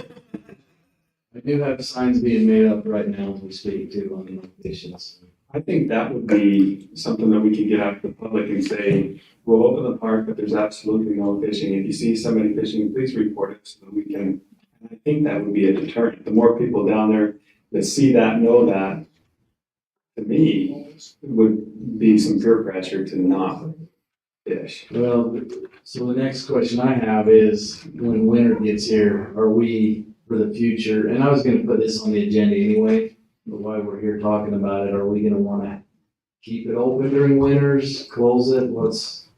I do have signs being made up right now as we speak too on the locations. I think that would be something that we could get out to the public and say, we'll open the park, but there's absolutely no fishing. If you see somebody fishing, please report it so that we can, and I think that would be a deterrent. The more people down there that see that, know that, to me, would be some peer pressure to not fish. Well, so the next question I have is, when winter gets here, are we, for the future, and I was gonna put this on the agenda anyway, but while we're here talking about it, are we gonna wanna keep it open during winters, close it? What's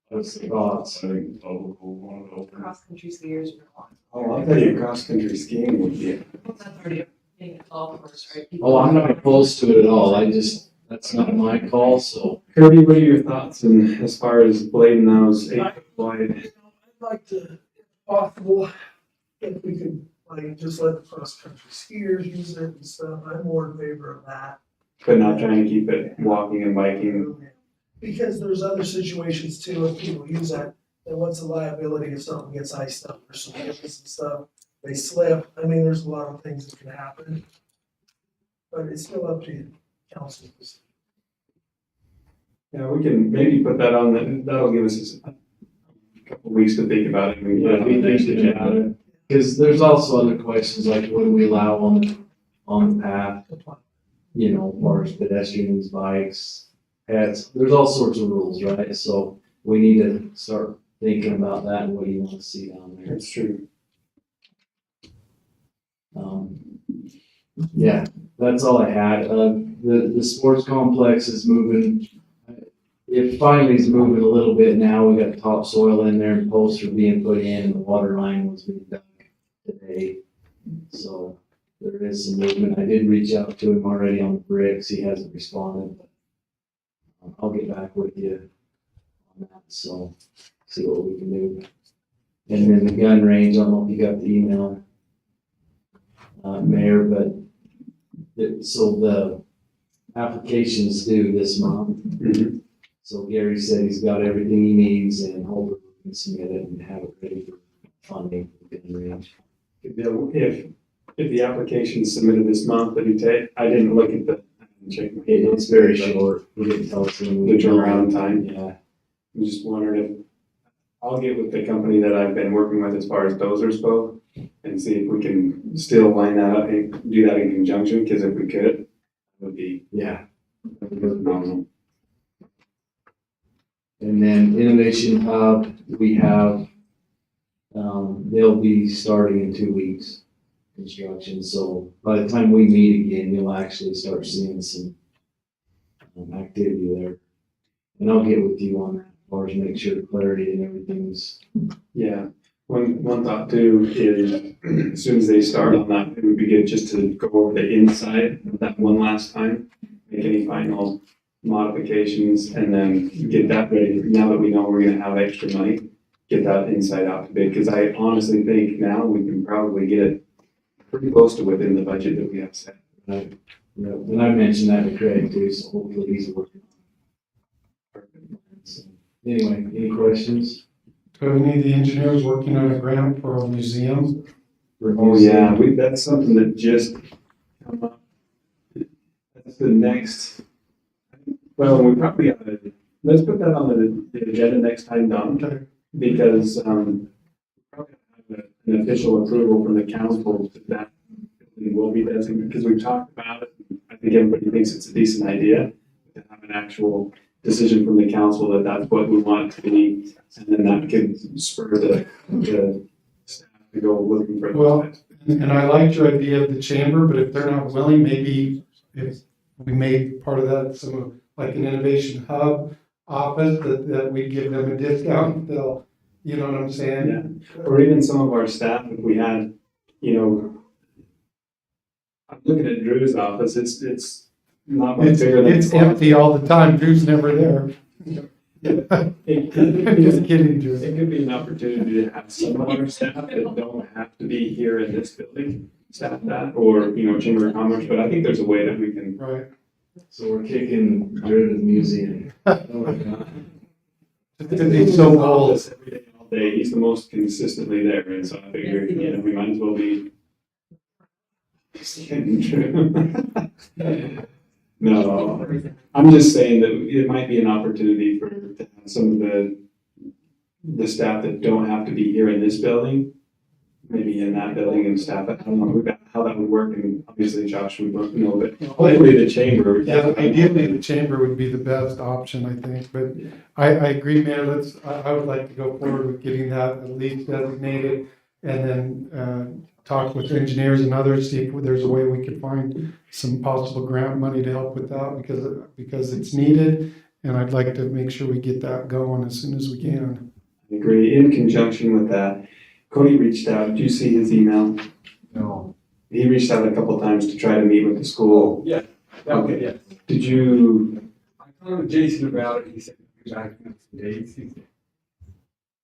the thoughts? Cross-country skiers. Oh, I'll tell you, cross-country skiing would be, That's already being a golf course, right? Oh, I'm not opposed to it at all. That's not my call, so. Kirby, what are your thoughts as far as blading those 8 foot wide? I'd like to, if possible, if we could, like, just let the cross-country skiers use it and stuff, I'm more in favor of that. But not trying to keep it walking and biking. Because there's other situations too, if people use that, then what's the liability if something gets iced up or some hills and stuff, they slip, I mean, there's a lot of things that can happen. But it's still up to you, council. Yeah, we can maybe put that on that'll give us a couple weeks to think about it. Yeah, we think about it. Because there's also other questions like what do we allow on the path? You know, as far as pedestrians, bikes, pets, there's all sorts of rules, right? So we need to start thinking about that and what do you want to see down there. That's true. Yeah, that's all I had. The sports complex is moving. It finally is moving a little bit now. We got topsoil in there and posts are being put in and the water line was being dug today. So there is some movement. I did reach out to him already on the bricks. He hasn't responded. But I'll get back with you on that. So see what we can do. And then the gun range, I don't know if you got the email, Mayor, but so the application's due this month. Mm-hmm. So Gary said he's got everything he needs and hopefully we can submit it and have it ready for funding for the gun range. If the application is submitted this month, that you take, I didn't look at It's very short. He didn't tell us when we. The turnaround time. Yeah. I'm just wondering if, I'll get with the company that I've been working with as far as dozers go and see if we can still line that up and do that in conjunction, because if we could, it would be. Yeah. Phenomenal. And then Innovation Hub, we have, they'll be starting in 2 weeks, construction. So by the time we meet again, you'll actually start seeing some activity there. And I'll get with you on that as far as make sure the clarity and everything's. Yeah. One thought too is as soon as they start on that, it would be good just to go over the inside that one last time, make any final modifications, and then get that ready. Now that we know we're gonna have extra money, get that inside out to bid, because I honestly think now we can probably get it pretty close to within the budget that we have set. Right. Yeah. And I mentioned that to Craig too, so hopefully he's working on it. So, anyway, any questions? Do any of the engineers working on a grant for a museum? Oh, yeah, that's something that just come up. That's the next, well, we probably ought to, let's put that on the agenda next time, Don. Okay. Because, we probably have an official approval from the council that building will be designated, because we've talked about it. I think everybody thinks it's a decent idea to have an actual decision from the council that that's what we want it to be, and then that could spur the staff to go looking for. Well, and I liked your idea of the chamber, but if they're not willing, maybe if we made part of that some like an innovation hub office that we give them a discount, they'll, You know what I'm saying? Yeah. Or even some of our staff, if we had, you know, I'm looking at Drew's office, it's not much bigger than. It's empty all the time. Drew's never there. Just kidding, Drew. It could be an opportunity to have some of our staff that don't have to be here in this building, staff that, or, you know, Chamber of Commerce, but I think there's a way that we can. Right. So we're kicking Drew to the museum. It's so old. Every day, all day, he's the most consistently there, and so I figure, you know, we might as well be. No, I'm just saying that it might be an opportunity for to have some of the staff that don't have to be here in this building, maybe in that building and staff. I don't know how that would work, and obviously Josh would know, but hopefully the chamber. Yeah, ideally the chamber would be the best option, I think, but I agree, Mayor, I would like to go forward with getting that at least designated and then, talk with engineers and others, see if there's a way we could find some possible grant money to help with that because it's needed. And I'd like to make sure we get that going as soon as we can. I agree. In conjunction with that, Cody reached out. Did you see his email? No. He reached out a couple of times to try to meet with the school. Yeah. Okay. Yeah. Did you? I talked with Jason about it. He said, back in some dates.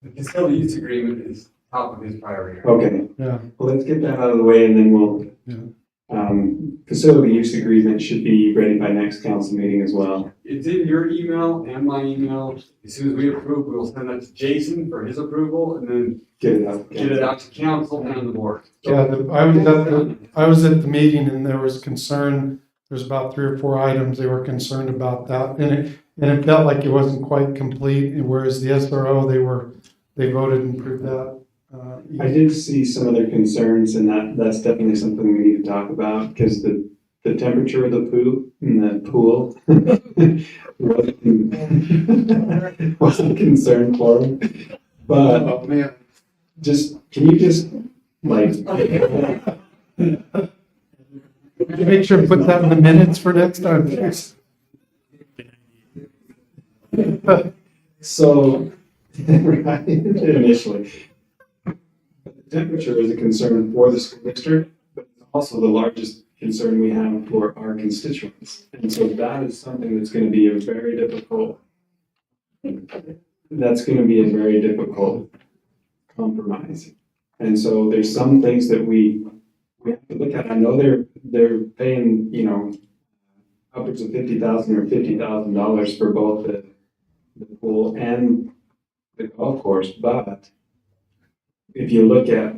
The facility use agreement is top of his priority. Okay. Yeah. Well, let's get that out of the way and then we'll. Yeah. Facility use agreement should be ready by next council meeting as well. It's in your email and my email. As soon as we approve, we'll send that to Jason for his approval and then Get it out. get it out to council and the board. Yeah, I was at the meeting and there was concern, there's about 3 or 4 items they were concerned about that. And it felt like it wasn't quite complete, and whereas the SRO, they voted and approved that. I did see some of their concerns and that's definitely something we need to talk about because the temperature of the pool in the pool wasn't concerned for them. But Oh, man. can you just like Make sure to put that in the minutes for next time, please. So, right, initially. The temperature is a concern for the school district, but it's also the largest concern we have for our constituents. And so that is something that's going to be a very difficult compromise. And so there's some things that we have to look at. I know they're paying, you know, upwards of $50,000 or $50,000 for both the pool and the golf course, but if you look at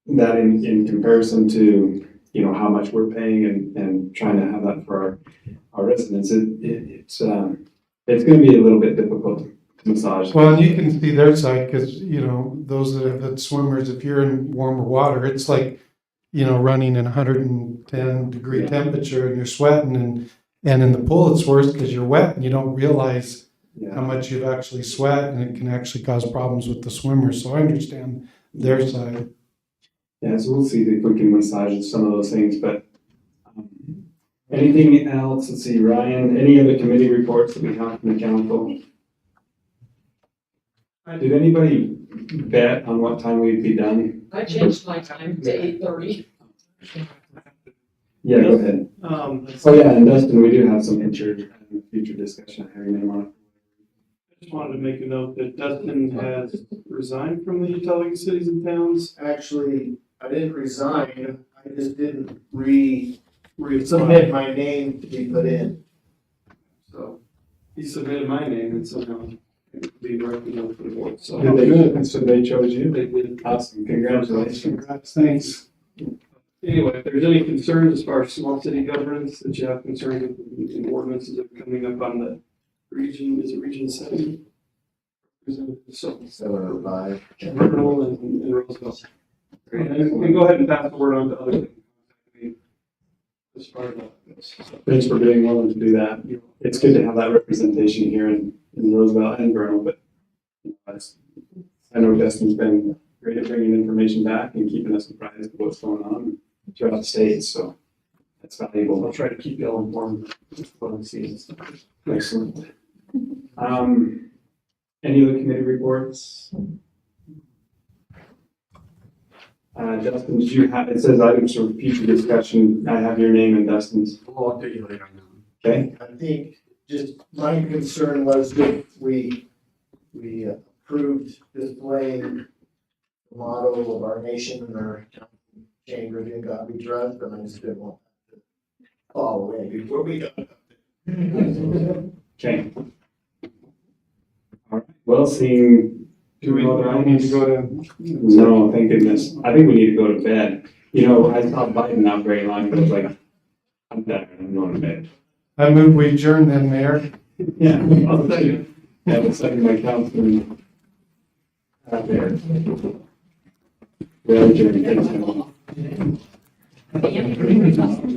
that in comparison to, you know, how much we're paying and trying to have that for our residents, it's going to be a little bit difficult to massage. Well, and you can see their side because, you know, those that have had swimmers, if you're in warmer water, it's like, you know, running in 110-degree temperature and you're sweating, and in the pool it's worse because you're wet and you don't realize how much you've actually sweat, and it can actually cause problems with the swimmers. So I understand their side. Yeah, so we'll see if we can massage some of those things, but anything else? Let's see, Ryan, any other committee reports that we have from the council? Did anybody bet on what time we'd be done? I changed my time to 8:30. Yeah, go ahead. Oh yeah, and Dustin, we do have some future discussion having them on. I just wanted to make a note that Dustin has resigned from the Utah Cities and Towns. Actually, I didn't resign, I just didn't submit my name to be put in. So he submitted my name and so now it be recommended for the board. So So they chose you? They did. Awesome, congratulations. Congrats, thanks. Anyway, if there's any concerns as far as small city governance that you have concerns with in ordinances that are coming up on the region, is it Region 7? So, 705. Vernal and Roosevelt. And go ahead and pass the word on to other things. As far as that goes. Thanks for being willing to do that. It's good to have that representation here in Roosevelt and Vernal, but I know Dustin's been great at bringing information back and keeping us apprised of what's going on throughout the state, so that's valuable. I'll try to keep y'all informed of what I'm seeing. Excellent. Any other committee reports? Dustin, did you have, it says items for future discussion. I have your name and Dustin's. I'll take you later on that. Okay? I think just my concern was that we approved displaying the motto of our nation and our chamber, "In God we trust," and I just didn't want that to fall away before we got up there. Okay. All right. Well, seeing two other need to items. go to, No, thank goodness. I think we need to go to bed. You know, I saw Biden not very long ago. I was like, I'm done. I'm going to bed. I move we adjourn then, Mayor. Yeah. I'll second. Yeah, the second by Councilman. There. Well, adjourned. Thanks, everyone.